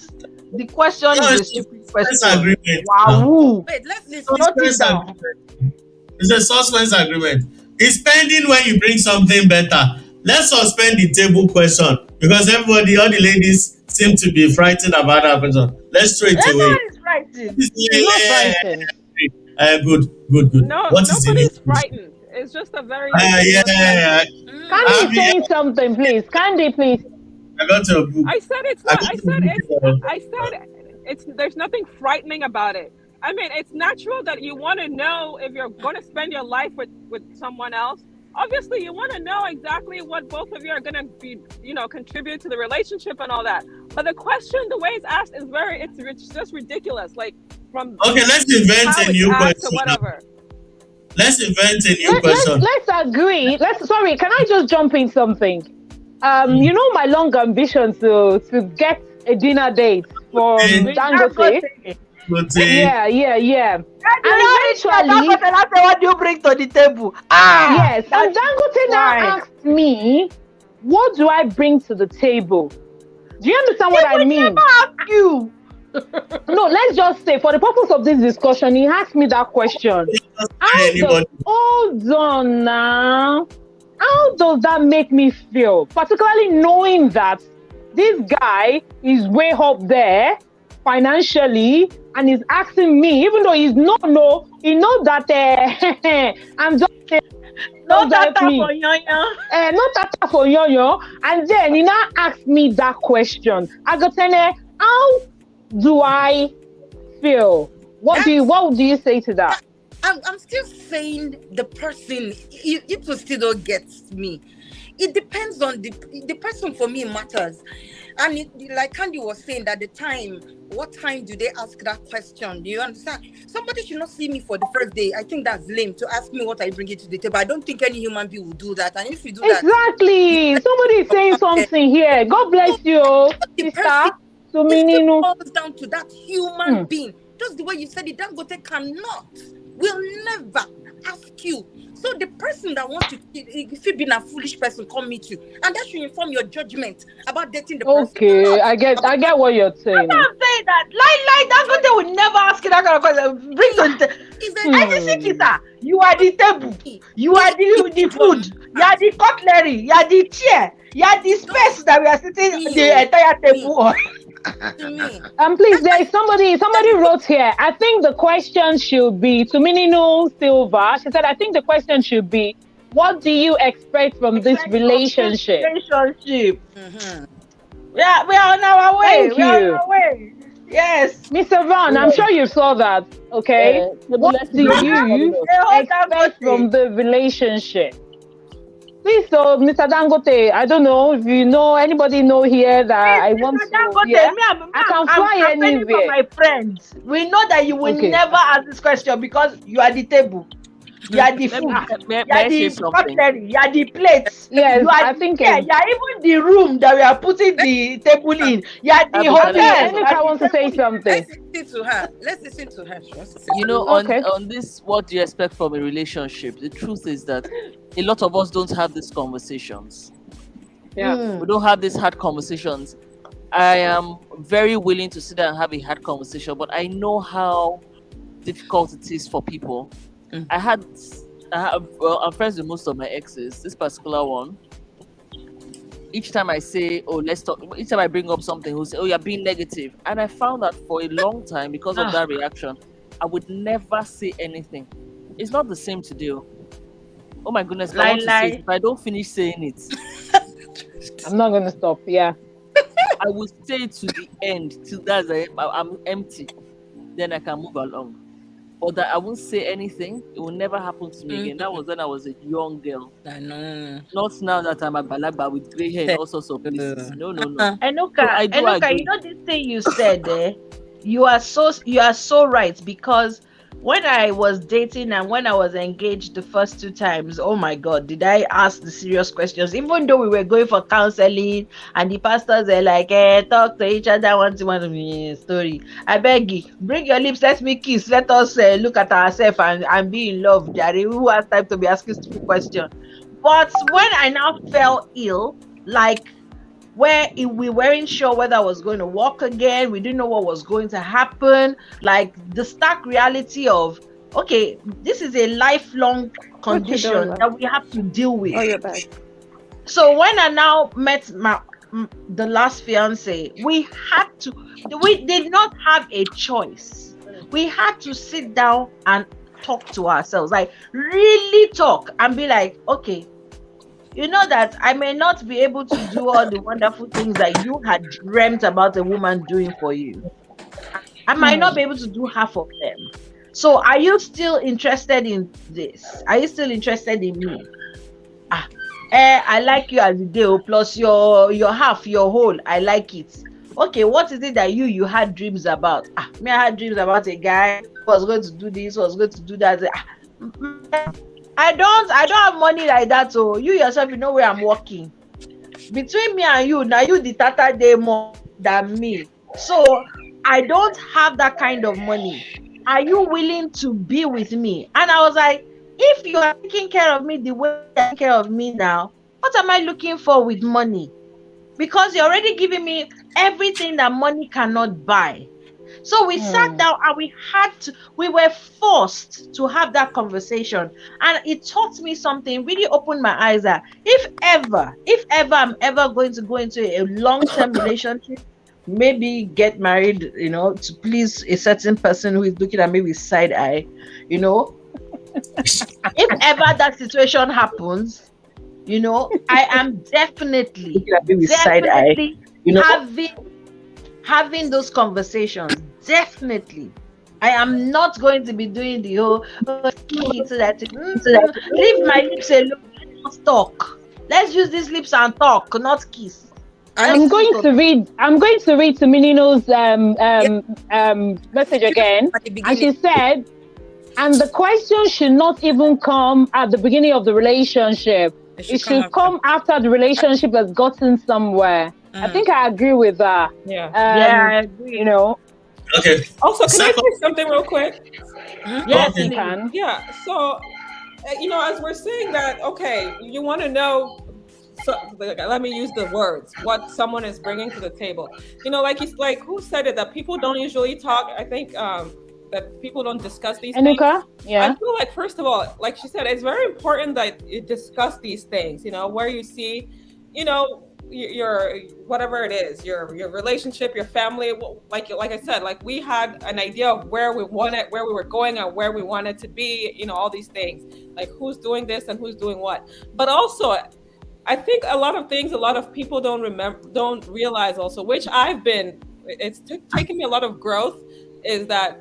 the question No, is a it's a stupid suspense question. agreement now. Wow. wait? Let's So listen. note it Suspense down. agreement. It's a suspense agreement. It's pending when you bring something better. Let's suspend the table question because everybody, all the ladies seem to be frightened about that question. Let's throw it away. Everyone is writing. It's not frightened. Good, good, good. No, What is the new nobody's question? frightened. It's just a very ridiculous Yeah. question. Candy is Mm. Abby, saying something, please. Candy, please. I got your book. I said it's I not. got your book. I said it's. There's nothing frightening about it. I mean, it's natural that you want to know if you're going to spend your life with someone else. Obviously, you want to know exactly what both of you are going to be, contribute to the relationship and all that. But the question, the way it's asked, is it's just ridiculous. Like from Okay, let's invent how a it's new asked or question now. whatever. Let's invent a new Let's question. let's agree. Sorry, can I just jump in something? You know my long ambition to get a dinner date from Okay, With that Dangote. gote. okay. Yeah. And And eventually, that's what do you bring to the table? Ah, yes, that and Dangote now fine. asked me, what do I bring to the table? Do you understand what I He will mean? never ask you. No, let's just say, for the purpose of this discussion, he asked me that question. Just tell anybody. Hold on now. How does that make me feel? Particularly knowing that this guy is way up there financially and is asking me, even though he's he knows that I'm just No don't help data me. for Yonya. Not that for yo. And then he now asked me that question. Agotene, how do I feel? What do you say to that? I'm still saying the person. It will still don't get me. It depends on the person. For me matters, and like Candy was saying that the time. What time do they ask that question? Do you understand? Somebody should not see me for the first day. I think that's lame to ask me what I bring it to the table. I don't think any human being will do that. And if you do that, Exactly. Somebody is saying something here. God bless you, the sister. person So it still meaning, falls down to that human being. Just the way you said it, Dangote will never ask you. So the person that wants to, if you been a foolish person, come meet you, and that should inform your judgment about dating the person. okay, I get what you're saying. I'm saying that. That gote will never ask you that kind of question. Bring to the I think it's you are the table. You are the food. You are the cutlery. You are the chair. You are the space that we are sitting the entire table on. Please, there is somebody wrote here. I think the question should be to Mininu Silva. She said, I think the question should be, what do you expect from this relationship? Mm-hmm. We are on our way. Thank we are you. on our way. Yes. Mr. Van, I'm sure you saw that. Okay. What do you expect from the relationship? Please, so Mr. Dangote, I don't know if you know anybody know here that I want to. Yeah, I can fly anywhere. For my friends, we know that you will never ask this question because you are the table. You are the food. You are the cutlery. You are the plates. Yes, you are I think. You are even the room that we are putting the table in. You are the hotel. I want to say something. Let's listen to her. You know, on this, what do you expect from a relationship? The truth is that a lot of us don't have these conversations. Yeah, we don't have these hard conversations. I am very willing to sit down and have a hard conversation, but I know how difficult it is for people. I'm friends with most of my exes. This particular one, each time I say, oh, let's talk, each time I bring up something, who say, oh, you're being negative. And I found that for a long time, because of that reaction, I would never say anything. It's not the same to do. Oh my goodness, I want to say it. If I don't finish saying it, I'm not going to stop. Yeah. I will say it to the end, till I'm empty. Then I can move along. or that I won't say anything. It will never happen to me again. That was when I was a young girl. I know. Not now that I'm a balagba with gray hair in all sorts of places. No, no, no. So Enoka, I do Enoka, you agree. know this thing you said there? You are so right, because when I was dating and when I was engaged the first two times, oh my god, did I ask the serious questions? Even though we were going for counseling and the pastors are like, talk to each other one story. I beg you, bring your lips, let me kiss, let us look at ourselves and be in love. Jare, who has time to be asking stupid questions? But when I now fell ill, like we weren't sure whether I was going to walk again. We didn't know what was going to happen. Like the stark reality of, okay, this is a lifelong What you doing, condition love? that we have to deal with. Oh, your bag. So when I now met the last fiance, we did not have a choice. We had to sit down and talk to ourselves, like really talk and be like, okay, you know that I may not be able to do all the wonderful things that you had dreamt about a woman doing for you. I might not be able to do half of them. So are you still interested in this? Are you still interested in me? Ah, I like you as a deal, plus your half, your whole, I like it. Okay, what is it that you had dreams about? Me, I had dreams about a guy who was going to do this, was going to do that. I don't have money like that. So you yourself, you know where I'm working. Between me and you, now you the tata day more than me. So I don't have that kind of money. Are you willing to be with me? And I was like, if you are taking care of me the way you're taking care of me now, what am I looking for with money? Because you're already giving me everything that money cannot buy. So we sat down and we were forced to have that conversation. And it taught me something, really opened my eyes that if ever I'm ever going to go into a long-term relationship, maybe get married, to please a certain person who is looking at me with side eye, you know, if ever that situation happens, I am definitely, definitely having those conversations. Definitely. I am not going to be doing the whole so that leave my lips alone. Let's talk. Let's use these lips and talk, not kiss. I'm going to read Tuminino's message again. At the And she beginning. said, and the question should not even come at the beginning of the relationship. It should come after the relationship has gotten somewhere. I think I agree with that. Yeah. I agree. Okay. Also, can I Second, say something real quick? Yes, okay. you can. Yeah. So, as we're saying that, okay, you want to know. So let me use the words. What someone is bringing to the table. Like who said it, that people don't usually talk. I think that people don't discuss these things. Enuka? Yeah. I feel like, first of all, like she said, it's very important that you discuss these things. Where you see, your whatever it is, your relationship, your family. Like I said, like we had an idea of where we were going, and where we wanted to be. All these things, like who's doing this and who's doing what. But also, I think a lot of people don't realize also, which it's taken me a lot of growth, is that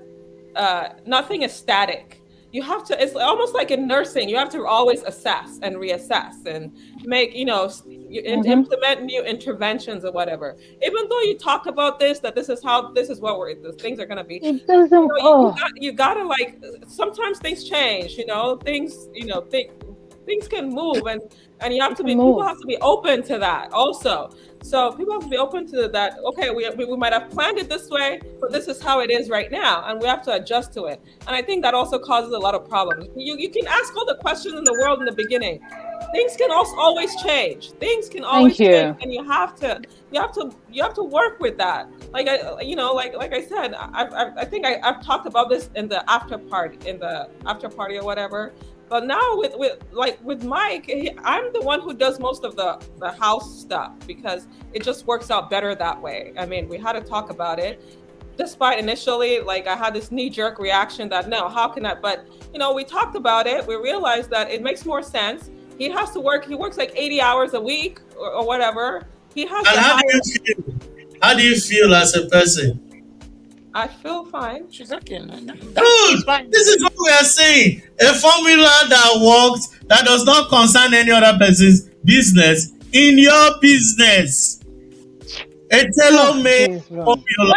nothing is static. You have to, it's almost like in nursing, you have to always assess and reassess and make, implement new interventions or whatever. Even though you talk about that this is what the things are going to be. It doesn't. You gotta, like, sometimes things change, things can move, and you have to be, people have to be open to that also. So people have to be open to that. Okay, we might have planned it this way, but this is how it is right now, and we have to adjust to it. And I think that also causes a lot of problems. You can ask all the questions in the world in the beginning. Things can also always change. Things can always change, and you have to work with that. Like I said, I think I've talked about this in the after party or whatever. But now with Mike, I'm the one who does most of the house stuff, because it just works out better that way. I mean, we had to talk about it. Despite initially, like, I had this knee-jerk reaction that, no, how can I? But, we talked about it. We realized that it makes more sense. He has to work. He works like 80 hours a week or whatever. He has And how do you feel as a person? I feel fine. She's okay. It's Dude, fine. this is what we are saying. A formula that works that does not concern any other person's business in your business. A Oh, tailor-made jeez, Lord. formula.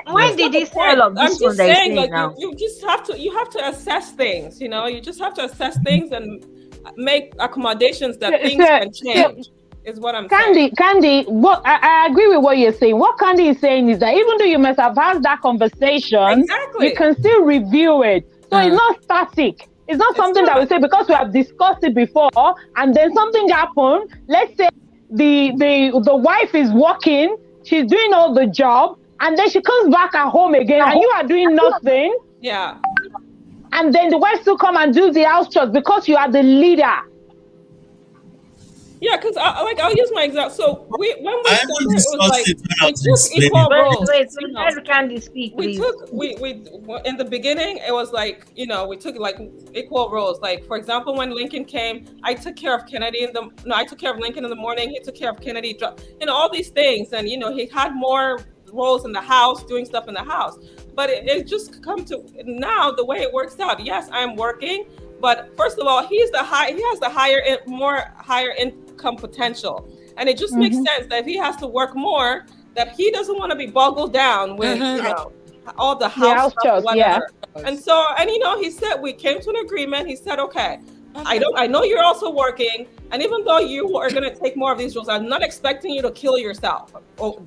When Yes. did Not the he say all point. of I'm this one just that he's saying, saying like now? you just have to assess things. You know, you just have to assess things and make accommodations So, that things so, can so change. Is what I'm saying. Candy, what I agree with what you're saying. What Candy is saying is that even though you must have had that conversation, you Exactly. can still review it. So it's Mm. not static. It's not It's something that we not. say because we have discussed it before, and then something happened. Let's say the wife is working, she's doing all the job, and then she comes back at home again, and you are doing nothing, Yeah. and then the wife still come and do the house chores because you are the leader. Yeah, because like I'll use my example. So when we I even started, it was discussed like it when I we was took explaining. equal Wait, roles. wait, You wait. know, Let Candy speak, we please. took we in the beginning it was like, you know, we took like equal roles. Like for example, when Lincoln came, I took care of Kennedy in the no, I took care of Lincoln in the morning. He took care of Kennedy. You know, all these things, and you know, he had more roles in the house, doing stuff in the house. But it just come to now the way it works out. Yes, I'm working, but first of all, he has the more higher income potential, and it just makes Mm-hmm. sense that if he has to work more, that he doesn't want to be boggled down with, you Mm-hmm. know, all the The house house stuff, chores, yeah. whatever. And so, and you know, he said we came to an agreement. He said, okay, Okay. I know you're also working, and even though you are going to take more of these roles, I'm not expecting you to kill yourself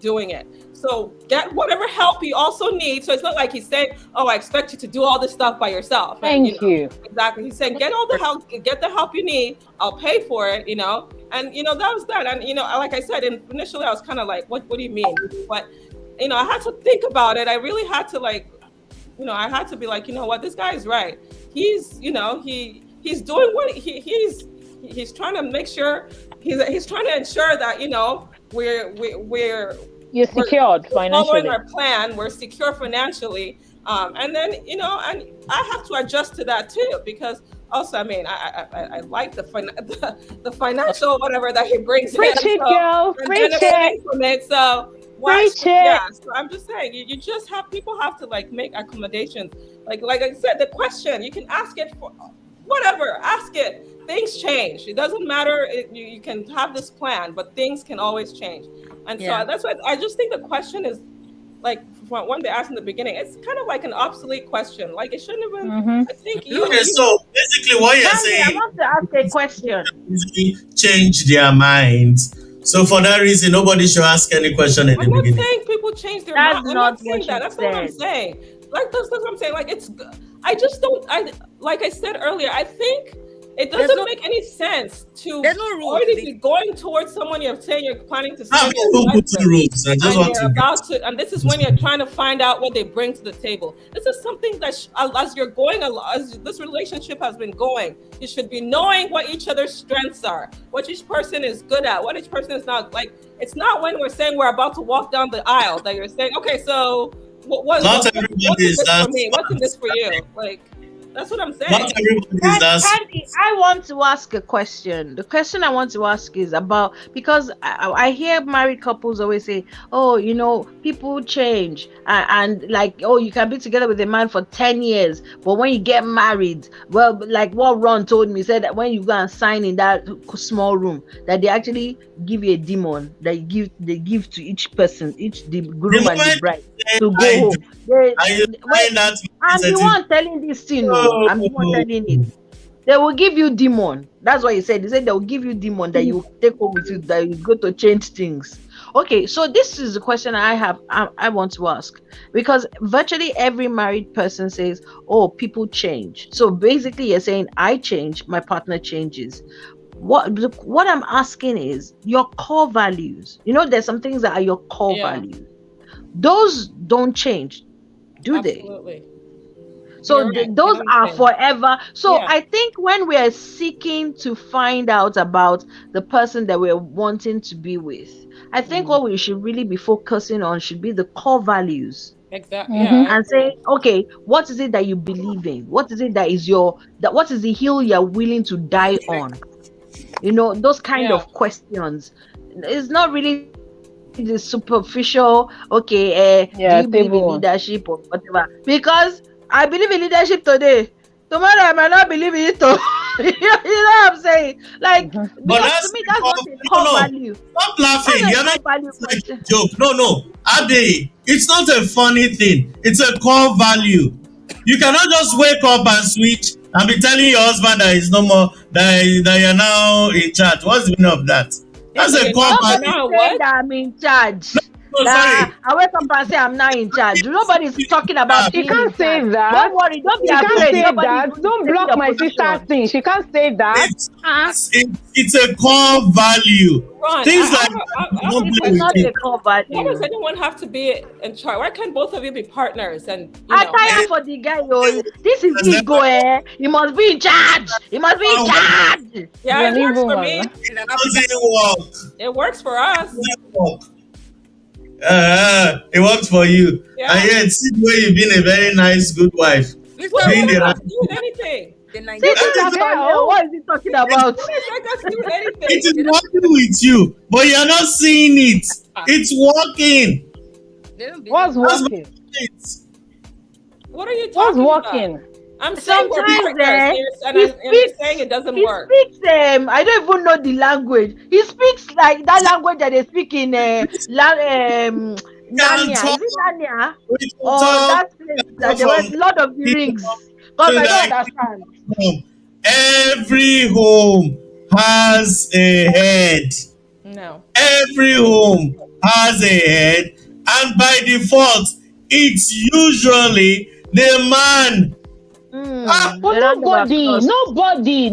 doing it. So get whatever help you also need. So it's not like he's saying, oh, I expect you to do all this stuff by yourself, and you Thank know. you. Exactly. He said, get all the help, get the help you need. I'll pay for it, you know. And you know, that was that. And you know, like I said, initially I was kind of like, what do you mean? But you know, I had to think about it. I really had to like, you know, I had to be like, you know what, this guy is right. He's, you know, he's doing what he's trying to make sure he's trying to ensure that, you know, You're we're secured following financially. our plan. We're secure financially, and then you know, and I have to adjust to that too because also, I mean, I like the financial whatever that he brings in, Preach it, so girl. and Preach it. benefiting from it. So why? Preach Yeah. it. So I'm just saying, you just have people have to like make accommodations. Like I said, the question you can ask it for whatever, ask it. Things change. It doesn't matter. You can have this plan, but things can always change. And so Yeah. that's why I just think the question is like when they asked in the beginning, it's kind of like an obsolete question. Like it shouldn't even. Mm-hmm. I think Okay, you so basically what you're Candy, I saying want to ask a is people question. can easily change their minds. So for that reason, nobody should ask any question in the I'm not beginning. saying people change their That's mind. I'm not not what saying that. she That's not what I'm said. saying. Like that's what I'm saying. Like it's. I just don't. I like I said earlier. I think it There's doesn't no make any sense to there's no rules. already be going towards someone you're saying you're planning to I've spend your even life put in with, rules. I just and want you're to get about to, and this is when you're trying to find out what they bring to the table. This is something that as you're going as this relationship has been going, you should be knowing what each other's strengths are, what each person is good at, what each person is not. Like it's not when we're saying we're about to walk down the aisle that you're saying, okay, so not everybody what's in is this that for me? What's in smart. this for you? Like that's what I'm Not saying. everybody is that Candy, smart. I want to ask a question. The question I want to ask is about because I hear married couples always say, "Oh, you know, people change," and like, "Oh, you can be together with a man for 10 years, but when you get married, well, like what Ron told me, he said that when you go and sign in that small room, that they actually give you a demon that they give to each person, each the The groom and the moment bride you say to go I do, home." They, and you wait, sign that I'm the certificate, one telling this thing. No, I'm the one oh, telling it. They will give you demon. That's what he said. He said they will give you demon that you take home with you, that you go to change things. Okay, so this is the question I have. I want to ask because virtually every married person says, "Oh, people change." So basically, you're saying I change, my partner changes. What I'm asking is your core values. You know, there's some things that are your core Yeah, values. Those don't change, do they? absolutely. So You're right. They those don't are change. forever. So Yeah. I think when we are seeking to find out about the person that we're wanting to be with, I think Mm. what we should really be focusing on should be the core values Exactly. Yeah, I Mm-hmm. and agree. say, okay, what is it that you believe in? What is it that is what is the hill you're willing to die on? You know, those kind Yeah. of questions. It's not really the superficial, okay, do Yeah, you believe in table one. leadership or whatever? Because I believe in leadership today. Tomorrow I might not believe in it. You know what I'm saying? Like, But because to that's me, the that's core. not a No, core no. value. Stop That's laughing. not a You're not core value it's like a question. joke. No, no. Ade, it's not a funny thing. It's a core value. You cannot just wake up and switch and be telling your husband that is no more that you're now in charge. What's the meaning of that? That's a You're core not. You're value. Nobody's not saying what? that I'm in charge. No, That sorry. I wake up and say I'm now in charge. Nobody's talking about She being in can't say charge. that. Don't worry, don't be She can't afraid. say Nobody is that. going to Don't take block your my sister's position. thing. She can't say that. It's, Uh-uh. it's a core value. Ron, Things I like have a, that, I have don't a It play is with not question. a it. core Why does value. anyone have to be in charge? Why can't both of you be partners? And I tire for the guy. Oh, this is There's ego. never He must be in charge. He must be in one charge. yeah, it An works evil for man. me. In an African, doesn't work. It works for us. Doesn't work. It works for you. And Yeah. yet, see the way you've been a very nice, good wife. What Mr. does Doing the that right have to do with anything? The See Nigerian, this What the actor here. hell? What is he talking about? What does that got to do with It anything? is working with you, but you're not seeing it. It's working. they don't believe. What's That's working? it. What are you What's talking about? working? I'm saying we're Sometimes partners, and he you're saying speaks. it doesn't He work. speaks. I don't even know the language. He speaks like that language that they speak in We can Narnia. talk. Is it Narnia We can or talk. that place Go that they went from Lord of the kingdom Rings? Because to I don't thy understand. kingdom. Every home has a head. No. Every home has a head, and by default, it's usually the man. Ah, But The round of applause. nobody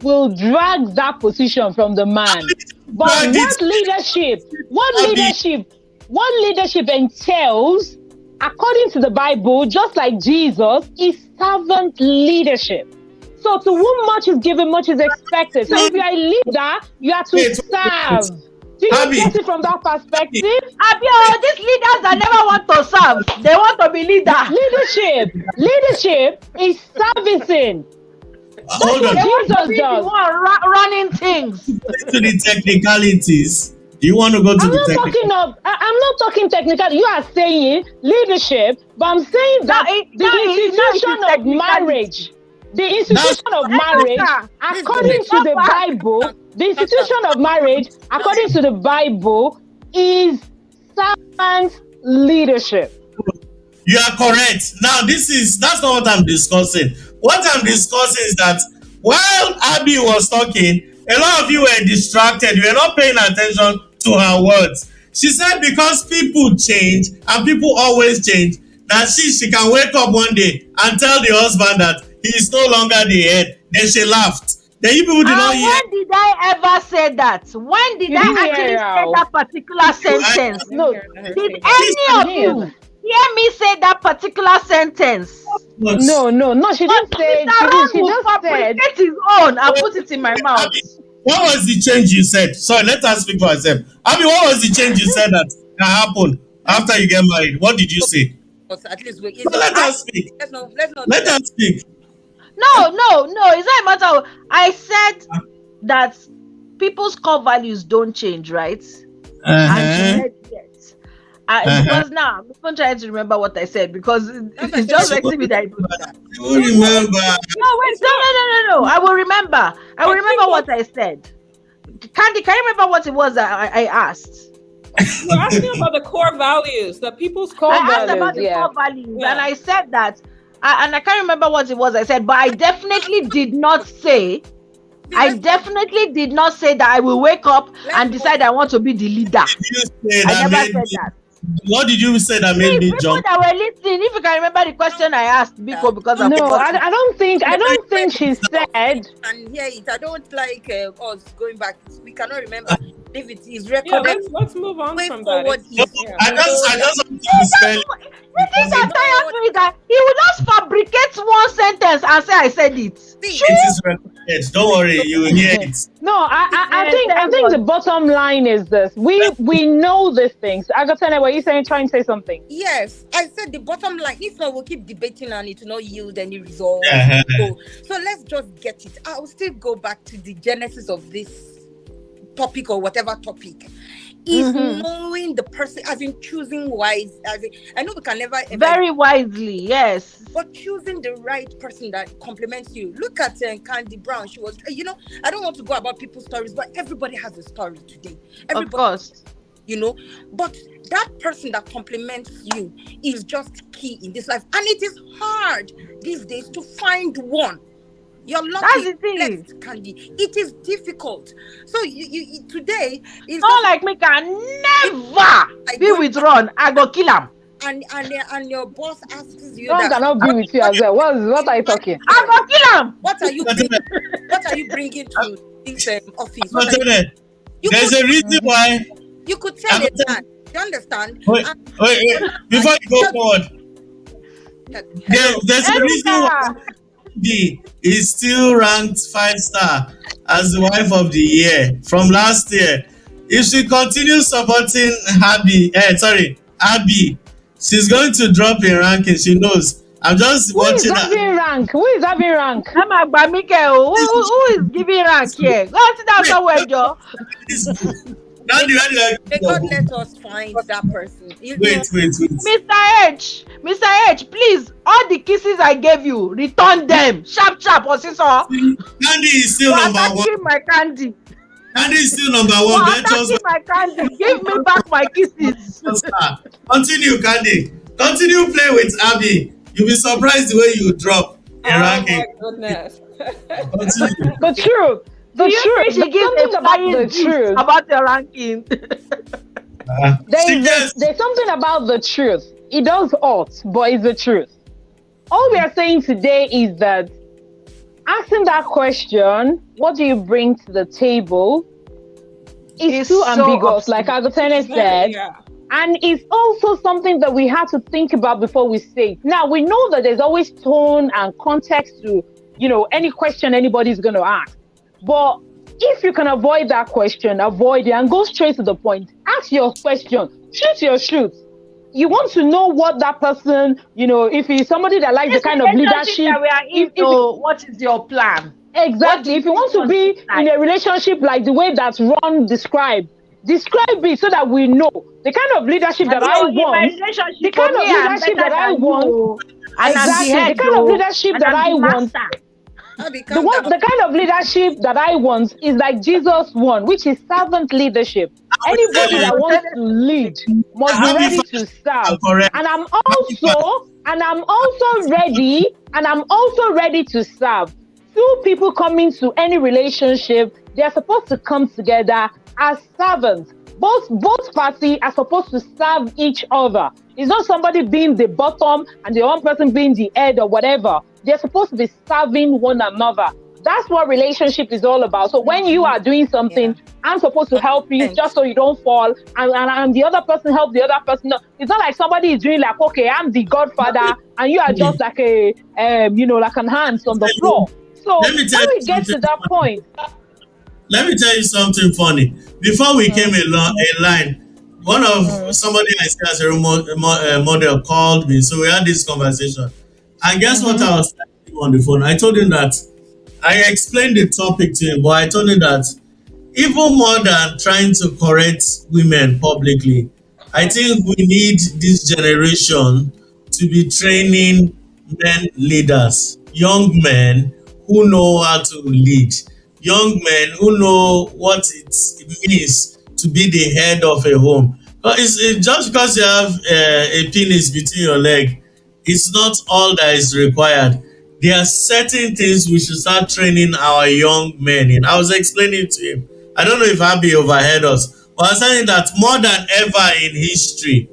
will drag that position from the man. But drag it. Abi, what leadership entails, according to the Bible, just like Jesus, is servant leadership. So to whom much is given, much is expected. So if you are a leader, you are to wait, serve. Do you Abi, get it from that perspective? Abio, these leaders that never want to serve, they want to be leader. Leadership is servicing. hold on. They want to Jesus be the does. one running things. To the technicalities. Do you want to go to I'm the not technicalities? I'm not talking technical. You are saying leadership, but I'm saying that the institution of marriage, according to the Bible, the institution of marriage, according to the Bible, is servant leadership. You are correct. Now, that's not what I'm discussing. What I'm discussing is that while Abby was talking, a lot of you were distracted. You were not paying attention to her words. She said because people change and people always change, that she can wake up one day and tell the husband that he is no longer the head. Then she laughed. Then you people did not And hear. when did I ever say that? When did You I didn't actually hear say her. that particular sentence? No, Did any of you hear me say that particular sentence? no. She didn't say. Mr. Ron She will just said. fabricate his own and put it in my mouth. Abby, what was the change you said? Sorry, let us speak for herself. Abby, what was the change you said that can happen after you get married? What did you say? At least we. No, let us speak. Let's not. Let us speak. No. It's not a matter of, I said that people's core values don't change, right? And she said yes. Because now I'm even trying to remember what I said because it's just vexing me that I do that. You remember? No, wait, no. I will remember. I will remember what I said. Candy, can you remember what it was that I asked? You're asking about the core values, the people's Core I asked values, about the yeah. core values, Yeah. and I said that, and I can't remember what it was I said, but I definitely did not say. I definitely did not say that I will wake up and decide I want to be the leader. You say I that never made said me- that. What did you say that made me People jump? that were listening, if you can remember the question I asked, Biko, because I'm No, I don't think she said. And hear it. I don't like us going back. We cannot remember if it is Yeah, recorded. let's move on Way from forward that. is- Yeah. I just want to spell the thing that tires me is that he will just fabricate one sentence and say I said it. it is recorded. Don't worry, you will hear it. No, I think the bottom line is this. We know these things. Agatene, were you trying to say something? Yes, I said the bottom line. If not, we'll keep debating and it will not yield any result. So let's just get it. I'll still go back to the genesis of this topic or whatever topic. is knowing the person, as in choosing wise. As in, I know we can never ever, Very wisely, yes. but choosing the right person that complements you. Look at Candy Brown. She was, I don't want to go about people's stories, but everybody has a story today. Of Everybody, course. but that person that complements you is just key in this life, and it is hard these days to find one. You're That's lucky, the thing. blessed, Candy. It is difficult. So you today is Not just like me can never like be going with Ron. I go kill him. and your boss asks you Ron that, cannot be with you as well. What are you talking? I go kill him. what are you bringing, what are you bringing to this office? What are Antoinette, you there's could a reason why. you could tell a man. You understand? Wait, And wait. Before you go forward, there's a reason why Erica. D is still ranked 5-star as the wife of the year from last year. If she continues supporting Abby, she's going to drop in ranking. She knows. I'm just Who is watching having her. rank? Who is having rank? I'm a Bamike. Who is giving rank here? Go sit down somewhere, Joe. This book. Now may God let us find that person. wait. Mr. H, please, all the kisses I gave you, return them. Sharp, Osiso. Candy is still You're number one. attacking my candy. Candy is still number You're one. Virtuous attacking my candy. Give me back my kisses. star. Continue, Candy. Continue playing with Abby. You'll be surprised the way you drop in Oh ranking. my goodness. Continue. The truth. The Do you truth. think she There's gives something a about flying the gist truth. about the ranking? There's something about the truth. It does hurt, but it's the truth. All we are saying today is that asking that question, what do you bring to the table, is It's too so ambiguous, like absolute. Agotene said. Yeah. And it's also something that we have to think about before we say it. Now, we know that there's always tone and context to, any question anybody's going to ask. But if you can avoid that question, avoid it and go straight to the point. Ask your question. Shoot your shoot. You want to know what that person, if he's somebody that likes This the kind of relationship leadership. that we are in, so what is your plan? Exactly. If you want to be in a relationship like the way that Ron describe it so that we know the kind of leadership that I In my want. relationship, The kind for of me, I'm leadership better that I than want. you, and I'm the Exactly. head, The kind of though, leadership and that I'm I the want. master. Abby, The calm down. kind of leadership that I want is like Jesus won, which is servant leadership. Anybody you. that wants to lead must be Abby ready first to serve. correct. And I'm also ready to serve. Two people come into any relationship, they're supposed to come together as servants. Both parties are supposed to serve each other. It's not somebody being the bottom and the one person being the head or whatever. They're supposed to be serving one another. That's what relationship is all about. So when you are doing something, I'm supposed to help you just so you don't fall, and the other person help the other person. No, it's not like somebody is doing like, okay, I'm the godfather, and you are just like like an hands on the floor. So Let me tell when you we get to something that point, Let me tell you something funny. Before we came in line, one of somebody I see as a model called me. So we had this conversation. And guess what I was telling him on the phone? I told him that I explained the topic to him, but I told him that even more than trying to correct women publicly, I think we need this generation to be training men leaders, young men who know how to lead, young men who know what it means to be the head of a home. But it's just because you have a penis between your leg, it's not all that is required. There are certain things we should start training our young men in. I was explaining to him. I don't know if Abby overheard us, but I was saying that more than ever in history,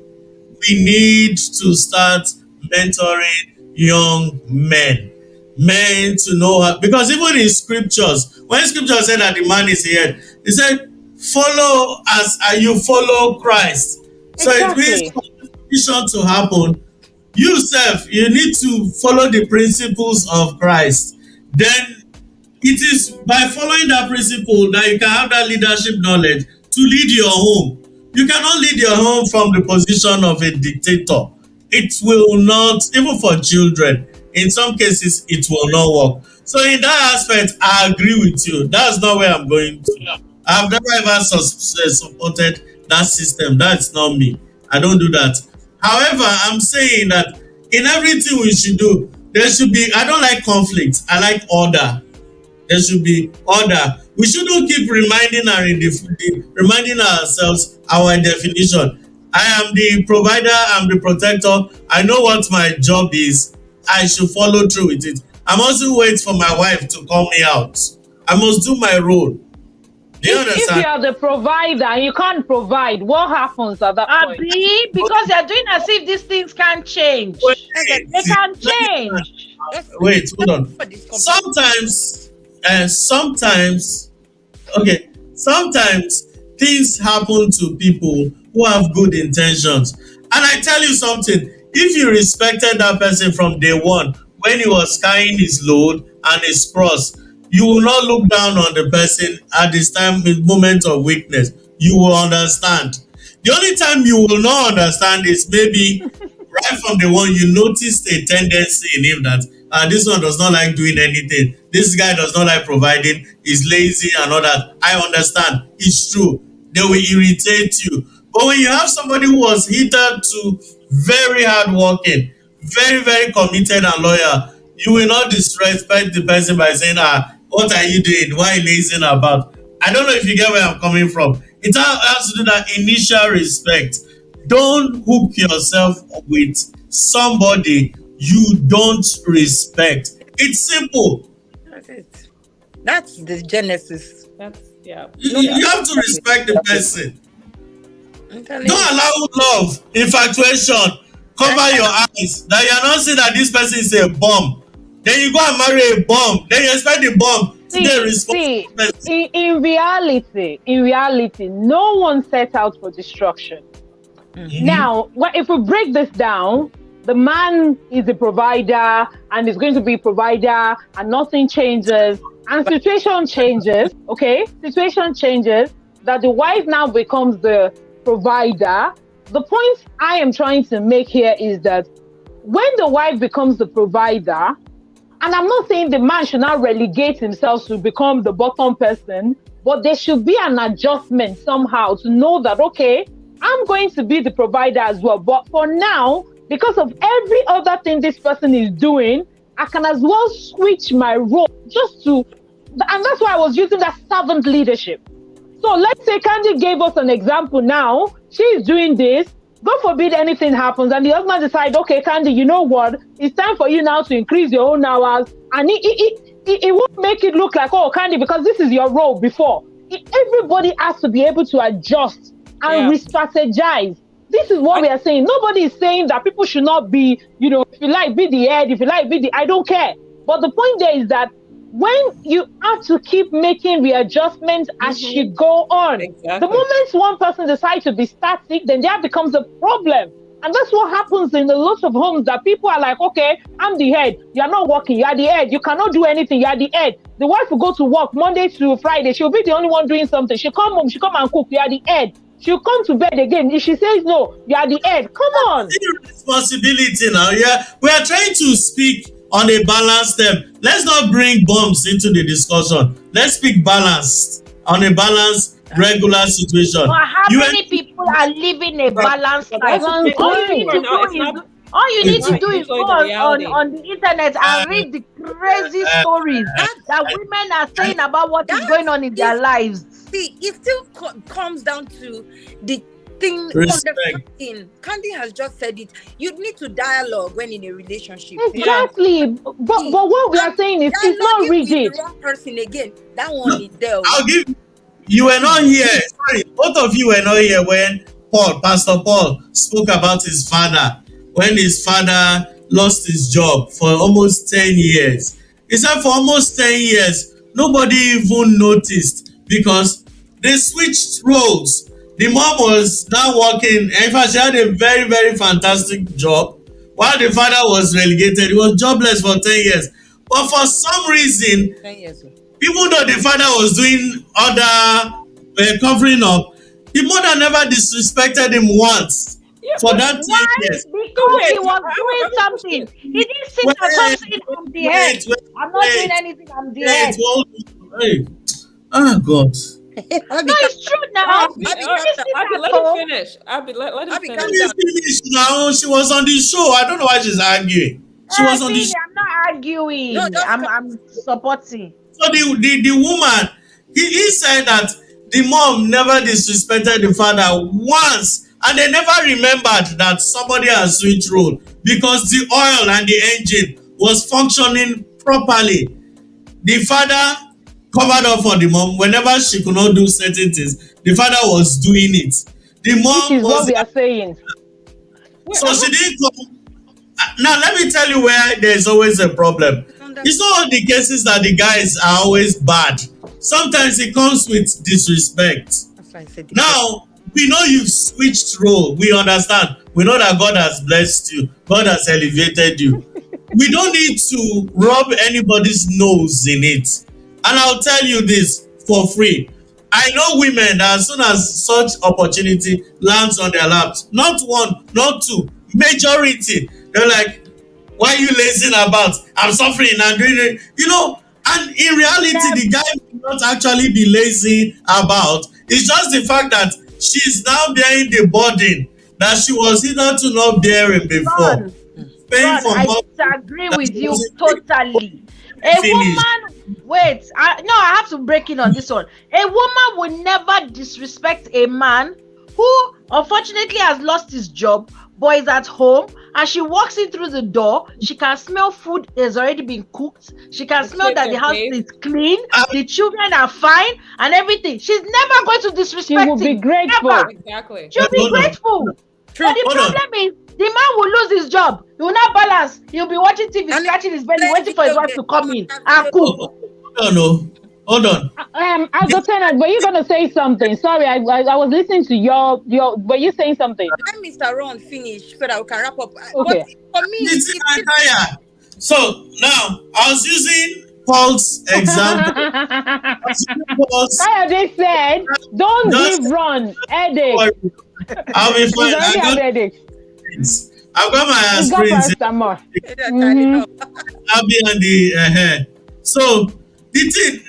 we need to start mentoring young men. Men to know how, because even in scriptures, when scripture said that the man is the head, he said, follow as you follow Christ. So it means for this vision to happen, you self, you need to follow the principles of Christ. Then it is by following that principle that you can have that leadership knowledge to lead your home. You cannot lead your home from the position of a dictator. It will not, even for children, in some cases, it will not work. So in that aspect, I agree with you. That's not where I'm going to. I've never ever supported that system. That's not me. I don't do that. However, I'm saying that in everything we should do, there should be, I don't like conflict. I like order. There should be order. We shouldn't keep reminding ourselves our definition. I am the provider, I'm the protector. I know what my job is. I should follow through with it. I mustn't wait for my wife to call me out. I must do my role. Do you If you understand? are the provider and you can't provide, what happens at that point? Abi, because they're doing as if these things can't change. Wait, They can change. wait, hold on. For this company. Sometimes, okay, sometimes things happen to people who have good intentions. And I tell you something, if you respected that person from day one, when he was carrying his load and his cross, you will not look down on the person at this time, in moment of weakness. You will understand. The only time you will not understand is maybe right from the one you noticed a tendency in him that this one does not like doing anything. This guy does not like providing. He's lazy and all that. I understand. It's true. They will irritate you. But when you have somebody who was heated to very hardworking, very, very committed and loyal, you will not disrespect the person by saying, what are you doing? Why are you lazing about? I don't know if you get where I'm coming from. It has to do that initial respect. Don't hook yourself with somebody you don't respect. It's simple. That's it. That's the genesis. That's yeah. You have to respect the person. I'm telling Don't you. allow love, infatuation, cover your eyes. That you're not saying that this person is a bomb. Then you go and marry a bomb. Then you expect the bomb to be a See, responsible person. in reality, no one set out for destruction. Now, if we break this down, the man is a provider and is going to be a provider, and nothing changes, and situation changes. Okay, situation changes. That the wife now becomes the provider. The point I am trying to make here is that when the wife becomes the provider, and I'm not saying the man should now relegate himself to become the bottom person, but there should be an adjustment somehow to know that, okay, I'm going to be the provider as well. But for now, because of every other thing this person is doing, I can as well switch my role just to, and that's why I was using that servant leadership. So let's say Candy gave us an example now. She's doing this. God forbid anything happens and the husband decides, okay, Candy, you know what? It's time for you now to increase your own hours. And it won't make it look like, oh, Candy, because this is your role before. Everybody has to be able to adjust and re-strategize. This is what we are saying. Nobody is saying that people should not be, if you like, be the head, if you like, be the, I don't care. But the point there is that when you have to keep making readjustments as you go on, the moment one person decides to be static, then that becomes a problem. And that's what happens in a lot of homes, that people are like, okay, I'm the head. You're not working. You're the head. You cannot do anything. You're the head. The wife will go to work Monday to Friday. She'll be the only one doing something. She'll come home. She'll come and cook. You're the head. She'll come to bed again. If she says no, you are the head. Come on. Responsibility now. Yeah, we are trying to speak on a balanced term. Let's not bring bombs into the discussion. Let's speak balanced on a balanced, regular situation. But how many people are living a balanced life? All All you need to do is go on the internet and read the crazy stories that women are saying about what is going on in their lives. See, it still comes down to the thing. Understanding. Candy has just said it. You need to dialogue when in a relationship. Exactly. But what we are saying is it's not rigid. The wrong person again. That one is there. I'll give you were not here. Sorry, both of you were not here when Pastor Paul spoke about his father. When his father lost his job for almost 10 years. He said for almost 10 years, nobody even noticed because they switched roles. The mom was now working. In fact, she had a very, very fantastic job. While the father was relegated, he was jobless for 10 years. But for some reason, 10 years. Even though the father was doing other covering up, the mother never disrespected him once. For that 10 years. Because he was doing something. He didn't sit and just say, I'm the head. I'm not doing anything, I'm the head. Oh, God. No, it's true now. Abby, Abby, If calm you down. sit Abby, at let him home, finish. Abby, let him Abby, Let calm finish. me down. finish now. She was on the show. I don't know why she's arguing. She was on the Fini, show. I'm not No, arguing. just calm. I'm supporting. So the woman, he said that the mom never disrespected the father once, and they never remembered that somebody has switched role because the oil and the engine was functioning properly. The father covered up for the mom whenever she could not do certain things. The father was doing it. The Which mom is what was we are saying. Wait, so she didn't come. Now let me tell you where there's always a problem. It's not all the cases that the guys are always bad. Sometimes it comes with disrespect. That's why I said the first. Now we know you've switched role. We understand. We know that God has blessed you. God has elevated you. We don't need to rub anybody's nose in it. And I'll tell you this for free. I know women that as soon as such opportunity lands on their laps, not one, not two, majority, they're like, why are you lazing about? I'm suffering and doing it. You know, and in reality, the guy will not actually be lazy about. It's just the fact that she's now bearing the burden that she was either to not bearing before. Ron, Paying Ron, for I money disagree that with she you wasn't totally. A finished. woman, wait, no, I have to break in on this one. A woman will never disrespect a man who unfortunately has lost his job, but is at home, and she walks in through the door. She can smell food has already been cooked. She can the smell kids that the are house bathed. is clean, And the children are fine, and everything. She's never going to She disrespect will be him. grateful. Ever. Exactly. She'll be hold on, grateful. True. But the hold on. problem is the man will lose his job. He will not balance. He'll be watching TV, And scratching his belly, play waiting for his video wife game. to come Mama in have and video cook. Hold on, no. Hold on. As a tenant, were you gonna say something? Sorry, I was listening to your. Were you saying something? Let Mr. Ron finish so that we can wrap up. But Okay. for me, It's it's in Isaiah. So now I was using Paul's example. I was using Paul's Kayode said, "Don't just give Ron headache. worry. I'll be He's fine. already had headache. I've got my He's got aspirins. paracetamol." tidy Mm-hmm. up. I'll be on the So the thing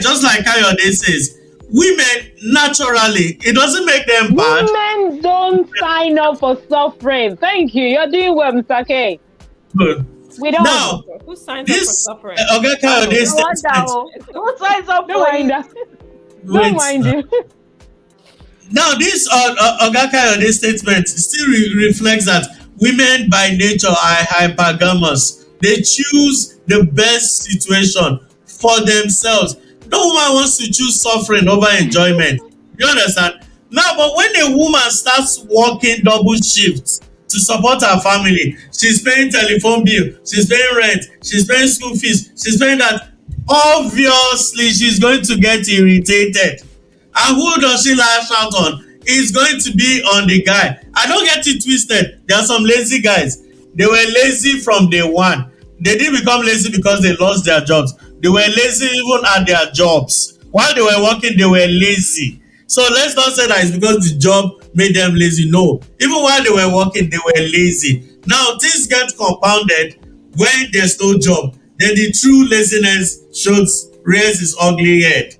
just like Kayode says, women naturally it doesn't make them bad. Women don't sign up for suffering. Thank you. You're doing well, Mr. K. Good. We don't. Now Who signs up for this suffering? Okay, Kayode No wonder. statement. Oh, who signs up Don't for mind it? that. Wait. Don't mind you. Now, this Oga Kayode statement still reflects that women by nature are hypergamous. They choose the best situation for themselves. No woman wants to choose suffering over enjoyment. You understand? Now, but when a woman starts working double shifts to support her family, she's paying telephone bill, she's paying rent, she's paying school fees, she's paying that. Obviously, she's going to get irritated. And who does she lash out on? It's going to be on the guy. I don't get it twisted. There are some lazy guys. They were lazy from day one. They didn't become lazy because they lost their jobs. They were lazy even at their jobs. While they were working, they were lazy. So let's not say that it's because the job made them lazy. No. Even while they were working, they were lazy. Now, things get compounded when there's no job. Then the true laziness rears its ugly head.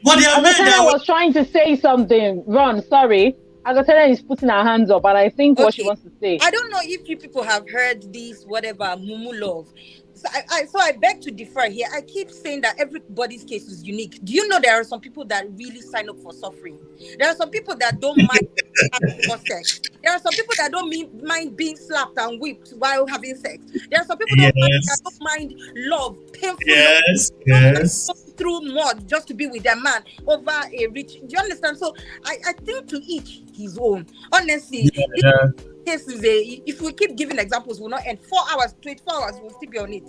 But there are men Agatha that was trying to say something. Ron, sorry. Agatha is putting her hands up, and I think what she Okay. wants to say. I don't know if you people have heard this, whatever, mumu love. So I beg to differ here. I keep saying that everybody's case is unique. Do you know there are some people that really sign up for suffering? There are some people that don't mind having sex. There are some people that don't mind being slapped and whipped while having sex. There are some people that Yes, don't mind love, painful love. yes, Don't mind yes. going through mud just to be with their man over a rich. Do you understand? So I think to each his own. Honestly, Yeah. this is if we keep giving examples, we'll not end 4 hours, 24 hours, we'll still be on it.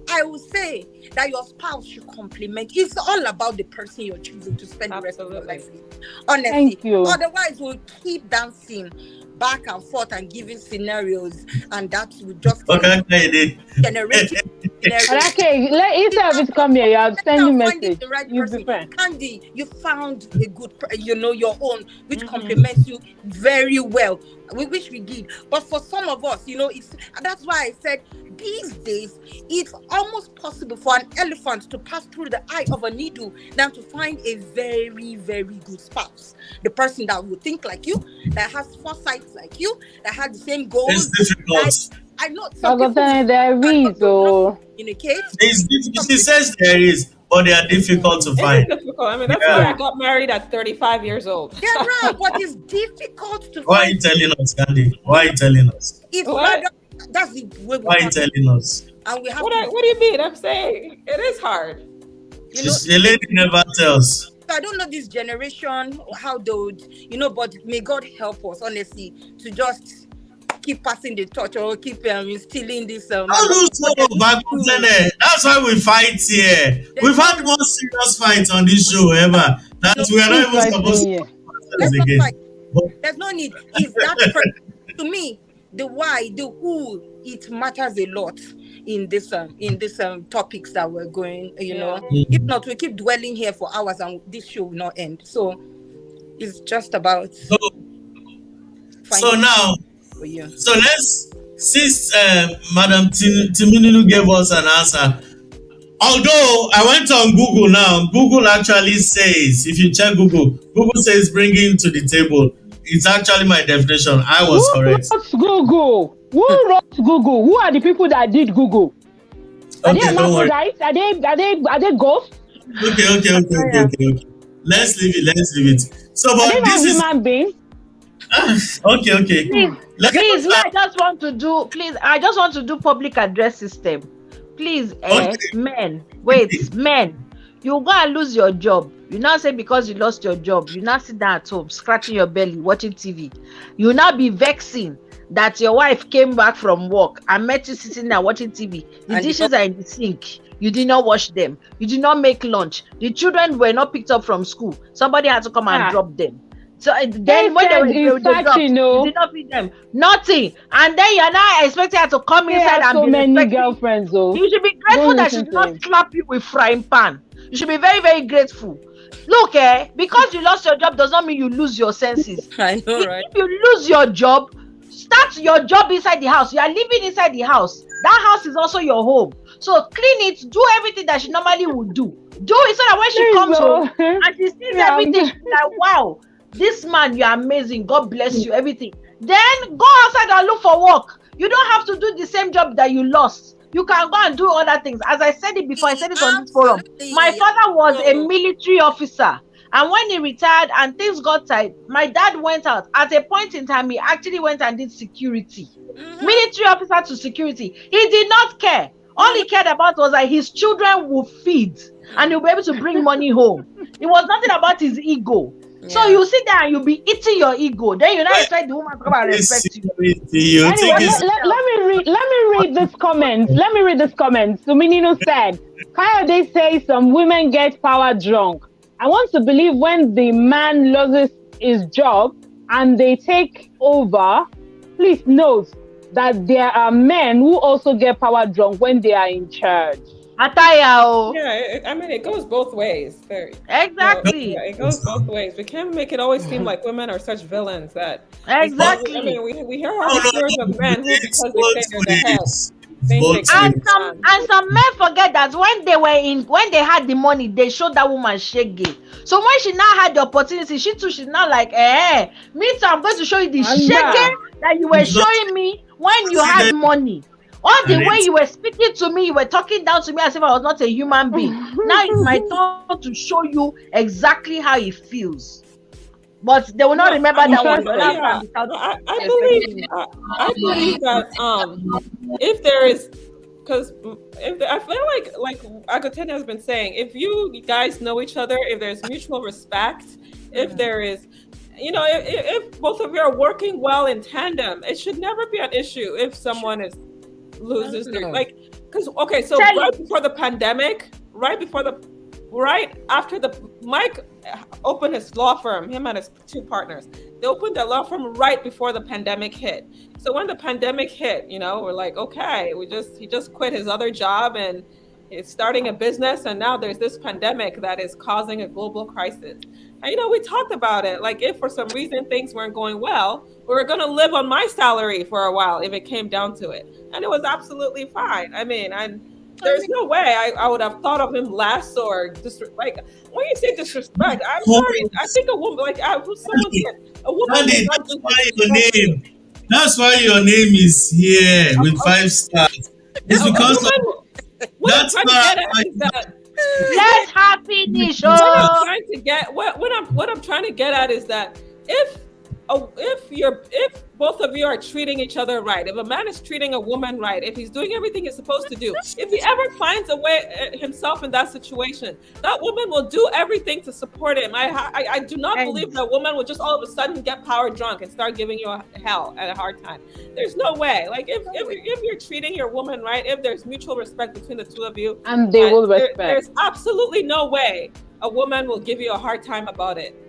I will say that your spouse should complement. It's all about the person you're choosing to spend the rest of your life with. Honestly. Thank you. Otherwise, we'll keep dancing back and forth and giving scenarios, and that will just Okay, I did. generate scenarios. Okay, instead of it to come here, you are sending Finding message. the right You person. prefer. Candy, you found a good, your own, which complements you very well. We wish we did, but for some of us, it's that's why I said be these days, it's almost possible for an elephant to pass through the eye of a needle than to find a very, very good spouse. The person that will think like you, that has foresight like you, that has the same It's goals. difficult. I know some people Again, there is, don't know oh. communicate. She says there is, but they are difficult to It find. is difficult. I mean, that's why I got married at 35 years old. There are, but it's difficult to Why are find. you telling us, Candy? Why are you telling us? It's What? rather, that's the way we Why are you find, telling us? and we have What to. do you mean? I'm saying it is hard. You know, The lady never tells. I don't know this generation how they would, but may God help us, honestly, to just keep passing the torch or keep stealing this. Don't lose hope of Bagutene. That's why we fight here. We've had one serious fight on this show ever. That we are not even supposed to Let's fight not again. fight. But There's no need. If that person, to me, the why, the who, it matters a lot in this topics that we're going. If not, we keep dwelling here for hours and this show will not end. So it's just about. So now, for you. so since Madam Timininu gave us an answer, although I went on Google now, Google actually says, if you check Google says bringing to the table. It's actually my definition. I was correct. Who wrote Google? Who wrote Google? Who are the people that did Google? Are they hermaphrodites? Are they ghosts? Okay. Let's leave it. So, Are but they not this is human beings? okay. Please, I just want to do public address system. Please, men, you go and lose your job. You now say because you lost your job, you now sit down at home, scratching your belly, watching TV. You now be vexing that your wife came back from work and met you sitting there watching TV. The dishes are in the sink. You did not wash them. You did not make lunch. The children were not picked up from school. Somebody had to come and drop them. So then when they dropped, you did not feed them. Nothing. And then you're now expecting her to come inside and so be many girlfriends, though. You should be grateful that she did not slap you with frying pan. You should be very, very grateful. Look, because you lost your job does not mean you lose your senses. I know, right? If you lose your job, start your job inside the house. You are living inside the house. That house is also your home. So clean it, do everything that she normally would do. Do it so that when she comes home and she sees everything, she's like, wow, this man, you're amazing. God bless you, everything. Then go outside and look for work. You don't have to do the same job that you lost. You can go and do other things. As I said it before, I said it on this forum. My father was a military officer. And when he retired and things got tight, my dad went out. At a point in time, he actually went and did security. Military officer to security. He did not care. All he cared about was that his children would feed and he'll be able to bring money home. It was nothing about his ego. So you sit there and you'll be eating your ego. Then you now expect the woman to come and respect you. Anyway, let me read this comment. Suminino said, Kayode says some women get power drunk. I want to believe when the man loses his job and they take over, please note that there are men who also get power drunk when they are in charge. Yeah, I mean, it goes both ways. Exactly. It goes both ways. We can't make it always seem like women are such villains that. Exactly. I mean, we hear all these stories of men who, because they say they're the head. And some men forget that when they had the money, they showed that woman shaggy. So when she now had the opportunity, she's now like, me too, I'm going to show you the shaggy that you were showing me when you had money. All the way you were speaking to me, you were talking down to me as if I was not a human being. Now it's my turn to show you exactly how it feels. But they will not remember that one. I believe that if there is, because I feel like Agotene has been saying, if you guys know each other, if there's mutual respect, if there is, if both of you are working well in tandem, it should never be an issue if someone loses their because so right before the pandemic, right after Mike opened his law firm, him and his two partners, they opened their law firm right before the pandemic hit. So when the pandemic hit, we're like, okay, he just quit his other job and He's starting a business, and now there's this pandemic that is causing a global crisis. And we talked about it. Like, if for some reason things weren't going well, we were going to live on my salary for a while if it came down to it. And it was absolutely fine. I mean, I there's mean, no way I would have thought of him less or like when you say disrespect, I'm sorry. I Course. think a woman, like someone Daddy, said, a woman will Daddy, not that's just why your disrespect you. name. That's why your name is here with A, 5 stars. It's a because of woman, what I'm that trying to star. get at is that Let her finish. what I'm Oh, trying to get what I'm trying to get at is that if if both of you are treating each other right, if a man is treating a woman right, if he's doing everything he's supposed to do, if he ever finds a way himself in that situation, that woman will do everything to support him. I do not believe and that woman will just all of a sudden get power drunk and start giving you a hell and a hard time. There's no way. Like, if you're treating your woman right, if there's mutual respect between the two of you, And they will there's respect. absolutely no way a woman will give you a hard time about it.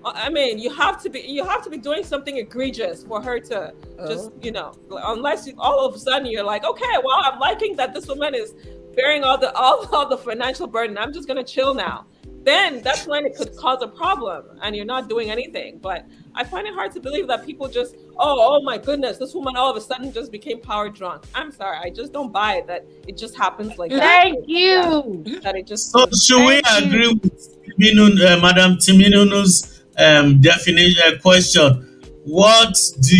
I mean, you have to be doing something egregious for her to just, unless all of a sudden you're like, okay, well, I'm liking that this woman is bearing all the financial burden. I'm just gonna chill now. Then that's when it could cause a problem, and you're not doing anything. But I find it hard to believe that people just, oh my goodness, this woman all of a sudden just became power drunk. I'm sorry, I just don't buy it that it just happens like that. thank you. That it just So should we Thank agree you. with Madam Timinunu's definition question? What do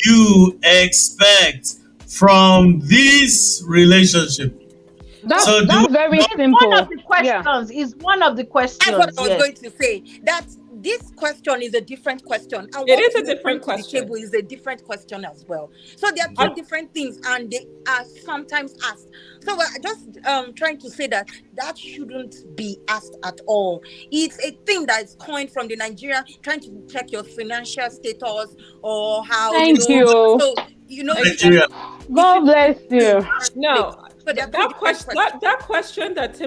you expect from this relationship? That's So do that's very It's one of simple. the Yeah. questions. It's one of the that's what questions. I was Yes. going to say. That this question is a different question, and it what is a you bring different to the table question. is a different question as well. So there are two I, different things, and they are sometimes asked. So we're just trying to say that that shouldn't be asked at all. It's a thing that is coined from the Nigeria, trying to check your financial status or how Thank you. So Nigeria? it God should be bless in you. first place. no, So there are three that different question, questions. that question that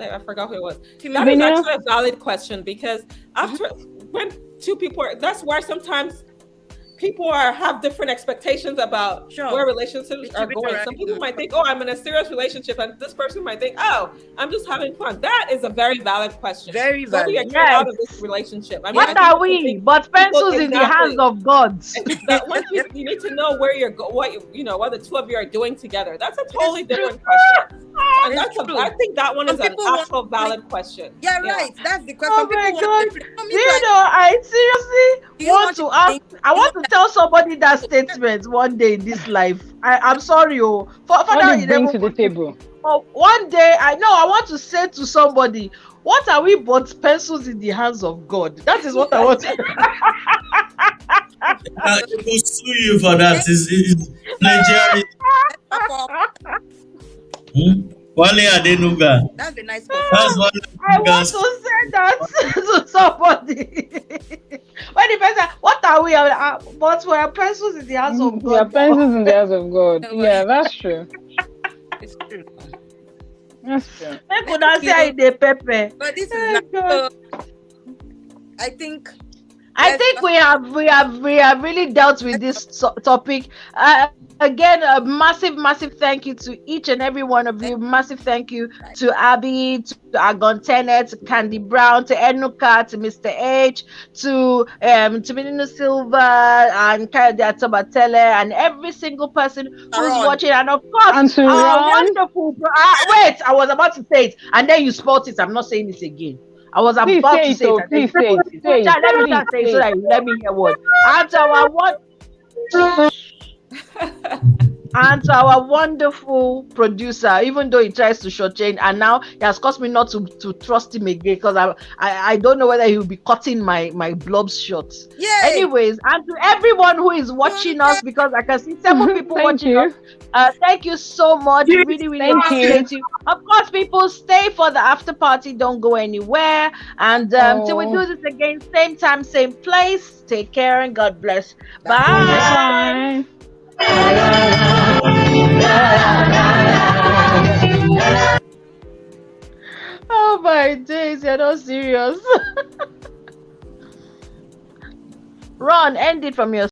I forgot who it was. That is Timothy, Vinu? actually a valid question, because mhm, after when two people that's why sometimes people have different expectations about where sure, relationships it are should be the going. right. Some people might think, oh, I'm in a serious relationship, and this person might think, oh, I'm just having fun. That is a very valid question. Very What do you valid. get Yes. out of this relationship? I mean, I What think are that's we? something But people pencils in the hands exactly of God. that once you need to know where you're what the two of you are doing together. That's a It's totally true. different question. And It's I true. think that one Some is an people want actual money. valid question. Yeah, Yeah. right. That's the question. Oh Some people my want God. the freedom. No, Do me too. you know, I seriously Do you want want it to ask, to I you want want to that? tell somebody that statement one day in this life. I'm sorry, for What do that you bring to the 1140. table? Oh, one day, I know I want to say to somebody, what are we but pencils in the hands of God? That is what I want to It will sue you for that. Is Nigeria? Wale Adenuga. That's a nice question. That's what I want Adenuga's. to say that to somebody. When the person, what are we? But we are pencils in the hands of Yeah, God. pencils in the hands of God. No, Yeah, that's true. it's true. That's true. Make Thank una say you. the pepper. But this is Oh, nice. God. So I think I let's think we have really dealt with this topic. Again, a massive thank you to each and every one of you. Massive thank you to Abby, to Agon Tenet, to Candy Brown, to Enuka, to Mr. H, to Minino Silva and Kaya Tobatele, and every single person who's Aaron. watching, and of course And to our Ron, wonderful. Wait, I was about to say it, and then you spot it. I'm not saying this again. I was please about say to it, say it. oh, And then please say it. Say it. let me Please just say it say so that it. you let me hear what. And to our one and to our wonderful producer, even though he tries to shortchange, and now he has caused me not to trust him again, because I don't know whether he will be cutting my blobs short. Yay! Anyways, and to everyone who is watching us, because I can see several people Thank watching you. us. Thank you so much. Really Thank you. appreciate you. Of course, people, stay for the after party. Don't go anywhere. And till we do this again, same time, same place. Take care and God bless. Bye. Bye. Oh my days, you're not serious. Ron, end it from your